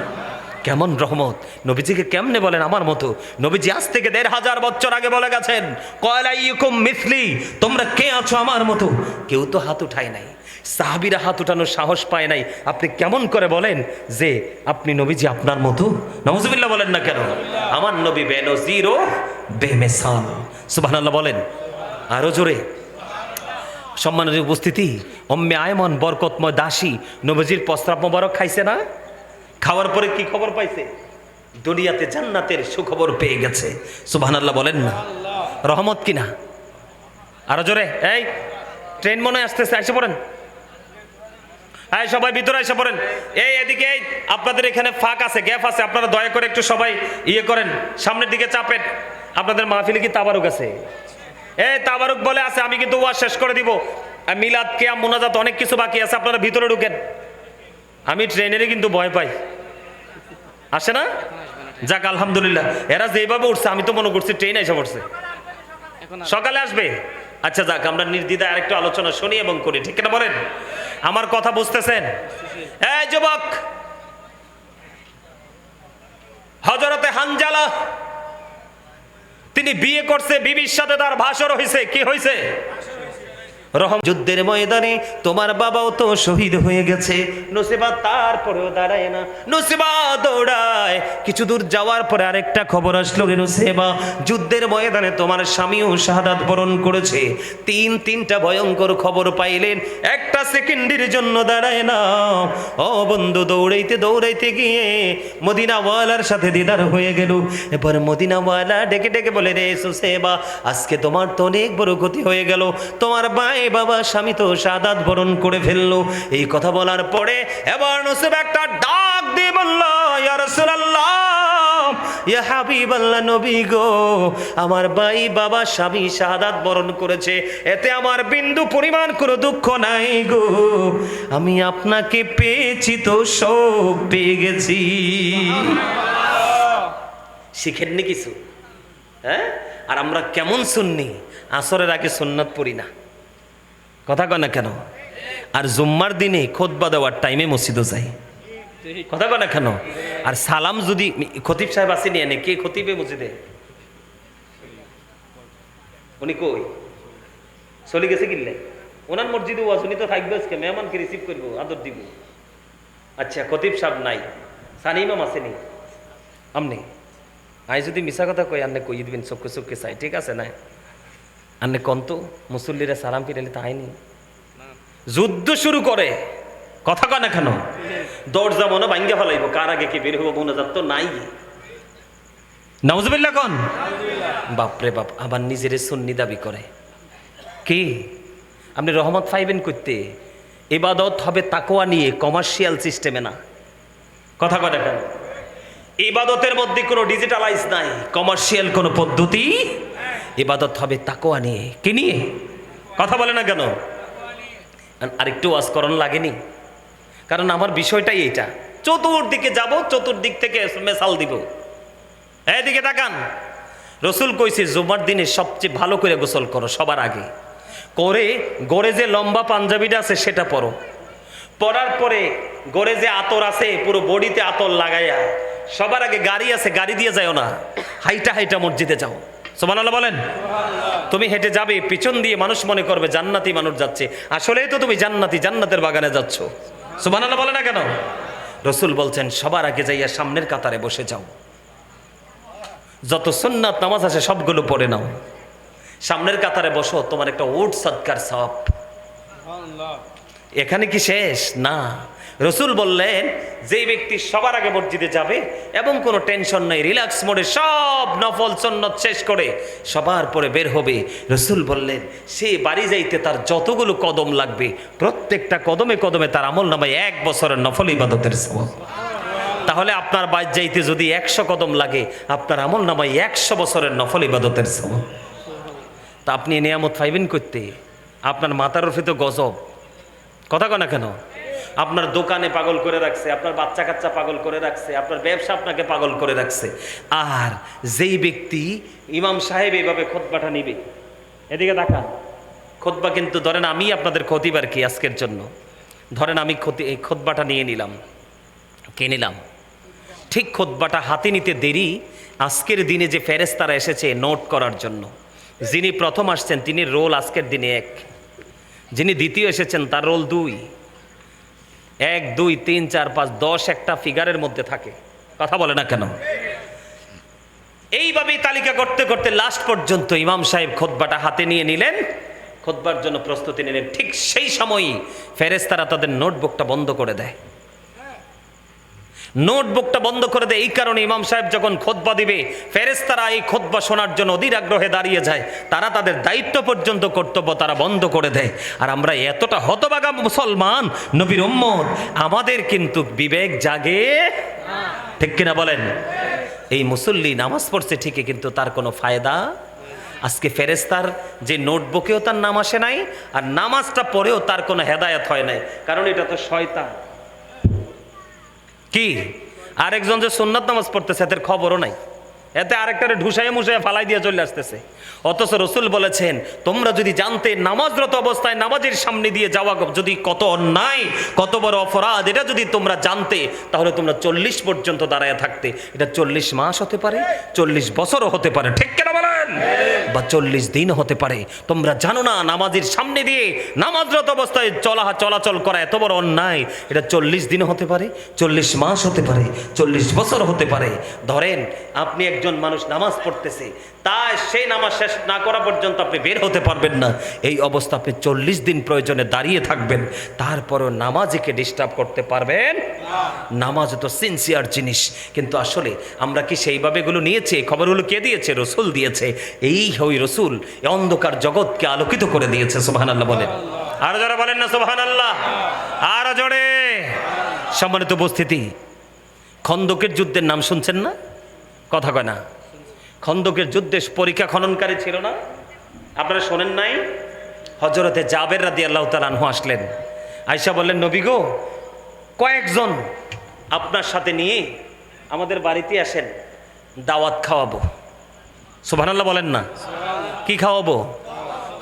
কেমন রহমত! নবীজিকে কেমনে বলেন আমার মতো? নবীজি আজ থেকে 1500 বছর আগে বলে গেছেন, কয়লাইকুম মিসলি, তোমরা কে আছো আমার মতো? কেউ তো হাত উঠায় নাই, সাহাবীরা হাত উঠানোর সাহস পায় নাই, আপনি কেমন করে বলেন যে আপনি নবীজি আপনার মতো? নাউজুবিল্লাহ বলেন না কেন? আমার নবী বেনজির ও বেমিসাল। সুবহানাল্লাহ বলেন আরো জোরে। সম্মানিত উপস্থিতি, উম্মে আয়মন বরকতময় দাসী নবীজির প্রস্রাব মোবারক খাইছে না? খাওয়ার পরে কি খবর পাইছে? দুনিয়াতে জান্নাতের সুখবর পেয়ে গেছে। সুবহানাল্লাহ বলেন না? রহমত কিনা? আরো জোরে। এই ট্রেন মনে আসতেছে, এসে পড়েন। হ্যাঁ সবাই ভিতরে এসে পড়েন। এই এদিকে, এই আপনাদের এখানে ফাঁক আছে, গ্যাপ আছে, আপনারা দয়া করে একটু সবাই ইয়ে করেন, সামনের দিকে চাপেন। আপনাদের মাহফিলে কি তাবারুক আছে? এই তাবারুক বলে আছে, আমি কিন্তু ওয়াজ শেষ করে দিব। মিলাদ কিয়াম মুনাজাত অনেক কিছু বাকি আছে, আপনারা ভিতরে ঢুকেন। আমি ট্রেনেরই কিন্তু ভয় পাই, আসে না? যাক আলহামদুলিল্লাহ, এরা যেভাবে উঠছে আমি তো মনে করছি ট্রেন এসে পড়ছে, সকালে আসবে। আচ্ছা যাক, আমরা নির্দ্বিধায় আরেকটু আলোচনা শুনি এবং করি, ঠিক না বলেন? আমার কথা বুঝতেছেন? এই যুবক, হযরতে হানজালা তিনি বিয়ে করছে, বিবির সাথে তার ভাসর হয়েছে। কি হয়েছে? রহম যুদ্ধের ময়দানে তোমার বাবাও তো শহীদ হয়ে গেছে, নসিবা তারপরেও দাঁড়ায় না, নসিবা দৌড়ায়। কিছু দূর যাওয়ার পরে আরেকটা খবর আসলো, রে নসিবা, যুদ্ধের ময়দানে তোমার স্বামীও শাহাদাত বরণ করেছে। তিনটা ভয়ঙ্কর খবর পাইলেন, একটা সেকেন্ডের জন্য দাঁড়ায় না। ও বন্ধু, দৌড়াইতে দৌড়াইতে গিয়ে মদিনাওয়ালার সাথে দিদার হয়ে গেল। এবার মদিনাওয়ালা ডেকে ডেকে বলে, রে সুসেবা, আজকে তোমার তো অনেক বড় ক্ষতি হয়ে গেল, তোমার বাবা স্বামী তো শাহাদাত বরণ করে ফেললো। এই কথা বলার পরে এবার নসিব একটা ডাক দিয়ে বলল, ইয়া রাসূলুল্লাহ, ইয়া হাবিবাল্লাহ, নবী গো, আমার বাবা স্বামী শাহাদাত বরণ করেছে, এতে আমার বিন্দু পরিমাণ কোনো দুঃখ নাই গো, আমি আপনাকে পেয়েছি তো সব পেয়ে গেছি। শিখেননি কিছু? হ্যাঁ? আর আমরা কেমন সুন্নি, আসরের আগে সুন্নাত পড়ি না, কথা কয় না কেন? আর জুম্মার দিনে খুতবা দেওয়ার টাইমে মসজিদও যাই, কথা কয় না কেন? আর সালাম যদি খতিব সাহেব আসে নিয়ে নে, কে খতিবে মসজিদে? উনি কই চলে গেছে কিনলে? ওনার মসজিদে ওয়াজ, উনি তো থাকবে আজকে, মেহমানকে রিসিভ করবো, আদর দিব। আচ্ছা খতিব সাহেব নাই, সানি ইমাম আসেনি, আমনি আই যদি মিশা কথা কই আন্নে কই দিবেন, চোখে চোখে চাই, ঠিক আছে না? আন্নে কন্ত মুসল্লিরা সালাম ফিরালে তাইনি, যুদ্ধ শুরু করে, কথা কয় না কেন? দরজা মনে ভাঙ্গা ফেলাইব, কার আগে কে বের হবো, মোনাজাত তো নাই। নাউজুবিল্লাহ কোন? বাপরে বাপ, আবার নিজের সুন্নি দাবি করে। কি আপনি রহমত পাইবেন করতে? ইবাদত হবে তাকওয়া নিয়ে, কমার্শিয়াল সিস্টেমে না, কথা কয় না কেন? ইবাদতের মধ্যে কোনো ডিজিটালাইজ নাই, কমার্শিয়াল কোনো পদ্ধতি। ইবাদত হবে তাকওয়া নিয়ে। কি নিয়ে? কথা বলে না কেন? আরেকটু ওয়াজ করণ লাগেনি? কারণ আমার বিষয়টাই এইটা, চতুর্দিকে যাব, চতুর্দিক থেকে মেসাল দিব। এইদিকে তাকান, রসুল কইছে জুমার দিনে সবচেয়ে ভালো করে গোসল করো, সবার আগে করে গড়ে যে লম্বা পাঞ্জাবিটা আছে সেটা পরো, পরার পরে গড়ে যে আতর আছে পুরো বডিতে আতর লাগাইয়া, সবার আগে গাড়ি আছে, গাড়ি দিয়ে যাও না, হাইটা হাইটা মসজিদে যাও। সুবহানাল্লাহ বলেন। তুমি হেঁটে যাবে, পিছন দিয়ে মানুষ মনে করবে জান্নাতি মানুষ যাচ্ছে, আসলেই তো তুমি জান্নাতি, জান্নাতের বাগানে যাচ্ছ। সুবহানাল্লাহ বলে না কেন? রসুল বলছেন সবার আগে যাইয়া সামনের কাতারে বসে যাও। যত সুন্নাত নামাজ আছে সবগুলো পড়ে নাও, সামনের কাতারে বসো, তোমার একটা উট সৎকার সব। এখানে কি শেষ? না, রসুল বললেন যেই ব্যক্তি সবার আগে মসজিদে যাবে এবং কোনো টেনশন নাই, রিল্যাক্স মোডে সব নফল সুন্নত শেষ করে সবার পরে বের হবে, রসুল বললেন সে বাড়ি যাইতে তার যতগুলো কদম লাগবে প্রত্যেকটা কদমে কদমে তার আমল নামায় 1 বছরের নফল ইবাদতের সওয়াব। তাহলে আপনার বাড়ি যাইতে যদি 100 কদম লাগে, আপনার আমল নামায় 100 বছরের নফল ইবাদতের সওয়াব। তা আপনি নিয়ামত পাইবেন করতে, আপনার মাথার উপরে তো গজব, কথা কয় না কেন? আপনার দোকানে পাগল করে রাখছে, আপনার বাচ্চা কাচ্চা পাগল করে রাখছে, আপনার ব্যবসা আপনাকে পাগল করে রাখছে। আর যেই ব্যক্তি ইমাম সাহেব এইভাবে খুতবাটা নিবে, এদিকে দেখান, খুতবা কিন্তু ধরেন আমি আপনাদের খতিবার কি আজকের জন্য, ধরেন আমি এই খুতবাটা নিয়ে নিলাম, কে নিলাম, ঠিক খুতবাটা হাতে নিতে দেরি, আজকের দিনে যে ফেরেশতারা এসেছে নোট করার জন্য, যিনি প্রথম আসছেন তিনি রোল আজকের দিনে 1, যিনি দ্বিতীয় এসেছেন তার রোল 2, 1 2 3 4 5 10 একটা ফিগারের মধ্যে থাকে, কথা বলে না কেন? এইভাবেই তালিকা করতে করতে লাস্ট পর্যন্ত ইমাম সাহেব খুতবাটা হাতে নিয়ে নিলেন, খুতবার জন্য প্রস্তুতি নিলেন। ঠিক সেই সময়ই ফেরেশতারা তাদের নোটবুকটা বন্ধ করে দেয়, নোটবুকটা বন্ধ করে দেয়। এই কারণে ইমাম সাহেব যখন খুতবা দিবে, ফেরেশতারা এই খুতবা শোনার জন্য অধীর আগ্রহে দাঁড়িয়ে যায়, তারা তাদের দায়িত্ব পর্যন্ত কর্তব্য তারা বন্ধ করে দেয়। আর আমরা এতটা হতভাগা মুসলমান, নবীর উম্মত, আমাদের কিন্তু বিবেক জাগে, ঠিক কিনা বলেন? এই মুসল্লি নামাজ পড়ছে ঠিকই, কিন্তু তার কোনো ফায়দা। আজকে ফেরেশতার যে নোটবুকেও তার নাম আসে নাই, আর নামাজটা পড়েও তার কোনো হেদায়েত হয় নাই, কারণ এটা তো শয়তান। কি আরেকজন যে সুন্নাত নামাজ পড়তেছে এদের খবরও নাই, এতে আরেকটারে ঢুসাইয়ে মুসাইয়ে ফালাই দিয়ে চলে আসতেছে। অথচ রসুল বলেছেন তোমরা যদি জানতে নামাজরত অবস্থায় নামাজের সামনে দিয়ে যাওয়া যদি কত অন্যায়, কত বড় অপরাধ, এটা যদি তোমরা জানতে, তাহলে তোমরা 40 পর্যন্ত দাঁড়ায় থাকতে। এটা 40 মাস হতে পারে, 40 বছরও হতে পারে, ঠিক কেন বলেন? বা 40 দিন হতে পারে। তোমরা জানো না নামাজের সামনে দিয়ে নামাজরত অবস্থায় চলাচল করা এত বড় অন্যায়। এটা 40 দিন হতে পারে, 40 মাস হতে পারে, 40 বছর হতে পারে। ধরেন আপনি একজন মানুষ নামাজ পড়তেছে, তাই সেই নামাজ শেষ না করা পর্যন্ত আপনি বের হতে পারবেন না। এই অবস্থা আপনি 40 দিন প্রয়োজনে দাঁড়িয়ে থাকবেন, তারপরও নামাজকে ডিস্টার্ব করতে পারবেন? নামাজ তো সিনসিয়ার জিনিস, কিন্তু আসলে আমরা কি সেইভাবে এগুলো নিয়েছি? এই খবরগুলো কে দিয়েছে? রসুল দিয়েছে। এই ওই রসুল এই অন্ধকার জগৎকে আলোকিত করে দিয়েছে। সুবহানাল্লাহ বলেন, আর যারা বলেন না সুবহানাল্লাহ, আর জোরে। সম্মানিত উপস্থিতি, খন্দকের যুদ্ধের নাম শুনছেন না? কথা কয় না। খন্দকের যুদ্ধে পরীক্ষা খননকারী ছিল না? আপনারা শোনেন নাই? হযরতে জাবের রাদিয়াল্লাহু তাআলা আনহু আসলেন, আয়েশা বললেন নবী গো, কয়েকজন আপনার সাথে নিয়ে আমাদের বাড়িতে আসেন, দাওয়াত খাওয়াবো। সুবহানাল্লাহ বলেন না। কি খাওয়াবো?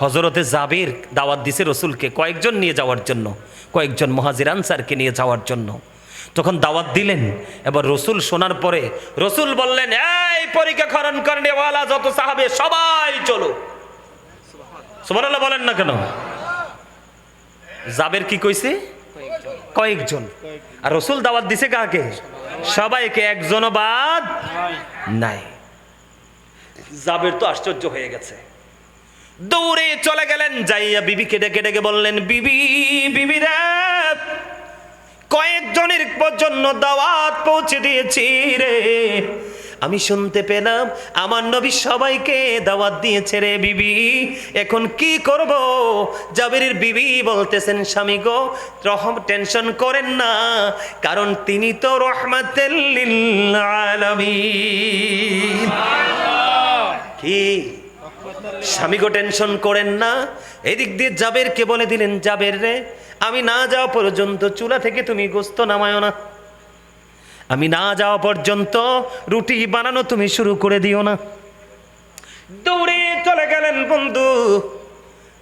হযরতে জাবের দাওয়াত দিছে রসুলকে কয়েকজন নিয়ে যাওয়ার জন্য, কয়েকজন মুহাজির আনসারকে নিয়ে যাওয়ার জন্য। তখন দাওয়াত দিলেন, এবার রসুল শোনার পরে রসুল বললেন, এই পরীক্ষা খনন করনেওয়ালা যত সাহাবে সবাই চলো। সুবহানাল্লাহ বলেন না কেন? জাবের কি কইছে? কয়েকজন। আর রসুল দাওয়াত দিছে কাকে? সবাইকে, একজনও বাদ নাই। জাবের তো আশ্চর্য হয়ে গেছে, দৌড়ে চলে গেলেন, যাইয়া বিবিকে ডেকে ডেকে বললেন, বিবি, বিবিরা, কয়েকজনের জন্য দাওয়াত পৌঁছে দিয়েছি রে। আমি শুনতে পেলাম আমার নবী সবাইকে দাওয়াত দিয়েছে রে বিবি, এখন কি করব? জাবেরের বিবি বলতেছেন, স্বামী গো, টেনশন করেন না, কারণ তিনি তো রাহমাতুল লিল আলামিন। কি স্বামী গো, টেনশন করেন না। এদিক দিয়ে জাবেরকে বলে দিলেন, জাবের রে, আমি না যাওয়া পর্যন্ত চুলা থেকে তুমি গোস্ত নামায়ো না, আমি না যাওয়া পর্যন্ত রুটি বানানো তুমি শুরু করে দিও না। দৌড়ে চলে গেলেন বন্ধু।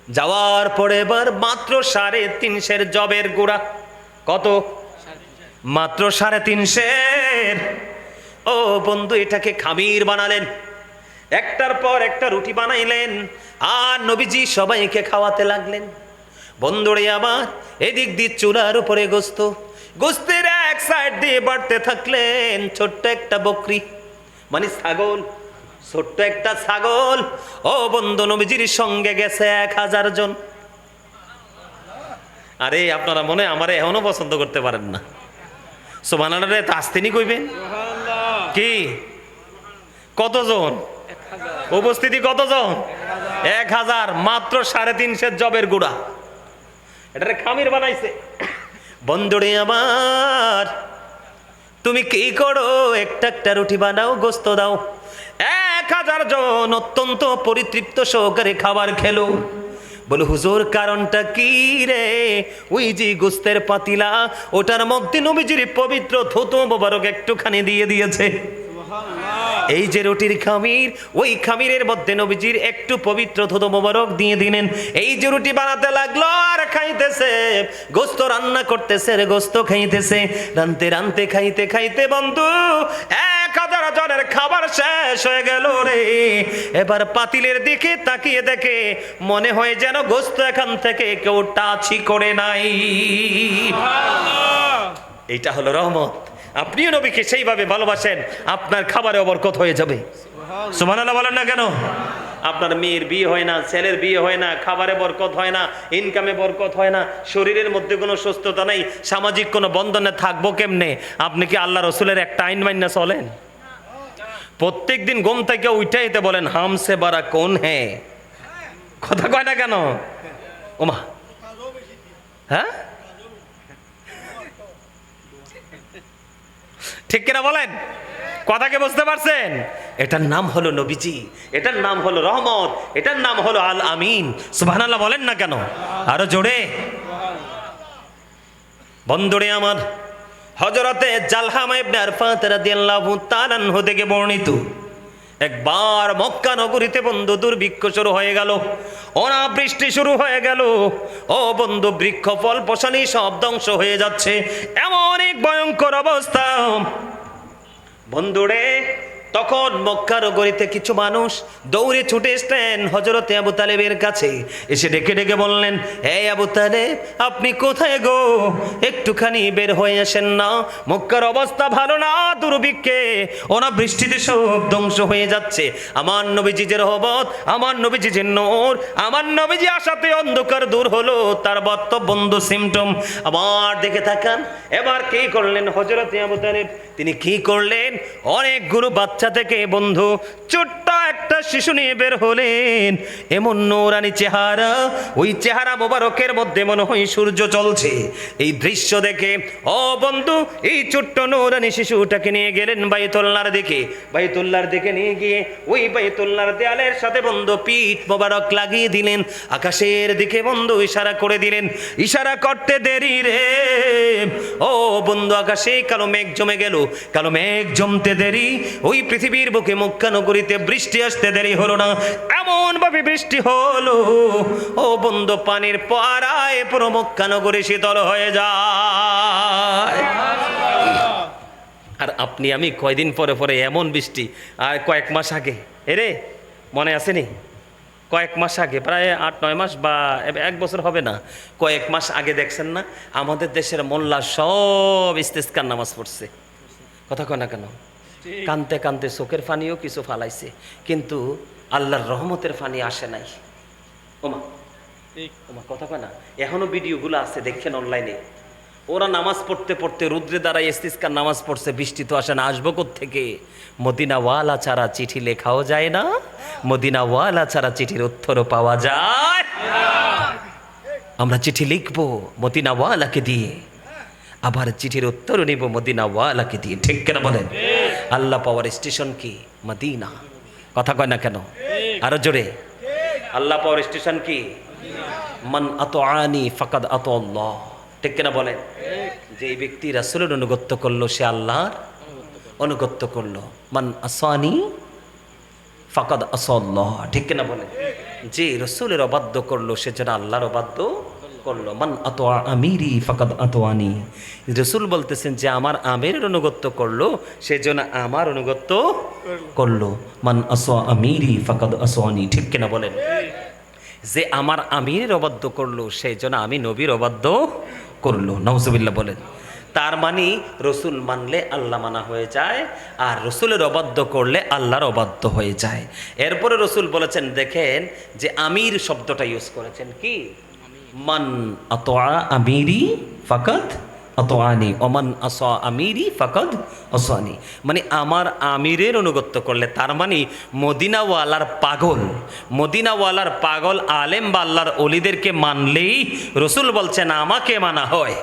যাওয়ার পরে এবার মাত্র 350 জবের গুঁড়া। কত? মাত্র 350। ও বন্ধু, এটাকে খামির বানালেন, একটার পর একটা রুটি বানাইলেন, আর নবীজি সবাইকে খাওয়াতে লাগলেন। বন্ধুরে আমার, এদিক দিয়ে চুলার উপরে গোস্তের এক সাইড দিয়ে বাড়তে থাকলেন ছোট্ট একটা বকরি, মানে ছাগল। ছোট্ট একটা ছাগল ও বন্ধু নবীজির সঙ্গে গেছে 1000 জন। আরে আপনারা মনে আমারে এখনো পছন্দ করতে পারেন না, সুবহানাল্লাহ রে তাস্তিনি কইবেন কি? কতজন উপস্থিতি? কতজন? 1000। মাত্র 350 জবের গুড়া এটারে খামির বানাইছে। বন্ধুরে আমার তুমি কি করো? একটা একটা রুটি বানাও, গোস্ত দাও। 1000 জন অত্যন্ত পরিতৃপ্ত সহকারে খাবার খেলো। বলে হুজুর কারণটা কি রে? ওই যে গোস্তের পাতিলা, ওটার মধ্যে নবীজির পবিত্র থুতু মোবারক একটুখানি দিয়ে দিয়েছে। এই যে রুটির খামির, ওই খামিরের মধ্যে নবীজির একটু পবিত্র থুতু মোবারক দিয়ে দিলেন। এই যে রুটি বানাতে লাগলো আর খাইতেছে, গোস্ত রান্না করতেছে, গোস্ত খাইতেছে। রানতে রানতে খাইতে খাইতে বন্ধু 1000 জনের খাবার শেষ হয়ে গেল রে। এবার পাতিলের দিকে তাকিয়ে দেখে মনে হয় যেন গোস্ত এখান থেকে কেউ টাচই করে নাই। এইটা হলো রহমত। আপনিও নবীকে সেইভাবে ভালোবাসেন, আপনার খাবারে বরকত হয়ে যাবে। সুবহানাল্লাহ বলেন না কেন? আপনার মেয়ের বিয়ে হয় না, ছেলের বিয়ে হয় না, খাবারে বরকত হয় না, ইনকামে বরকত হয় না, শরীরের মধ্যে কোনো সুস্থতা নেই, সামাজিক কোনো বন্ধনে থাকবো কেমনে? আপনি কি আল্লাহ রসুলের একটা আইন মাইনা চলেন? প্রত্যেক দিন ঘুম থেকে উঠাইতে বলেন হামসে বারা কোন হে? কথা কয় না কেন? ওমা হ্যাঁ ঠিক কিনা বলেন? কথাকে বুঝতে পারছেন? এটার নাম হলো নবীজি, এটার নাম হলো রহমত, এটার নাম হলো আল আমিন। সুবহানাল্লাহ বলেন না কেন? আরো জোরে। বন্ধুরে আমার, হযরতে জালহামা ইবনে আরফাত রাদিয়াল্লাহু তাআলা আনহু থেকে বর্ণিত, একবার মক্কা নগরীতে বন্ধু দুর্ভিক্ষ শুরু হয়ে গেল, অনাবৃষ্টি শুরু হয়ে গেল। ও বন্ধু বৃক্ষ ফল ফসলি সব ধ্বংস হয়ে যাচ্ছে, এমন এক ভয়ঙ্কর অবস্থা। বন্ধুরে তখন মক্কা নগরীতে কিছু মানুষ দৌড়ে ছুটে এসলেন হযরতে আবু তালেবের কাছে, এসে ডেকে ডেকে বললেন, হে আবু তালেব আপনি কোথায় গো? একটুখানি বের হয়ে আসেন না, মক্কার অবস্থা ভালো না, দুর্ভিক্ষে অনাবৃষ্টিতে সব ধ্বংস হয়ে যাচ্ছে। আমার নবীজি যে রহমত, আমার নবীজি যে নূর, আমার নবীজি আসাতে অন্ধকার দূর হলো, তার বক্তব্য বন্ধু সিমটম। আবার দেখে থাকান এবার কি করলেন হযরতে আবু তালেব? তিনি কি করলেন? অনেকগুলো বাচ্চা থেকে বন্ধু ছোট্ট একটা শিশু নিয়ে বের হলেন। এমন নূরানি চেহারা, ওই চেহারা মোবারকের মধ্যে মনে হয় সূর্য চলছে। এই দৃশ্য দেখে ও বন্ধু এই ছোট্ট নূরানি শিশুটাকে নিয়ে গেলেন বাইতুল্লাহর দিকে। বাইতুল্লাহর দিকে নিয়ে গিয়ে ওই বাইতুল্লাহর দেয়ালের সাথে বন্ধু পিঠ মোবারক লাগিয়ে দিলেন, আকাশের দিকে বন্ধু ইশারা করে দিলেন। ইশারা করতে দেরি রে ও বন্ধু আকাশে কালো মেঘ জমে গেল। কালো মেঘ জমতে দেরি, ওই পৃথিবীর বুকে মক্কা নগরীতে বৃষ্টি আসতে দেরি হলো না। এমন ভাবে বৃষ্টি হলো ও বন্ধু পানির পরায় পুরো মক্কা নগরী শীতল হয়ে যায়। আর আপনি আমি কয়দিন পরে পরে এমন বৃষ্টি, আর কয়েক মাস আগে এরে মনে আসেনি? কয়েক মাস আগে, প্রায় 8-9 মাস বা 1 বছর হবে না, কয়েক মাস আগে দেখছেন না আমাদের দেশের মোল্লা সব ইস্তেসকার নামাজ পড়ছে। কথা কয় না কেন? কানতে কানতে চোখের পানিও কিছু ফালাইছে, কিন্তু আল্লাহর রহমতের পানি আসে নাই। ওমা ওমা কথা কয় না? এখনো ভিডিওগুলো আছে, দেখেন অনলাইনে। ওরা নামাজ পড়তে পড়তে রুদ্রে দ্বারা ইস্তিসকার নামাজ পড়ছে, বৃষ্টি তো আসে না, আসবো কোত্থেকে? মদিনাওয়ালা ছাড়া চিঠি লেখাও যায় না, মদিনাওয়ালা ছাড়া চিঠির উত্তরও পাওয়া যায়। আমরা চিঠি লিখবো মদিনাওয়ালাকে দিয়ে, আবার চিঠির উত্তর নিব মদিনাওয়ালাকে দিয়ে। ঠিক কেনা বলেন? আল্লাহ পাওয়ার স্টেশন কি? মদিনা। কথা কয় না কেন? আরো জোরে। আল্লাহ পাওয়ার স্টেশন কি? মান আতাআনি ফাকাদ আতাআল্লাহ। ঠিক কিনা বলেন? যে ব্যক্তি রাসূলের অনুগত্য করলো সে আল্লাহর অনুগত্য করলো। মান আসানি ফাকাদ আসাল্লাহ। ঠিক কিনা বলেন? যে রাসূলের অবাধ্য করলো সে যেন আল্লাহর অবাধ্য করলো। মান আতা আমিরি ফাকাদ আতাআনি। রাসূল বলতেছেন যে আমার আমিরের অনুগত্য করলো সে যেন আমার অনুগত্য করলো। মান আসা আমিরি ফাকাদ আসানি। ঠিক কিনা বলেন? যে আমার আমিরের অবাধ্য করলো সেই জন্য আমি নবীর অবাধ্য করলো। নাউজুবিল্লাহ বলেন। তার মানে রসুল মানলে আল্লাহ মানা হয়ে যায়, আর রসুলের অবাধ্য করলে আল্লাহর অবাধ্য হয়ে যায়। এরপরে রসুল বলেছেন, দেখেন যে আমির শব্দটা ইউজ করেছেন, কি মান আতআ আমিরি ফাকাদ আতআনি ওমান আসা আমিরি ফাকাদ আসানি, মানে আমার আমিরের অনুগত্য করলে, তার মানে মদিনাওয়ালার পাগল, মদিনাওয়ালার পাগল আলেম বা আল্লাহর অলিদেরকে মানলেই রসুল বলছেন আমাকে মানা হয়।